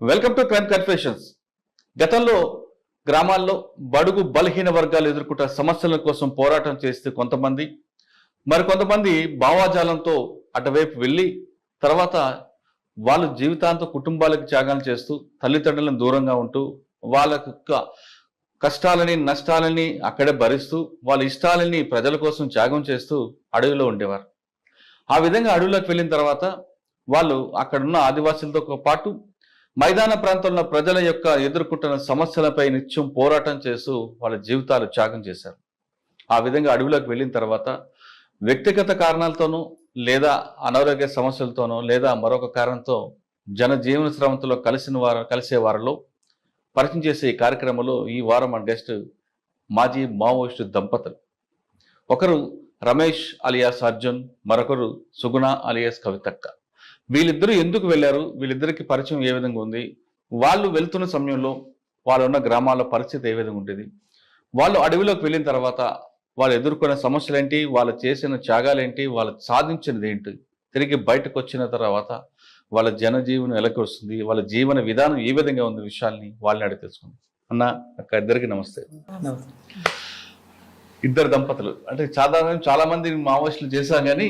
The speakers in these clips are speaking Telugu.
Welcome to crime confessions. గతంలో గ్రామాల్లో బడుగు బలహీన వర్గాలు ఎదుర్కొంటున్న సమస్యల కోసం పోరాటం చేస్తూ కొంతమంది, మరికొంతమంది భావాజాలంతో అటువైపు వెళ్ళి తర్వాత వాళ్ళు జీవితాంతం కుటుంబాలకు త్యాగాలు చేస్తూ తల్లిదండ్రులను దూరంగా ఉంటూ వాళ్ళ కష్టాలని నష్టాలని అక్కడే భరిస్తూ వాళ్ళ ఇష్టాలని ప్రజల కోసం త్యాగం చేస్తూ అడవిలో ఉండేవారు. ఆ విధంగా అడవిలోకి వెళ్ళిన తర్వాత వాళ్ళు అక్కడున్న ఆదివాసులతో పాటు మైదాన ప్రాంతంలో ప్రజల యొక్క ఎదుర్కొంటున్న సమస్యలపై నిత్యం పోరాటం చేస్తూ వాళ్ళ జీవితాలు త్యాగం చేశారు. ఆ విధంగా అడవిలోకి వెళ్ళిన తర్వాత వ్యక్తిగత కారణాలతోనూ లేదా అనారోగ్య సమస్యలతోనూ లేదా మరొక కారణంతో జనజీవన శ్రమంతో కలిసే వారిలో పరిచయం చేసే ఈ కార్యక్రమంలో ఈ వారం మన గెస్ట్ మాజీ మావోయిస్టు దంపతులు. ఒకరు రమేష్ అలియాస్ అర్జున్, మరొకరు సుగుణ అలియాస్ కవితక్క. వీళ్ళిద్దరూ ఎందుకు వెళ్ళారు, వీళ్ళిద్దరికి పరిచయం ఏ విధంగా ఉంది, వాళ్ళు వెళ్తున్న సమయంలో వాళ్ళు ఉన్న గ్రామాల పరిస్థితి ఏ విధంగా ఉండేది, వాళ్ళు అడవిలోకి వెళ్ళిన తర్వాత వాళ్ళు ఎదుర్కొన్న సమస్యలు ఏంటి, వాళ్ళు చేసిన త్యాగాలేంటి, వాళ్ళు సాధించినది ఏంటి, తిరిగి బయటకు వచ్చిన తర్వాత వాళ్ళ జనజీవనం ఎలాగ వస్తుంది, వాళ్ళ జీవన విధానం ఏ విధంగా ఉంది విషయాల్ని వాళ్ళని అడిగి తెలుసుకుంది. అన్న అక్క, ఇద్దరికి నమస్తే. ఇద్దరు దంపతులు అంటే సాధారణంగా చాలా మంది మావోయిస్టులు చేశాం కానీ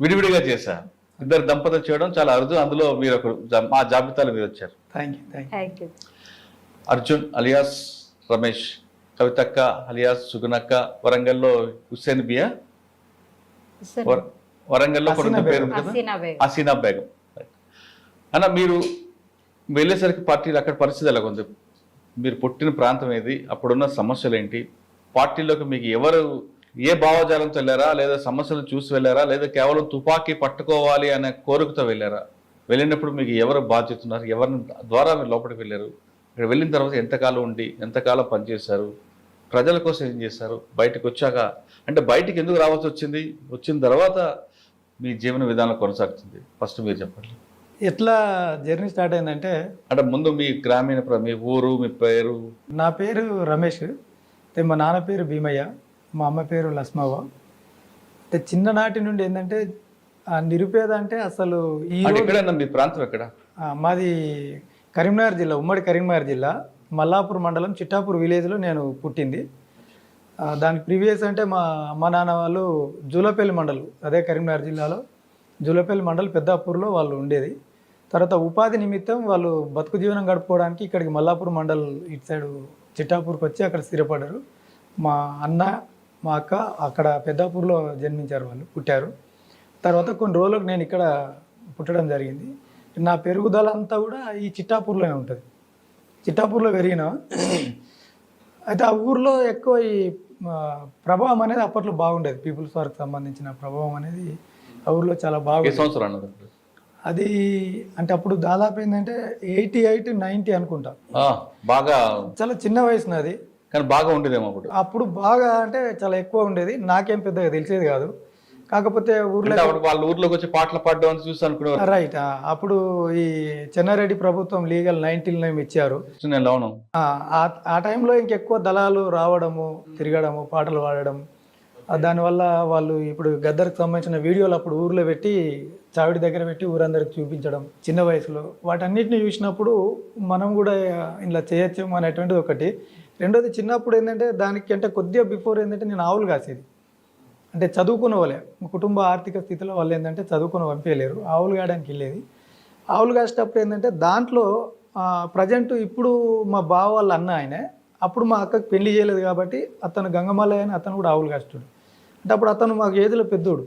విడివిడిగా చేశారు. ఇద్దరు దంపతులు చేయడం చాలా అరుదు. అందులో మీరు ఒకరు మా జాబితాలో మీరు వచ్చారు. అర్జున్ అలియాస్ రమేష్, కవితక్క అలియాస్ సుగుణక్క, వరంగల్లో హుస్సేన్ బియా, వరంగల్లో కొడుకు పేరు హసీనా బేగం. అన్న, మీరు వెళ్ళేసరికి పార్టీలు అక్కడ పరిస్థితి ఎలాగుంది, మీరు పుట్టిన ప్రాంతం ఏది, అప్పుడున్న సమస్యలు ఏంటి, పార్టీలోకి మీకు ఎవరు ఏ భావజాలంతో వెళ్ళారా, లేదా సమస్యలను చూసి వెళ్ళారా, లేదా కేవలం తుపాకీ పట్టుకోవాలి అనే కోరికతో వెళ్ళారా, వెళ్ళినప్పుడు మీకు ఎవరు బాధ్యత ఉన్నారు, ఎవరిని ద్వారా మీరు లోపలికి వెళ్ళారు, ఇక్కడ వెళ్ళిన తర్వాత ఎంతకాలం ఉండి ఎంతకాలం పనిచేశారు, ప్రజల కోసం ఏం చేశారు, బయటకు వచ్చాక అంటే బయటికి ఎందుకు రావాల్సి వచ్చింది, వచ్చిన తర్వాత మీ జీవన విధానం కొనసాగుతుంది, ఫస్ట్ మీరు చెప్పండి. ఎట్లా జర్నీ స్టార్ట్ అయిందంటే, అంటే ముందు మీ గ్రామీణ మీ ఊరు, మీ పేరు. నా పేరు రమేష్, మా నాన్న పేరు భీమయ్య, మా అమ్మ పేరు లక్ష్మవ్వ. అంటే చిన్ననాటి నుండి ఏంటంటే నిరుపేద అంటే అసలు ఈ మీ ప్రాంతం ఎక్కడ? మాది కరీంనగర్ జిల్లా, ఉమ్మడి కరీంనగర్ జిల్లా, మల్లాపూర్ మండలం చిట్టాపూర్ విలేజ్లో నేను పుట్టింది. దానికి ప్రీవియస్ అంటే మా అమ్మ నాన్న వాళ్ళు జూలపల్లి మండలం, అదే కరీంనగర్ జిల్లాలో జూలపల్లి మండలం పెద్దాపూర్లో వాళ్ళు ఉండేది. తర్వాత ఉపాధి నిమిత్తం వాళ్ళు బతుకు జీవనం గడుపుకోవడానికి ఇక్కడికి మల్లాపూర్ మండల్ ఇటు సైడు చిట్టాపూర్కి వచ్చి అక్కడ స్థిరపడ్డారు. మా అన్న మా అక్క అక్కడ పెద్దాపూర్లో జన్మించారు, వాళ్ళు పుట్టారు. తర్వాత కొన్ని రోజులకు నేను ఇక్కడ పుట్టడం జరిగింది. నా పెరుగుదల అంతా కూడా ఈ చిట్టాపూర్లోనే ఉంటుంది. చిట్టాపూర్లో పెరిగిన అయితే ఆ ఊర్లో ఎక్కువ ఈ ప్రభావం అనేది అప్పట్లో బాగుండేది. పీపుల్స్ వారికి సంబంధించిన ప్రభావం అనేది ఆ ఊర్లో చాలా బాగా. అది అంటే అప్పుడు దాదాపు ఏంటంటే 88, 90 అనుకుంటా. బాగా చాలా చిన్న వయసు నాది, కానీ బాగా ఉండేదేమో అప్పుడు బాగా అంటే చాలా ఎక్కువ ఉండేది. నాకేం పెద్దగా తెలిసేది కాదు. కాకపోతే ఊర్లో వాళ్ళ ఊర్లోకి వచ్చి పాటలు పాడడం చూసి అనుకున్నారు. రైట్. అప్పుడు ఈ చెన్నారెడ్డి ప్రభుత్వం లీగల్ 19 ఇచ్చారు. ఆ టైంలో ఇంకెక్కువ దళాలు రావడము, తిరగడము, పాటలు పాడడం, దానివల్ల వాళ్ళు ఇప్పుడు గద్దర్కి సంబంధించిన వీడియోలు అప్పుడు ఊర్లో పెట్టి చావిడి దగ్గర పెట్టి ఊరందరికి చూపించడం చిన్న వయసులో, వాటన్నిటిని చూసినప్పుడు మనం కూడా ఇలా చేయొచ్చేమో అనేటువంటిది ఒకటి. రెండోది, చిన్నప్పుడు ఏంటంటే దానికి అంటే కొద్దిగా బిఫోర్ ఏంటంటే నేను ఆవులు కాసేది. అంటే చదువుకున్న వాళ్ళే, కుటుంబ ఆర్థిక స్థితిలో వాళ్ళు ఏంటంటే చదువుకుని పంపించలేరు, ఆవులు కాయడానికి వెళ్ళేది. ఆవులు కాసేటప్పుడు ఏంటంటే దాంట్లో ప్రజెంట్ ఇప్పుడు మా బావ వాళ్ళ అన్న ఆయనే, అప్పుడు మా అక్కకి పెళ్లి చేయలేదు కాబట్టి అతను గంగమల్లయ్య అని అతను కూడా ఆవులు కాస్తాడు. అంటే అప్పుడు అతను మాకు ఏజ్లో పెద్దోడు.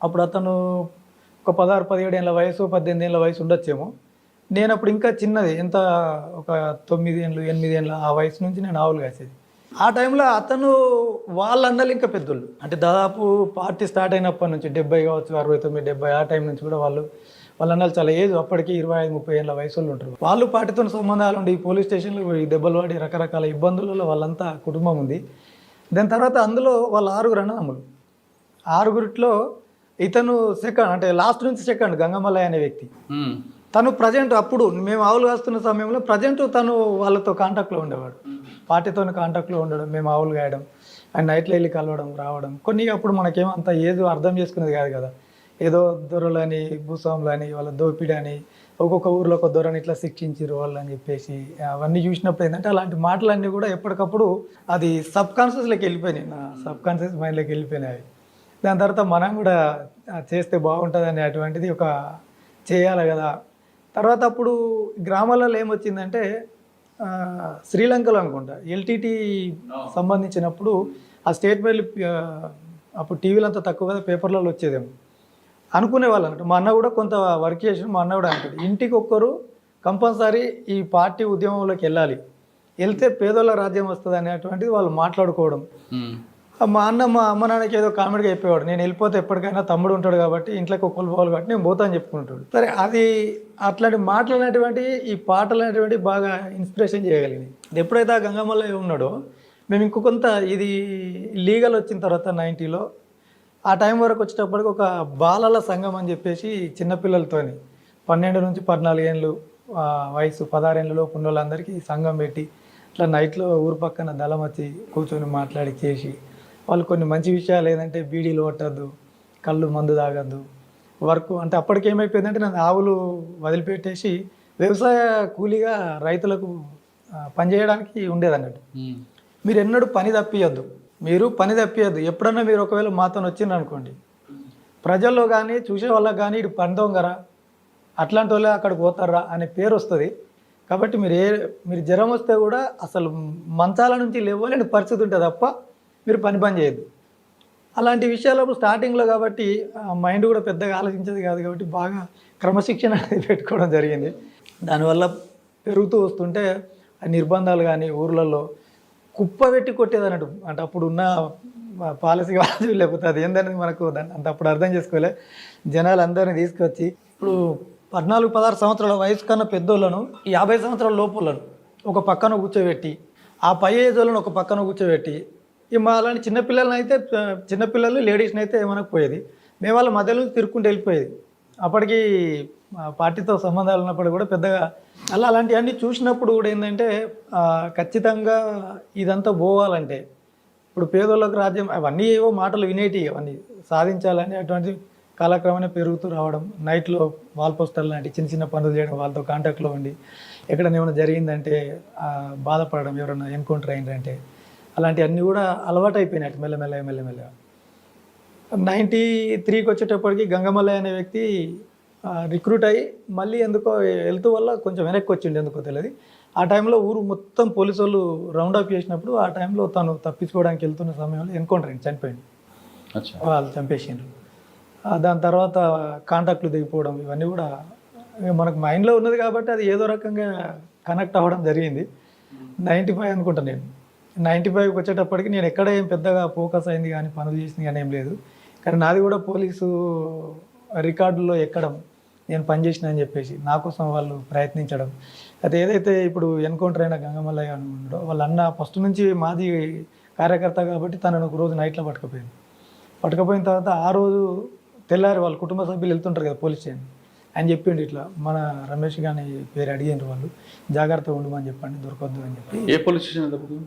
అప్పుడు అతను ఒక 16, 17 ఏళ్ళ వయసు, 18 ఏళ్ళ వయసు ఉండొచ్చేమో. నేను అప్పుడు ఇంకా చిన్నది, ఎంత ఒక 9 ఏళ్ళు 8 ఏళ్ళ ఆ వయసు నుంచి నేను ఆవులు కాసేది. ఆ టైంలో అతను వాళ్ళ అన్నలు ఇంకా పెద్దోళ్ళు, అంటే దాదాపు పార్టీ స్టార్ట్ అయినప్పటి నుంచి 70 కావచ్చు, 69, 70 ఆ టైం నుంచి కూడా వాళ్ళ అన్నలు చాలా ఏజ్ అప్పటికి 25, 30 ఏళ్ళ వయసులో ఉంటారు. వాళ్ళు పార్టీతో సంబంధాలు ఉండి పోలీస్ స్టేషన్లో ఈ దెబ్బలు పడి రకరకాల ఇబ్బందులలో వాళ్ళంతా కుటుంబం ఉంది. దాని తర్వాత అందులో వాళ్ళ 6 అన్నదమ్ములు. 6 ఇతను సెకండ్, అంటే లాస్ట్ నుంచి సెకండ్ గంగమల్లయ్య అనే వ్యక్తి. తను ప్రజెంట్ అప్పుడు మేము ఆవులు కాస్తున్న సమయంలో ప్రజెంట్ తను వాళ్ళతో కాంటాక్ట్లో ఉండేవాడు, పార్టీతో కాంటాక్ట్లో ఉండడం, మేము ఆవులు కాయడం, అండ్ నైట్లో వెళ్ళి కలవడం రావడం. కొన్ని అప్పుడు మనకేమో అంత ఏదో అర్థం చేసుకునేది కాదు కదా, ఏదో దొరలని భూస్వాములని వాళ్ళ దోపిడీ అని ఒక్కొక్క ఊర్లో ఒక దొరని ఇట్లా శిక్షించారు వాళ్ళు అని చెప్పేసి అవన్నీ చూసినప్పుడు ఏంటంటే అలాంటి మాటలన్నీ కూడా ఎప్పటికప్పుడు అది సబ్ కాన్షియస్లోకి వెళ్ళిపోయినాయి, నా సబ్ కాన్షియస్ మైండ్లోకి వెళ్ళిపోయినాయి. దాని తర్వాత మనం కూడా చేస్తే బాగుంటుంది అని అటువంటిది ఒక చేయాలి కదా. తర్వాత అప్పుడు గ్రామాలలో ఏమొచ్చిందంటే శ్రీలంకలో అనుకుంటా ఎల్టీటీ సంబంధించినప్పుడు ఆ స్టేట్మెంట్ అప్పుడు టీవీలు అంతా తక్కువ కదా, పేపర్లలో వచ్చేదేమో అనుకునేవాళ్ళు అన్నట్టు. మా అన్న కూడా కొంత వర్క్ చేసి మా అన్న కూడా అంటాడు ఇంటికి ఒక్కరు కంపల్సరీ ఈ పార్టీ ఉద్యమంలోకి వెళ్ళాలి, వెళ్తే పేదోళ్ళ రాజ్యం వస్తుంది అనేటువంటిది వాళ్ళు మాట్లాడుకోవడం. మా అమ్మ నాన్నకి ఏదో కామెడీగా చెప్పేవాడు, నేను వెళ్ళిపోతే ఎప్పటికైనా తమ్ముడు ఉంటాడు కాబట్టి ఇంట్లోకి ఒక్కరు పోవాలి కాబట్టి నేను పోతా అని చెప్పుకుంటాడు. సరే అది అట్లాంటి మాటలు అనేటువంటి ఈ పాటలు అనేటువంటి బాగా ఇన్స్పిరేషన్ చేయగలిగింది. ఎప్పుడైతే ఆ గంగమ్మలో ఉన్నాడో మేము ఇంకొంత ఇది లీగల్ వచ్చిన తర్వాత 90లో ఆ టైం వరకు వచ్చేటప్పటికి ఒక బాలల సంఘం అని చెప్పేసి చిన్నపిల్లలతోని 12 నుంచి 14 ఏళ్ళు వయసు 16 ఏళ్ళలోపు ఉన్న వాళ్ళందరికీ సంఘం పెట్టి ఇట్లా నైట్లో ఊరు పక్కన దళం వచ్చి కూర్చొని మాట్లాడి చేసి వాళ్ళు కొన్ని మంచి విషయాలు ఏంటంటే బీడీలు కొట్టద్దు, కళ్ళు మందు తాగద్దు, వర్క్ అంటే అప్పటికి ఏమైపోయిందంటే నేను ఆవులు వదిలిపెట్టేసి వ్యవసాయ కూలీగా రైతులకు పనిచేయడానికి ఉండేదన్నట్టు. మీరు ఎన్నడూ పని తప్పియద్దు, ఎప్పుడన్నా మీరు ఒకవేళ మాతో వచ్చిండ్రు అనుకోండి ప్రజల్లో కానీ చూసే వాళ్ళకి కానీ ఇటు పని దొంగరా అట్లాంటి వాళ్ళే అక్కడికి పోతారా అనే పేరు వస్తుంది. కాబట్టి మీరు జ్వరం వస్తే కూడా అసలు మంచాల నుంచి లేవలేని పరిస్థితి ఉంటుంది తప్ప మీరు పని చేయొద్దు. అలాంటి విషయాలు స్టార్టింగ్లో కాబట్టి మైండ్ కూడా పెద్దగా ఆలోచించేది కాదు కాబట్టి బాగా క్రమశిక్షణ అనేది పెట్టుకోవడం జరిగింది. దానివల్ల పెరుగుతూ వస్తుంటే ఆ నిర్బంధాలు కానీ ఊర్లలో కుప్ప పెట్టి కొట్టేది అన్నట్టు. అంటే అప్పుడు ఉన్న పాలసీ కాదు లేకపోతే అది ఏందనేది మనకు అంత అప్పుడు అర్థం చేసుకోలే. జనాలు అందరినీ తీసుకొచ్చి ఇప్పుడు 14-16 సంవత్సరాల వయసు కన్నా పెద్దోళ్ళను 50 సంవత్సరాల లోపులను ఒక పక్కన కూర్చోబెట్టి ఆ పై ఏజ్ వాళ్ళను ఒక పక్కన కూర్చోబెట్టి మా అలాంటి చిన్నపిల్లలు లేడీస్ని అయితే ఏమనకపోయేది, మేము వాళ్ళ మధ్యలో తిరుక్కుంటూ వెళ్ళిపోయేది. అప్పటికి పార్టీతో సంబంధాలు ఉన్నప్పుడు కూడా పెద్దగా అలాంటివన్నీ చూసినప్పుడు కూడా ఏంటంటే ఖచ్చితంగా ఇదంతా పోవాలంటే ఇప్పుడు పేదోళ్ళకు రాజ్యం అవన్నీ ఏవో మాటలు వినేటి అవన్నీ సాధించాలని అటువంటి కాలక్రమేణా పెరుగుతూ రావడం, నైట్లో వాల్ పోస్టర్లు లాంటి చిన్న చిన్న పనులు చేయడం, వాళ్ళతో కాంటాక్ట్లో ఉండి ఎక్కడైనా ఏమైనా జరిగిందంటే బాధపడడం, ఎవరైనా ఎన్కౌంటర్ అయిందంటే అలాంటివన్నీ కూడా అలవాటు అయిపోయినట్టు మెల్లమెల్లగా. 93కి వచ్చేటప్పటికి గంగమల్లయ్య అనే వ్యక్తి రిక్రూట్ అయ్యి మళ్ళీ ఎందుకో వెళ్తూ వల్ల కొంచెం వెనక్కి వచ్చిండు, ఎందుకో తెలియదు. ఆ టైంలో ఊరు మొత్తం పోలీసు వాళ్ళు రౌండ్ అప్ చేసినప్పుడు ఆ టైంలో తను తప్పించుకోవడానికి వెళ్తున్న సమయంలో ఎన్కౌంటర్ అయింది, చనిపోయింది, వాళ్ళు చంపేసిండ్రు. దాని తర్వాత కాంటాక్ట్లు దిగిపోవడం ఇవన్నీ కూడా మనకు మైండ్లో ఉన్నది కాబట్టి అది ఏదో రకంగా కనెక్ట్ అవ్వడం జరిగింది. 95 అనుకుంటా నేను. 95కి వచ్చేటప్పటికి నేను ఎక్కడ ఏం పెద్దగా ఫోకస్ అయింది కానీ పనులు చేసింది కానీ ఏం లేదు. కానీ నాది కూడా పోలీసు రికార్డుల్లో ఎక్కడం, నేను పనిచేసిన అని చెప్పేసి నా కోసం వాళ్ళు ప్రయత్నించడం. అది ఏదైతే ఇప్పుడు ఎన్కౌంటర్ అయిన గంగమల్లయ్య ఉన్నాడో వాళ్ళ అన్న ఫస్ట్ నుంచి మాది కార్యకర్త కాబట్టి తనను ఒక రోజు నైట్లో పట్టుకపోయిన తర్వాత ఆ రోజు తెల్లారి వాళ్ళ కుటుంబ సభ్యులు వెళ్తుంటారు కదా పోలీస్ స్టేషన్, ఆయన చెప్పిండు ఇట్లా మన రమేష్ గాని పేరు అడిగినారు వాళ్ళు, జాగ్రత్తగా ఉండమని చెప్పండి, దొరకద్దు అని చెప్పి. ఏ పోలీస్ స్టేషన్?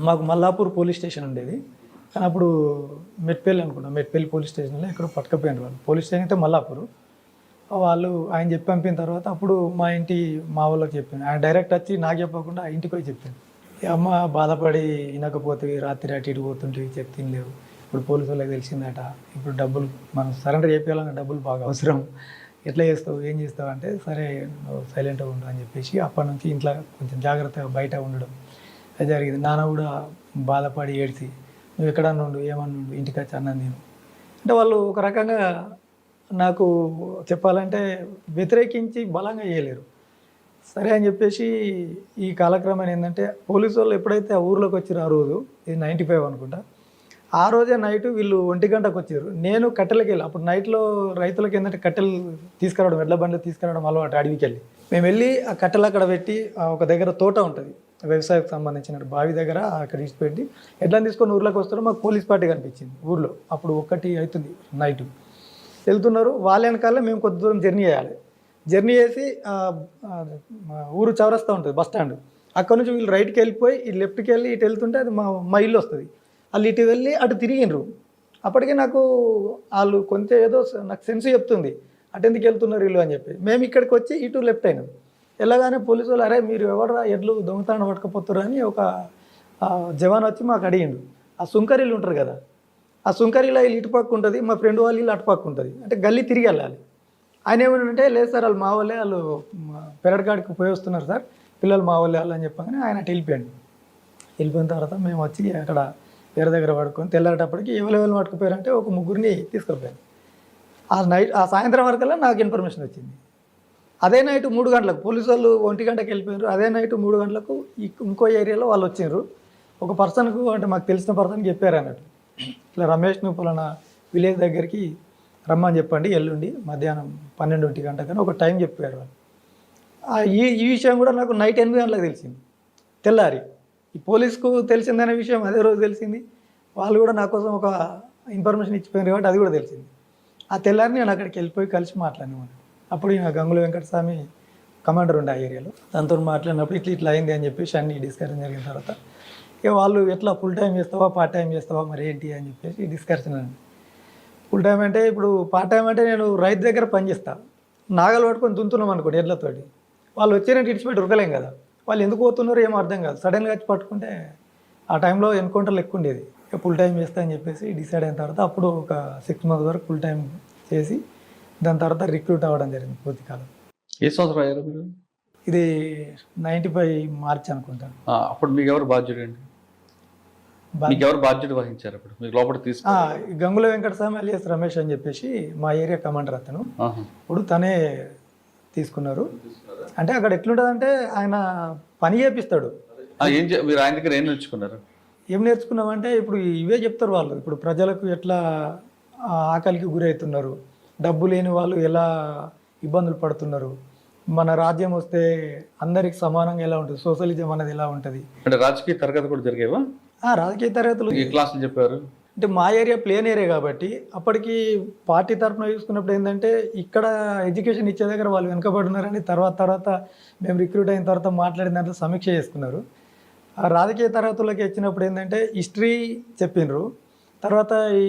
మాకు మల్లాపూర్ పోలీస్ స్టేషన్ ఉండేది కానీ అప్పుడు మెట్పల్లి అనుకుంటా, మెట్పల్లి పోలీస్ స్టేషన్లో ఎక్కడో పట్టుకపోయినారు వాళ్ళు. పోలీస్ స్టేషన్ అయితే మల్లాపూర్. వాళ్ళు ఆయన చెప్పి పంపిన తర్వాత అప్పుడు మా వాళ్ళకి చెప్పాను, ఆయన డైరెక్ట్ వచ్చి నాకు చెప్పకుండా ఇంటికి పోయి చెప్పాను, అమ్మ బాధపడి వినకపోతే రాత్రి అటు ఇటు పోతుంటే చెప్తే లేవు, ఇప్పుడు పోలీసు వాళ్ళకి తెలిసిందట, ఇప్పుడు డబ్బులు మనం సరెండర్ చేయాలన్నా డబ్బులు బాగా అవసరం, ఎట్లా చేస్తావు ఏం చేస్తావు అంటే సరే నువ్వు సైలెంట్గా ఉండు అని చెప్పేసి అప్పటి నుంచి ఇంట్లో కొంచెం జాగ్రత్తగా బయట ఉండడం జరిగింది. నాన్న కూడా బాధపడి ఏడ్చి నువ్వు ఎక్కడన్నా ఉండు ఏమన్నా ఉండు ఇంటికి వచ్చి అన్నాను నేను అంటే వాళ్ళు ఒక రకంగా నాకు చెప్పాలంటే వ్యతిరేకించి బలంగా చేయలేరు. సరే అని చెప్పేసి ఈ కాలక్రమేణా ఏంటంటే పోలీసు వాళ్ళు ఎప్పుడైతే ఆ ఊర్లోకి వచ్చారో ఆ రోజు, ఇది 95 అనుకుంటా, ఆ రోజే నైట్ వీళ్ళు 1 గంటకు వచ్చారు. నేను కట్టెలకి వెళ్ళి అప్పుడు నైట్లో రైతులకి ఏంటంటే కట్టెలు తీసుకురావడం, ఎడ్ల బండ్లు తీసుకురావడం అలవాటు. అడవికి వెళ్ళి మేము వెళ్ళి ఆ కట్టెలు అక్కడ పెట్టి ఒక దగ్గర తోట ఉంటుంది వ్యవసాయకు సంబంధించిన బావి దగ్గర, అక్కడ ఇచ్చిపెట్టి ఎడ్లను తీసుకొని ఊర్లోకి వస్తారు. మాకు పోలీస్ పార్టీ కనిపించింది ఊర్లో. అప్పుడు 1 అవుతుంది నైట్ వెళ్తున్నారు. వాళ్ళ వెనకాలే మేము కొద్ది దూరం జర్నీ చేసి ఊరు చౌరస్తా ఉంటుంది బస్ స్టాండ్, అక్కడ నుంచి వీళ్ళు రైట్కి వెళ్ళిపోయి ఇటు లెఫ్ట్కి వెళ్ళి ఇటు వెళ్తుంటే అది మా ఇల్లు వస్తుంది. వాళ్ళు ఇటు వెళ్ళి అటు తిరిగినరు. అప్పటికే నాకు వాళ్ళు కొంత ఏదో నాకు సెన్స్ చెప్తుంది అటు ఎందుకు వెళ్తున్నారు వీళ్ళు అని చెప్పి. మేము ఇక్కడికి వచ్చి ఇటు లెఫ్ట్ అయినాం. వెళ్ళగానే పోలీసు వాళ్ళు అరే మీరు ఎవరు ఎడ్లు దొంగతనం పట్టుకపోతారు అని ఒక జవాన్ వచ్చి మాకు అడిగిండు. ఆ సుంకరీలు ఉంటారు కదా, ఆ సుంకరీలో వీళ్ళు ఇటుపక్క ఉంటుంది, మా ఫ్రెండ్ వాళ్ళు వీళ్ళు అటుపక్క ఉంటుంది, అంటే గల్లీ తిరిగి వెళ్ళాలి. ఆయన ఏమంటే లేదు సార్ వాళ్ళు మా వాళ్ళే, వాళ్ళు పెరడ్కాడికి పోయి వస్తున్నారు సార్, పిల్లలు మా వాళ్ళే వాళ్ళు అని చెప్పగానే ఆయన అటు వెళ్ళిపోయాడు. వెళ్ళిపోయిన తర్వాత మేము వచ్చి అక్కడ వేరే దగ్గర పడుకొని తెల్లారేటప్పటికి ఎవరెవరు పట్టుకుపోయారంటే ఒక ముగ్గురిని తీసుకుపోయాను. ఆ సాయంత్రం వరకల్లా నాకు ఇన్ఫర్మేషన్ వచ్చింది. అదే నైట్ 3 గంటలకు పోలీసు వాళ్ళు 1 గంటకి వెళ్ళిపోయారు. అదే నైట్ 3 గంటలకు ఇంకో ఏరియాలో వాళ్ళు వచ్చిండ్రు. ఒక పర్సన్కు అంటే మాకు తెలిసిన పర్సన్కి చెప్పారు అన్నట్టు, ఇట్లా రమేష్ను పలానా విలేజ్ దగ్గరికి రమ్మని చెప్పండి ఎల్లుండి మధ్యాహ్నం 12 గంటకని ఒక టైం చెప్పారు వాళ్ళు. ఈ విషయం కూడా నాకు నైట్ 8 గంటలకు తెలిసింది. తెల్లారి ఈ పోలీసుకు తెలిసిందనే విషయం అదే రోజు తెలిసింది. వాళ్ళు కూడా నా కోసం ఒక ఇన్ఫర్మేషన్ ఇచ్చిపోయారు కాబట్టి అది కూడా తెలిసింది. ఆ తెల్లారి నేను అక్కడికి వెళ్ళిపోయి కలిసి మాట్లాడినాను. అప్పుడు ఈయన గంగుల వెంకటస్వామి కమాండర్ ఉండే ఆ ఏరియాలో, దాంతో మాట్లాడినప్పుడు ఇట్లా అయింది అని చెప్పేసి అన్ని డిస్కషన్ జరిగిన తర్వాత ఇక వాళ్ళు ఎట్లా ఫుల్ టైం చేస్తావా పార్ట్ టైం చేస్తావా మరి ఏంటి అని చెప్పేసి డిస్కషన్ అండి. ఫుల్ టైం అంటే ఇప్పుడు పార్ట్ టైం అంటే నేను రైతు దగ్గర పనిచేస్తాను, నాగలు పట్టుకొని దున్నుతున్నాం అనుకోండి ఎడ్లతోటి, వాళ్ళు వచ్చేనట్టు ఇడిచిపెట్టి ఉరకలేం కదా, వాళ్ళు ఎందుకు పోతున్నారో ఏమో అర్థం కాదు, సడన్గా వచ్చి పట్టుకుంటే ఆ టైంలో ఎన్కౌంటర్లు ఎక్కువ ఉండేది. ఇక ఫుల్ టైం చేస్తా అని చెప్పేసి డిసైడ్ అయిన తర్వాత అప్పుడు ఒక 6 months వరకు ఫుల్ టైం చేసి దాని తర్వాత రిక్రూట్ అవ్వడం జరిగింది పూర్తి కాలం. ఏ సంవత్సరం అయ్యారు మీరు? ఇది 95 మార్చ్ అనుకుంటాను. అప్పుడు మీకు ఎవరు బాధ్యుడు అండి? మీకు ఎవరు బాధ్యత వహించారు అప్పుడు మీకు లోపల తీసుకు? గంగుల వెంకటస్వామి అలియాస్ రమేష్ అని చెప్పేసి మా ఏరియా కమాండర్ అతను. ఇప్పుడు తనే తీసుకున్నారు. అంటే అక్కడ ఎట్లుంటుందంటే ఆయన పని చేపిస్తాడు. మీరు ఆయన దగ్గర ఏం నేర్చుకున్నారు? ఏం నేర్చుకున్నామంటే ఇప్పుడు ఇవే చెప్తారు వాళ్ళు, ఇప్పుడు ప్రజలకు ఎట్లా ఆకలికి గురవుతున్నారు, డబ్బు లేని వాళ్ళు ఎలా ఇబ్బందులు పడుతున్నారు, మన రాజ్యం వస్తే అందరికి సమానంగా ఎలా ఉంటుంది, సోషలిజం అనేది ఎలా ఉంటుంది. అంటే రాజకీయ తరగతి కూడా జరిగేవా? రాజకీయ తరగతులు ఈ క్లాసులు చెప్పారు. అంటే మా ఏరియా ప్లేన్ ఏరియా కాబట్టి అప్పటికి పార్టీ తరఫున చూసుకున్నప్పుడు ఏంటంటే ఇక్కడ ఎడ్యుకేషన్ ఇచ్చే దగ్గర వాళ్ళు వెనుకబడున్నారని తర్వాత మేము రిక్రూట్ అయిన తర్వాత మాట్లాడిన దాంట్లో సమీక్ష చేసుకున్నారు. ఆ రాజకీయ తరగతులకి వచ్చినప్పుడు ఏంటంటే హిస్టరీ చెప్పిండ్రు, తర్వాత ఈ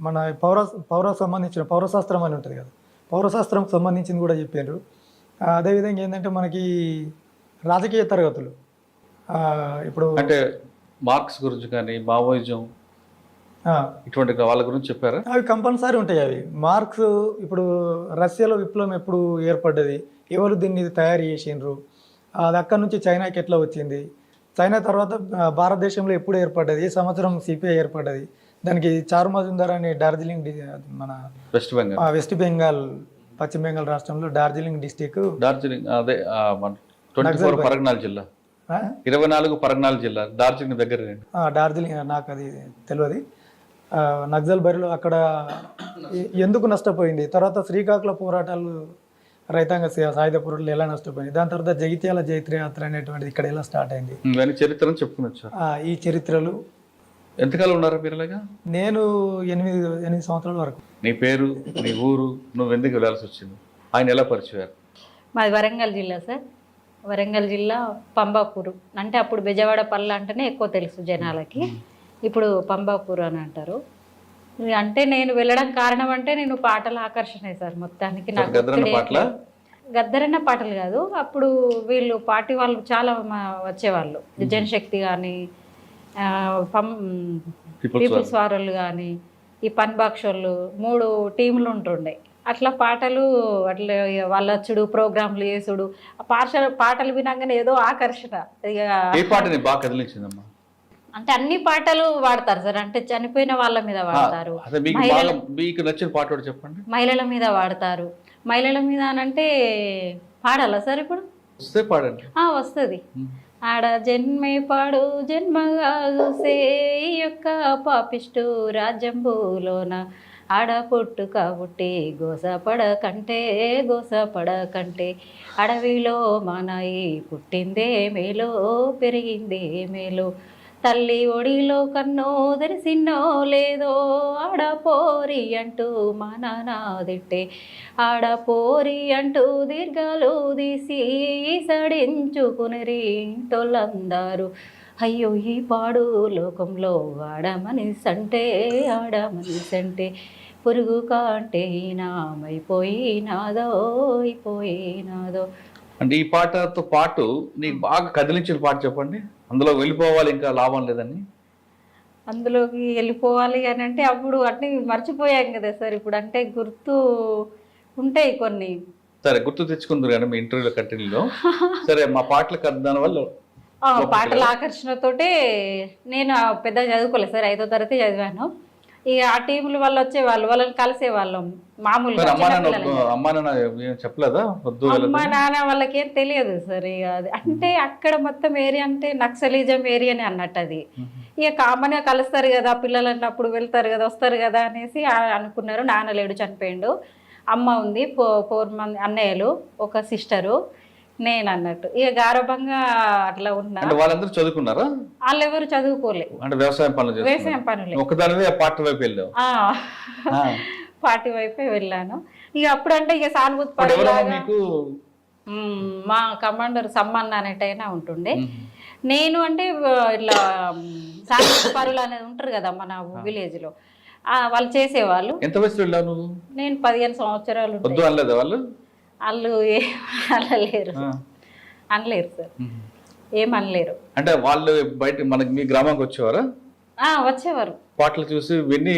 మన సంబంధించిన పౌరశాస్త్రం అని ఉంటుంది కదా, పౌరశాస్త్రంకి సంబంధించింది కూడా చెప్పిండ్రు. అదేవిధంగా ఏంటంటే మనకి రాజకీయ తరగతులు ఇప్పుడు అంటే మార్క్స్ గురించి కానీ మావోయిజం ఇటువంటి వాళ్ళ గురించి చెప్పారా? అవి కంపల్సరీ ఉంటాయి. అవి మార్క్స్ ఇప్పుడు రష్యాలో విప్లవం ఎప్పుడు ఏర్పడ్డది, ఎవరు దీన్ని తయారు చేసిండ్రు, అది అక్కడి నుంచి చైనాకి ఎట్లా వచ్చింది, చైనా తర్వాత భారతదేశంలో ఎప్పుడు ఏర్పడ్డది, ఏ సంవత్సరం సిపిఐ ఏర్పడ్డది, దానికి చారు మజుందార్ అనే డార్జిలింగ్ మన వెస్ట్ బెంగాల్ పశ్చిమ బెంగాల్ రాష్ట్రంలో డార్జిలింగ్ డిస్టిక్, డార్జిలింగ్ అదే 24 పరగనాల జిల్లా, 24 పరగనాల జిల్లా డార్జిలింగ్ దగ్గర. డార్జిలింగ్ నాకు అది తెలియదు. నక్సల్ బరిలో అక్కడ ఎందుకు నష్టపోయింది, తర్వాత శ్రీకాకుళ పోరాటాలు రైతాంగ సాయుధ పోరాటాలు ఎలా నష్టపోయింది, దాని తర్వాత జగిత్యాల జైత్రయాత్ర అనేటువంటిది ఇక్కడ ఎలా స్టార్ట్ అయింది, చరిత్రను చెప్పుకునొచ్చు. ఈ చరిత్రలు. ఎంతకాలం ఉన్నారు మీరు ఇలాగా? నేను 8 సంవత్సరాల వరకు. నీ పేరు, నీ ఊరు, నువ్వు ఎందుకు వెళ్ళాల్సి వచ్చింది, ఆయన ఎలా పరిచయారు? మాది వరంగల్ జిల్లా సార్, వరంగల్ జిల్లా పంబాపూరు. అంటే అప్పుడు బెజవాడ పల్లె అంటేనే ఎక్కువ తెలుసు జనాలకి, ఇప్పుడు పంబాపూర్ అని అంటారు. అంటే నేను వెళ్ళడం కారణం అంటే నేను పాటల ఆకర్షణ సార్ మొత్తానికి. నాకు గద్దరన్న పాటలు కాదు, అప్పుడు వీళ్ళు పార్టీ వాళ్ళు చాలా వచ్చేవాళ్ళు, జనశక్తి కానీ పీపుల్స్ వారోళ్ళు కానీ ఈ పన్బాక్షోళ్ళు 3 టీంలు ఉంటుండే. అట్లా పాటలు అట్లా వాళ్ళు వచ్చుడు, ప్రోగ్రాంలు చేసుడు, పాటలు వినగానే ఏదో ఆకర్షణ. అంటే అన్ని పాటలు వాడతారు సార్, అంటే చనిపోయిన వాళ్ళ మీద వాడతారు, మహిళల మీద వాడతారు. మహిళల మీద అనంటే పాడాలా సార్? ఇప్పుడు వస్తుంది. ఆడ జన్మే పాడు జన్మగా చూసే ఈ యొక్క పాపిష్టు రాజ్యంబులోన ఆడ పుట్టుక పుట్టి గోసపడకంటే అడవిలో మానాయి పుట్టిందే మేలో పెరిగిందే మేలో, తల్లి ఒడిలో కన్నో తెరిసిన్నో లేదో ఆడపోరి అంటూ మా నాన్న తిట్టే, ఆడపోరి అంటూ దీర్ఘాలు తీసి సడించుకునిరి ఇంటోళ్ళందరూ, అయ్యో ఈ పాడు లోకంలో ఆడమనిసంటే ఆడమనిసంటే పురుగు కాంటే నామైపోయినాదో అయిపోయినాదో. అంటే ఈ పాటతో పాటు నీకు బాగా కదిలించిన పాట చెప్పండి, అందులో వెళ్ళిపోవాలి ఇంకా లాభం లేదని. అందులోకి వెళ్ళిపోవాలి అని అంటే అప్పుడు అన్నీ మర్చిపోయాం కదా సార్. ఇప్పుడు అంటే గుర్తు ఉంటాయి కొన్ని. సరే, గుర్తు తెచ్చుకుందరు కానీ మీ ఇంటర్వ్యూలో కంటిన్యూలో. సరే, మా పాటలకు దాని వల్ల పాటల ఆకర్షణతోటే నేను పెద్దగా చదువుకోలేదు సార్, 5వ తరగతి చదివాను. ఇక ఆ టీముల వాళ్ళు వచ్చేవాళ్ళు, వాళ్ళని కలిసేవాళ్ళం మామూలుగా. అమ్మా నాన్న ఏం చెప్పలేదా వద్దు అమ్మ నాన్న వాళ్ళకేం తెలియదు సార్. ఇక అది అంటే అక్కడ మొత్తం ఏరియా అంటే నక్సలిజం ఏరియానే అన్నట్టు అది. ఇక కామన్గా కలుస్తారు కదా పిల్లలు అన్నప్పుడు, వెళ్తారు కదా వస్తారు కదా అనేసి అనుకున్నారు. నాన్న లేడు, చనిపోయిండు. అమ్మ ఉంది, 4 మంది అన్నయ్యలు, ఒక సిస్టరు, నేను అన్నట్టు. ఇక గారభంగా అట్లా ఉన్నా. వాళ్ళందరూ చదువుకున్నారా? వాళ్ళు ఎవరు చదువుకోలేదు, అంటే వ్యవసాయం పనులు. ఒకదాని పార్టీ వైపు వెళ్ళావు? పార్టీ వైపే వెళ్ళాను. ఇక అప్పుడు అంటే ఇక సానుభూతి పరులాగా మా కమాండర్ సమ్మన్న అనేటైనా ఉంటుండే. నేను అంటే ఇట్లా సానుభూతి పరులు అనేది ఉంటారు కదా మన విలేజ్ లో, వాళ్ళు చేసేవాళ్ళు. ఎంత వయసులో వెళ్ళావు నువ్వు? నేను 15 సంవత్సరాలు. వద్దు అనలేదా వాళ్ళు? వాళ్ళు అనలేరు సార్, ఏమనలేరు. అంటే వాళ్ళు బయట మనకి మీ గ్రామానికి వచ్చేవారా? వచ్చేవారు. పాటలు చూసి విని,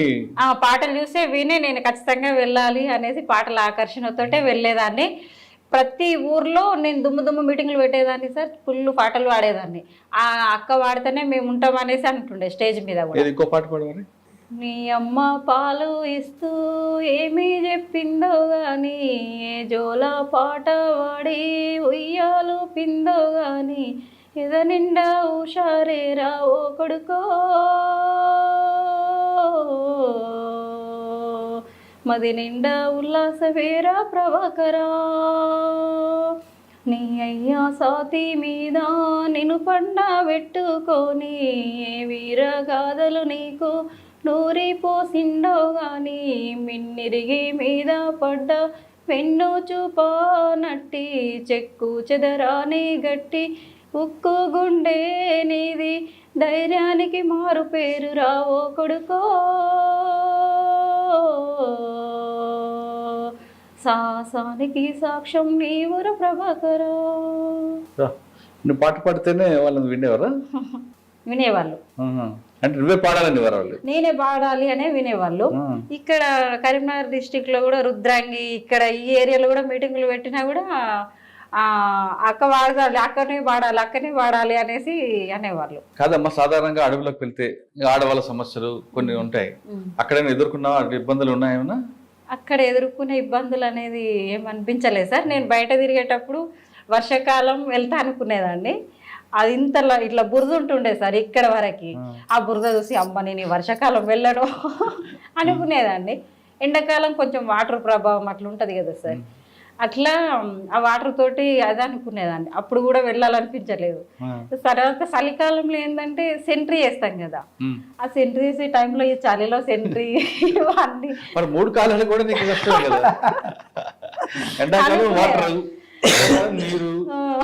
పాటలు చూసే విని నేను ఖచ్చితంగా వెళ్ళాలి అనేసి పాటల ఆకర్షణతోటే వెళ్ళేదాన్ని. ప్రతి ఊర్లో నేను దుమ్ము మీటింగ్లు పెట్టేదాన్ని సార్, ఫుల్ పాటలు పాడేదాన్ని. ఆ అక్క పాడితేనే మేము ఉంటాం అనేసి అంటుండే స్టేజ్ మీద కూడా. ఇంకో పాట పాడవాలి. నీ అమ్మ పాలు ఇస్తూ ఏమీ చెప్పిందో గాని, ఏ జోల పాట వాడి ఉయ్యాలు పిందో గాని, ఎద నిండా హుషారేరా ఓ కొడుకో, మది నిండా ఉల్లాసవేరా ప్రభాకరా, నీ అయ్యా సాతి మీద నిన్ను పండ పెట్టుకొని, ఏ వీర గాథలు నీకు నూరి పోసిండో గాని, మిన్నిరిగి మీద పడ్డ వెన్ను చూపానట్టి, చెక్కు చెదరాని గట్టి ఉక్కు గుండె నీది, ధైర్యానికి మారు పేరు రావో కొడుకో, సాహసానికి సాక్ష్యం నీ ఊరు ప్రభాకరా. నువ్వు పాట పాడితేనే వాళ్ళని వినేవారా? వినేవాళ్ళు. అంటే నువ్వే పాడాలని వాళ్ళు? నేనే పాడాలి అనే వినేవాళ్ళు. ఇక్కడ కరీంనగర్ డిస్టిక్ లో కూడా రుద్రాంగి, ఇక్కడ ఈ ఏరియాలో కూడా మీటింగ్లు పెట్టినా కూడా అక్క పాడాలి, అక్కనే పాడాలి అనేసి అనేవాళ్ళు. కాదమ్మా, సాధారణంగా అడవులకు వెళ్తే ఆడవాళ్ళ సమస్యలు కొన్ని ఉంటాయి, అక్కడైనా ఎదుర్కొన్నా ఇబ్బందులు ఉన్నాయేమన్నా? అక్కడ ఎదుర్కొనే ఇబ్బందులు అనేది ఏమనిపించలేదు సార్. నేను బయట తిరిగేటప్పుడు వర్షాకాలం వెళ్తా అనుకునేదాన్ని, అది ఇంతలా ఇట్లా బురద ఉంటుండే సార్ ఇక్కడ వరకు. ఆ బురద చూసి అమ్మ నేను వర్షాకాలం వెళ్ళను అనుకునేదాన్ని. ఎండాకాలం కొంచెం వాటర్ ప్రభావం అట్లా ఉంటుంది కదా సార్, అట్లా ఆ వాటర్ తోటి అది అనుకునేదాన్ని. అప్పుడు కూడా వెళ్ళాలనిపించలేదు. తర్వాత చలికాలంలో ఏంటంటే సెంట్రీ వేస్తాం కదా, ఆ సెంట్రీ వేసే టైంలో ఈ చలిలో సెంట్రీ అన్ని 3 కాలాలు కూడా నీకు కష్టం కదా. ఎండాకాలం వాటర్, నీరు,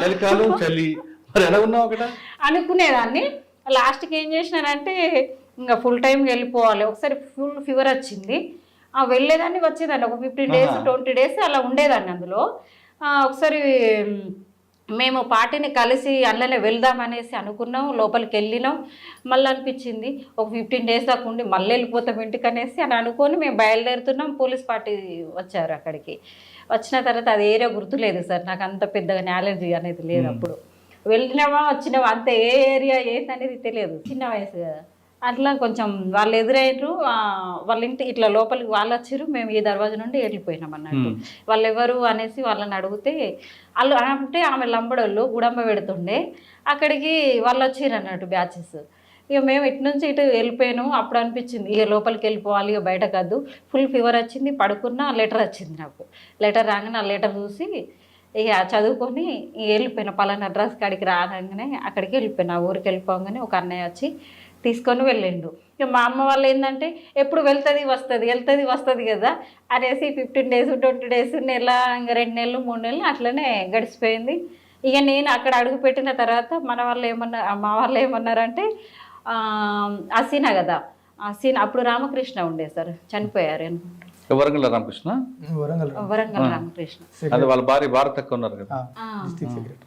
చలికాలం చలి, మరి ఎలా ఉన్నావు అక్కడ అనుకునేదాన్ని. లాస్ట్కి ఏం చేసినానంటే ఇంకా ఫుల్ టైం వెళ్ళిపోవాలి. ఒకసారి ఫుల్ ఫీవర్ వచ్చింది, వెళ్ళేదాన్ని వచ్చేదాన్ని. ఒక 15 days 20 days అలా ఉండేదాన్ని అందులో. ఒకసారి మేము పార్టీని కలిసి అందులోనే వెళ్దాం అనేసి అనుకున్నాం, లోపలికి వెళ్ళినాం. మళ్ళీ అనిపించింది ఒక 15 days దాకా ఉండి మళ్ళీ వెళ్ళిపోతాం ఇంటికి అనేసి అని అనుకొని మేము బయలుదేరుతున్నాం. పోలీస్ పార్టీ వచ్చారు అక్కడికి. వచ్చిన తర్వాత అది ఏరియా గుర్తులేదు సార్, నాకు అంత పెద్దగా నాలెడ్జ్ అనేది లేదు. అప్పుడు వెళ్ళినామా వచ్చినామా అంత ఏ ఏరియా ఏంటనేది తెలియదు, చిన్న వయసు కదా. అట్లా కొంచెం వాళ్ళు ఎదురైనరు, వాళ్ళ ఇంటి ఇట్లా లోపలికి వాళ్ళు వచ్చారు, మేము ఈ దర్వాజా నుండి వెళ్ళిపోయినాం అన్నట్టు. వాళ్ళు ఎవరు అనేసి వాళ్ళని అడిగితే వాళ్ళు అంటే ఆమె లంబడోళ్ళు గుడంబ పెడుతుండే, అక్కడికి వాళ్ళు వచ్చారు అన్నట్టు బ్యాచెస్. ఇక మేము ఇటు నుంచి ఇటు వెళ్ళిపోయాను. అప్పుడు అనిపించింది ఇక లోపలికి వెళ్ళిపోవాలి, ఇక బయట కాదు. ఫుల్ ఫీవర్ వచ్చింది, పడుకున్న లెటర్ వచ్చింది నాకు. లెటర్ రాగానే ఆ లెటర్ చూసి ఇక చదువుకొని వెళ్ళిపోయిన పలానా అడ్రస్ కాడికి రాగానే అక్కడికి వెళ్ళిపోయిన. ఆ ఊరికి వెళ్ళిపోగానే ఒక అన్నయ్య వచ్చి తీసుకొని వెళ్ళిండు. ఇక మా అమ్మ వాళ్ళు ఏంటంటే ఎప్పుడు వెళ్తుంది వస్తుంది కదా అనేసి 15 days 20 days నెల, ఇంకా 2 నెలలు 3 నెలలు అట్లనే గడిచిపోయింది. ఇక నేను అక్కడ అడుగు పెట్టిన తర్వాత మా వాళ్ళు ఏమన్నారంటే అసీనా కదా, అసీనా అప్పుడు రామకృష్ణ ఉండే సార్, చనిపోయారు అనుకుంటా. వరంగల్ రామకృష్ణ, వరంగల్ రామకృష్ణ, అది వాళ్ళ భార్య భారత్ అక్క ఉన్నారు కదా.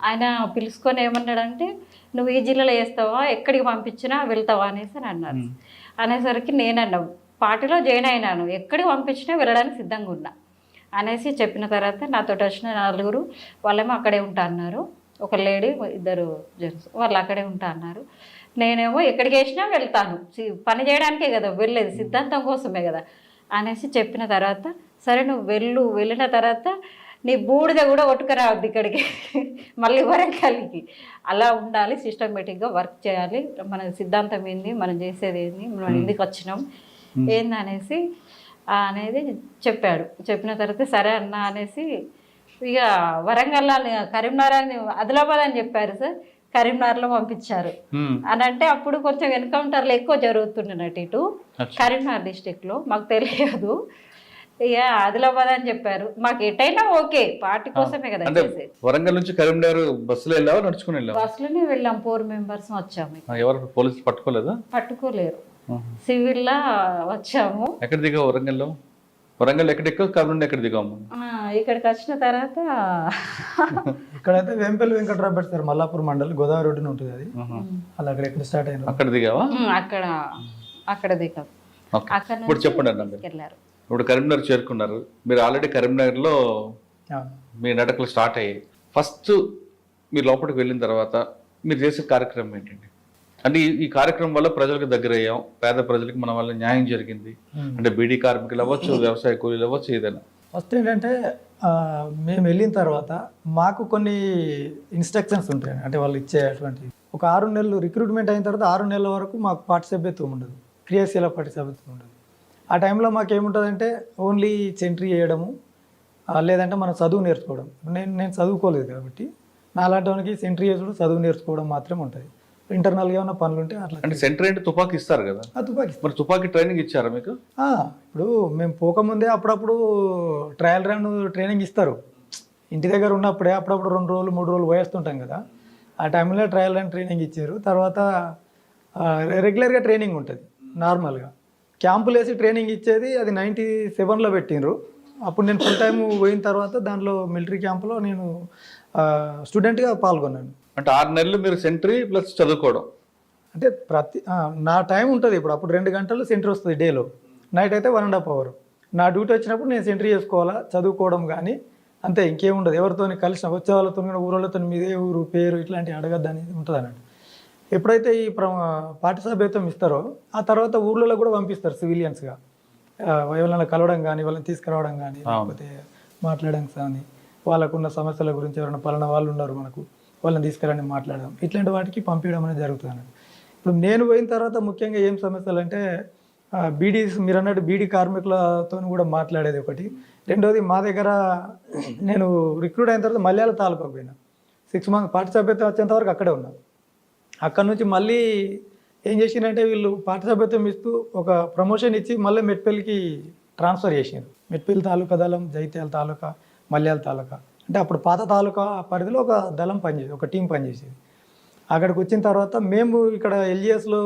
ఆయన పిలుచుకొని ఏమన్నాడంటే నువ్వు ఈ జిల్లాలో వేస్తావా, ఎక్కడికి పంపించినా వెళ్తావా అనేసి అని అన్నారు. అనేసరికి నేనన్నా పార్టీలో జాయిన్ అయినాను, ఎక్కడికి పంపించినా వెళ్ళడానికి సిద్ధంగా ఉన్నా అనేసి చెప్పిన తర్వాత నాతో వచ్చిన 4 వాళ్ళేమో అక్కడే ఉంటా అన్నారు. ఒక లేడీ 2 జెంట్స్ వాళ్ళు అక్కడే ఉంటా అన్నారు. నేనేమో ఎక్కడికి వేసినా వెళ్తాను, పని చేయడానికే కదా వెళ్ళేది, సిద్ధాంతం కోసమే కదా అనేసి చెప్పిన తర్వాత సరే నువ్వు వెళ్ళిన తర్వాత నీ బూడిద కూడా కొట్టుకురావద్దు ఇక్కడికి, మళ్ళీ వరంగల్కి. అలా ఉండాలి, సిస్టమేటిక్గా వర్క్ చేయాలి, మన సిద్ధాంతం ఏంది, మనం చేసేది ఏంది, మనం ఎందుకు వచ్చినాం ఏంది అనేసి అనేది చెప్పాడు. చెప్పిన తర్వాత సరే అన్న అనేసి ఇక వరంగల్ కరీంనగర్ ఆదిలాబాద్ అని చెప్పారు సార్, కరీంనగర్లో పంపించారు అని. అంటే అప్పుడు కొంచెం ఎన్కౌంటర్లు ఎక్కువ జరుగుతుండేనట్టు ఇటు కరీంనగర్ డిస్టిక్లో, మాకు తెలియదు. ఇక ఆదిలాబాద్ అని చెప్పారు. మాకు ఎటైనా ఓకే, పార్టీ కోసమే కదా చేసేది. వరంగల్ నుంచి కరీంనగర్ బస్సులో వెళ్ళావా, నడుచుకుని వెళ్ళావా? బస్సులోనే వెళ్ళాం, 4 మెంబర్స్ వచ్చాము. ఎవరు పోలీసులు పట్టుకోలేదా? పట్టుకోలేరు, సివిల్లా వచ్చాము. ఎక్కడ దిగావు వరంగల్లో? వరంగల్ ఎక్కడ కర్నూలు ఎక్కడ దిగాము? ఇక్కడికి వచ్చిన తర్వాత ఇక్కడైతే వేంపల్లి వెంకట్రావు పెడతారు, మల్లాపూర్ మండలి, గోదావరి రోడ్డున ఉంటుంది అది. అలా అక్కడ ఎక్కడ స్టార్ట్ అయింది అక్కడ దిగావా? అక్కడ దిగాం. ఇప్పుడు చెప్పండి అన్న, ఇప్పుడు కరీంనగర్ చేరుకున్నారు మీరు, ఆల్రెడీ కరీంనగర్లో మీ నాటకాలు స్టార్ట్ అయ్యాయి. ఫస్ట్ మీరు లోపలికి వెళ్ళిన తర్వాత మీరు చేసే కార్యక్రమం ఏంటండి? అంటే ఈ కార్యక్రమం వల్ల ప్రజలకు దగ్గర అయ్యాం, పేద ప్రజలకు మన వల్ల న్యాయం జరిగింది అంటే బీడీ కార్మికులు అవ్వచ్చు, వ్యవసాయ కూలీలు అవ్వచ్చు, ఏదైనా. ఫస్ట్ ఏంటంటే మేము వెళ్ళిన తర్వాత మాకు కొన్ని ఇన్స్ట్రక్షన్స్ ఉంటాయి. అంటే వాళ్ళు ఇచ్చేటువంటి ఒక 6 నెలలు రిక్రూట్మెంట్ అయిన తర్వాత 6 నెలల వరకు మాకు పార్టీ సభ్యత్వం ఉండదు, క్రియాశీల పార్టీ సభ్యత్వం ఉండదు. ఆ టైంలో మాకు ఏముంటుందంటే ఓన్లీ సెంట్రీ చేయడము, లేదంటే మనం చదువు నేర్చుకోవడం. నేను చదువుకోలేదు కాబట్టి నా అలాంటి సెంట్రీ చేసుడు, చదువు నేర్చుకోవడం మాత్రమే ఉంటుంది. ఇంటర్నల్గా ఏమైనా పనులు ఉంటే అట్లా. అంటే సెంటర్ అంటే తుపాకీ ఇస్తారు కదా? తుపాకీ. మరి తుపాకీ ట్రైనింగ్ ఇచ్చారా మీకు? ఇప్పుడు మేము పోకముందే అప్పుడప్పుడు ట్రయల్ రన్ ట్రైనింగ్ ఇస్తారు. ఇంటి దగ్గర ఉన్నప్పుడే అప్పుడప్పుడు 2 రోజులు 3 రోజులు పోయేస్తుంటాం కదా, ఆ టైంలో ట్రయల్ రన్ ట్రైనింగ్ ఇచ్చారు. తర్వాత రెగ్యులర్గా ట్రైనింగ్ ఉంటుంది. నార్మల్గా క్యాంపులు వేసి ట్రైనింగ్ ఇచ్చేది అది 97లో పెట్టిండ్రు. అప్పుడు నేను ఫుల్ టైం పోయిన తర్వాత దాంట్లో మిలిటరీ క్యాంపులో నేను స్టూడెంట్గా పాల్గొన్నాను. అంటే 6 నెలలు మీరు సెంట్రీ ప్లస్ చదువుకోవడం. అంటే నా టైం ఉంటుంది. అప్పుడు 2 గంటలు సెంట్రీ వస్తుంది డేలో, నైట్ అయితే 1.5 అవర్. నా డ్యూటీ వచ్చినప్పుడు నేను సెంట్రీ చేసుకోవాలా, చదువుకోవడం కానీ అంతే, ఇంకేముండదు. ఎవరితో కలిసిన వచ్చే వాళ్ళతో ఊరోళ్ళతో మీదే ఊరు పేరు ఇట్లాంటివి అడగద్దని ఉంటుంది అన్నట్టు. ఎప్పుడైతే ఈ పార్టీ సభ్యత్వం ఇస్తారో ఆ తర్వాత ఊర్లలో కూడా పంపిస్తారు సివిలియన్స్గా, ఎవరైనా కలవడం కానీ, వాళ్ళని తీసుకురావడం కానీ, లేకపోతే మాట్లాడడం కానీ, వాళ్ళకున్న సమస్యల గురించి ఎవరైనా పలానా వాళ్ళు ఉన్నారు మనకు, వాళ్ళని తీసుకురాని మాట్లాడడం, ఇట్లాంటి వాటికి పంపించడం అనేది జరుగుతుంది. ఇప్పుడు నేను పోయిన తర్వాత ముఖ్యంగా ఏం సమస్యలు అంటే మీరు అన్నట్టు బీడీ కార్మికులతో కూడా మాట్లాడేది ఒకటి. రెండోది మా దగ్గర నేను రిక్రూట్ అయిన తర్వాత మలయాళ తాలూకాకు పోయినా, 6 మంత్స్ పార్టీ సభ్యత్వం వచ్చేంత వరకు అక్కడే ఉన్నాను. అక్కడ నుంచి మళ్ళీ ఏం చేసిందంటే వీళ్ళు పార్టీ సభ్యత్వం ఇస్తూ ఒక ప్రమోషన్ ఇచ్చి మళ్ళీ మెట్పల్లికి ట్రాన్స్ఫర్ చేసినారు. మెట్పల్లి తాలూకా దళం, జైత్యాల తాలూకా, మల్యాల తాలూకా, అంటే అప్పుడు పాత తాలూకా పరిధిలో ఒక దళం పనిచేసేది, ఒక టీం పనిచేసేది. అక్కడికి వచ్చిన తర్వాత మేము ఇక్కడ ఎల్జిఎస్లో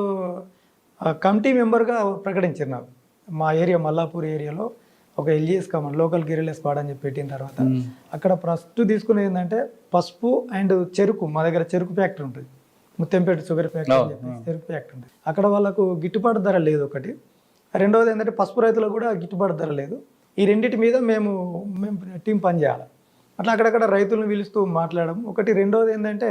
కమిటీ మెంబర్గా ప్రకటించారు నాకు. మా ఏరియా మల్లాపూర్ ఏరియాలో ఒక LGS command, local guerrilla squad అని చెప్పి పెట్టిన తర్వాత అక్కడ ఫస్ట్ తీసుకునేది ఏంటంటే పసుపు అండ్ చెరుకు. మా దగ్గర చెరుకు ఫ్యాక్టరీ ఉంటుంది, ముత్తంపేట షుగర్ ఫ్యాక్టరీ అని చెప్పి చెరుకు ఫ్యాక్టరీ ఉంటుంది. అక్కడ వాళ్ళకు గిట్టుబాటు ధర లేదు ఒకటి. రెండవది ఏంటంటే పసుపు రైతులకు కూడా గిట్టుబాటు ధర లేదు. ఈ రెండింటి మీద మేము టీం పనిచేయాలి. అట్లా అక్కడక్కడ రైతులను పిలుస్తూ మాట్లాడడం ఒకటి. రెండవది ఏంటంటే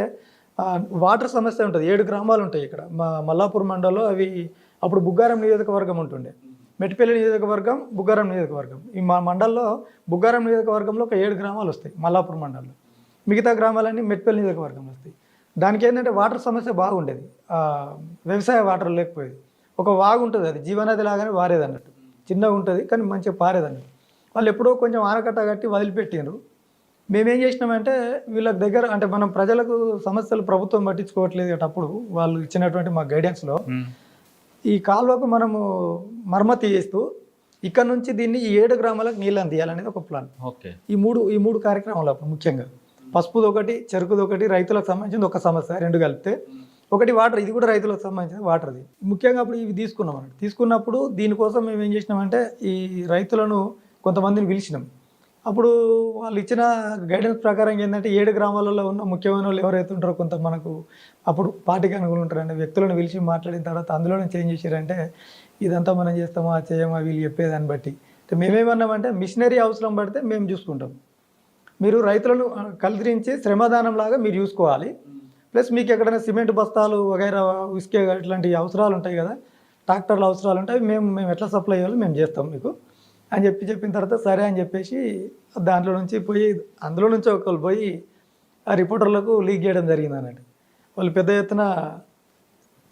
వాటర్ సమస్య ఉంటుంది. 7 గ్రామాలు ఉంటాయి ఇక్కడ మా మల్లాపూర్ మండలంలో. అవి అప్పుడు బుగ్గారం నియోజకవర్గం ఉంటుండే, మెట్పల్లి నియోజకవర్గం, బుగ్గారం నియోజకవర్గం. ఈ మా మండలంలో బుగ్గారం నియోజకవర్గంలో ఒక 7 గ్రామాలు వస్తాయి మల్లాపూర్ మండలంలో, మిగతా గ్రామాలన్నీ మెట్పల్లి నియోజకవర్గంలో వస్తాయి. దానికి ఏంటంటే వాటర్ సమస్య బాగుండేది, వ్యవసాయ వాటర్ లేకపోయేది. ఒక వాగు ఉంటుంది, అది జీవనది లాగానే వారేది అన్నట్టు, చిన్నగా ఉంటుంది కానీ మంచిగా పారేది అన్నట్టు. వాళ్ళు ఎప్పుడో కొంచెం ఆనకట్ట కట్టి వదిలిపెట్టినారు. మేమేం చేసినామంటే వీళ్ళకి దగ్గర అంటే మనం ప్రజలకు సమస్యలు ప్రభుత్వం పట్టించుకోవట్లేదు అప్పుడు వాళ్ళు ఇచ్చినటువంటి మా గైడెన్స్లో ఈ కాలువకు మనము మరమ్మతి చేస్తూ ఇక్కడ నుంచి దీన్ని ఈ 7 గ్రామాలకు నీళ్ళు అందియాలనేది ఒక ప్లాన్. ఓకే. ఈ మూడు కార్యక్రమాలు అప్పుడు ముఖ్యంగా పసుపుది ఒకటి, చెరుకుది ఒకటి, రైతులకు సంబంధించింది ఒక సమస్య, రెండు కలిపితే. ఒకటి వాటర్, ఇది కూడా రైతులకు సంబంధించిన వాటర్ది. ముఖ్యంగా అప్పుడు ఇవి తీసుకున్నాం అన్నట్టు. తీసుకున్నప్పుడు దీనికోసం మేము ఏం చేసినామంటే ఈ రైతులను కొంతమందిని పిలిచినాం. అప్పుడు వాళ్ళు ఇచ్చిన గైడెన్స్ ప్రకారం ఏంటంటే 7 గ్రామాలలో ఉన్న ముఖ్యమైన వాళ్ళు ఎవరైతే ఉంటారో కొంత మనకు అప్పుడు పార్టీకి అనుకూలు ఉంటారంటే వ్యక్తులను పిలిచి మాట్లాడిన తర్వాత అందులో నుంచి ఏం చేశారంటే ఇదంతా మనం చేస్తామా చేయమా వీళ్ళు చెప్పేదాన్ని బట్టి మేమేమన్నామంటే మిషనరీ అవసరం పడితే మేము చూసుకుంటాం, మీరు రైతులను కల్దిరించి శ్రమదానం లాగా మీరు చూసుకోవాలి, ప్లస్ మీకు ఎక్కడైనా సిమెంట్ బస్తాలు వగైరా ఇసుకే ఇట్లాంటి అవసరాలు ఉంటాయి కదా, ట్రాక్టర్లు అవసరాలు ఉంటాయి, మేము ఎట్లా సప్లై చేయాలో మేము చేస్తాం మీకు అని చెప్పిన తర్వాత సరే అని చెప్పేసి దాంట్లో నుంచి పోయి అందులో నుంచి ఒకళ్ళు పోయి ఆ రిపోర్టర్లకు లీక్ చేయడం జరిగింది అన్నట్టు. వాళ్ళు పెద్ద ఎత్తున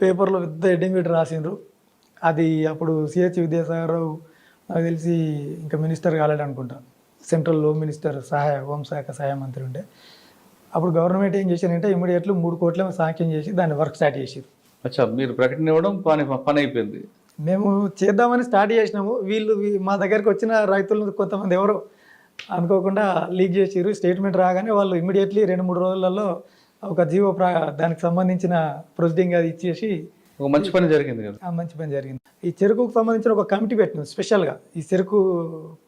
పేపర్లో పెద్ద హెడ్డింగ్ పెట్టి రాసిండ్రు. అది అప్పుడు సిహెచ్ విద్యాసాగర్ రావు నాకు తెలిసి ఇంకా మినిస్టర్ కాలేడు అనుకుంటా, సెంట్రల్ హోమ్ మినిస్టర్ హోంశాఖ సహాయ మంత్రి ఉండే. అప్పుడు గవర్నమెంట్ ఏం చేశారంటే ఇమీడియట్లీ 3 కోట్ల శాంక్షన్ చేసి దాన్ని వర్క్ స్టార్ట్ చేసారు. అచ్చా, మీరు ప్రకటన ఇవ్వడం పని అయిపోయింది. మేము చేద్దామని స్టార్ట్ చేసినాము. వీళ్ళు మా దగ్గరికి వచ్చిన రైతులను కొంతమంది ఎవరో అనుకోకుండా లీక్ చేసారు. స్టేట్మెంట్ రాగానే వాళ్ళు ఇమీడియట్లీ 2-3 రోజులలో ఒక జీవో దానికి సంబంధించిన ప్రొసీడింగ్ అది ఇచ్చేసి ఒక మంచి పని జరిగింది కదా. మంచి పని జరిగింది. ఈ చెరుకుకు సంబంధించిన ఒక కమిటీ పెట్టినాం స్పెషల్గా. ఈ చెరుకు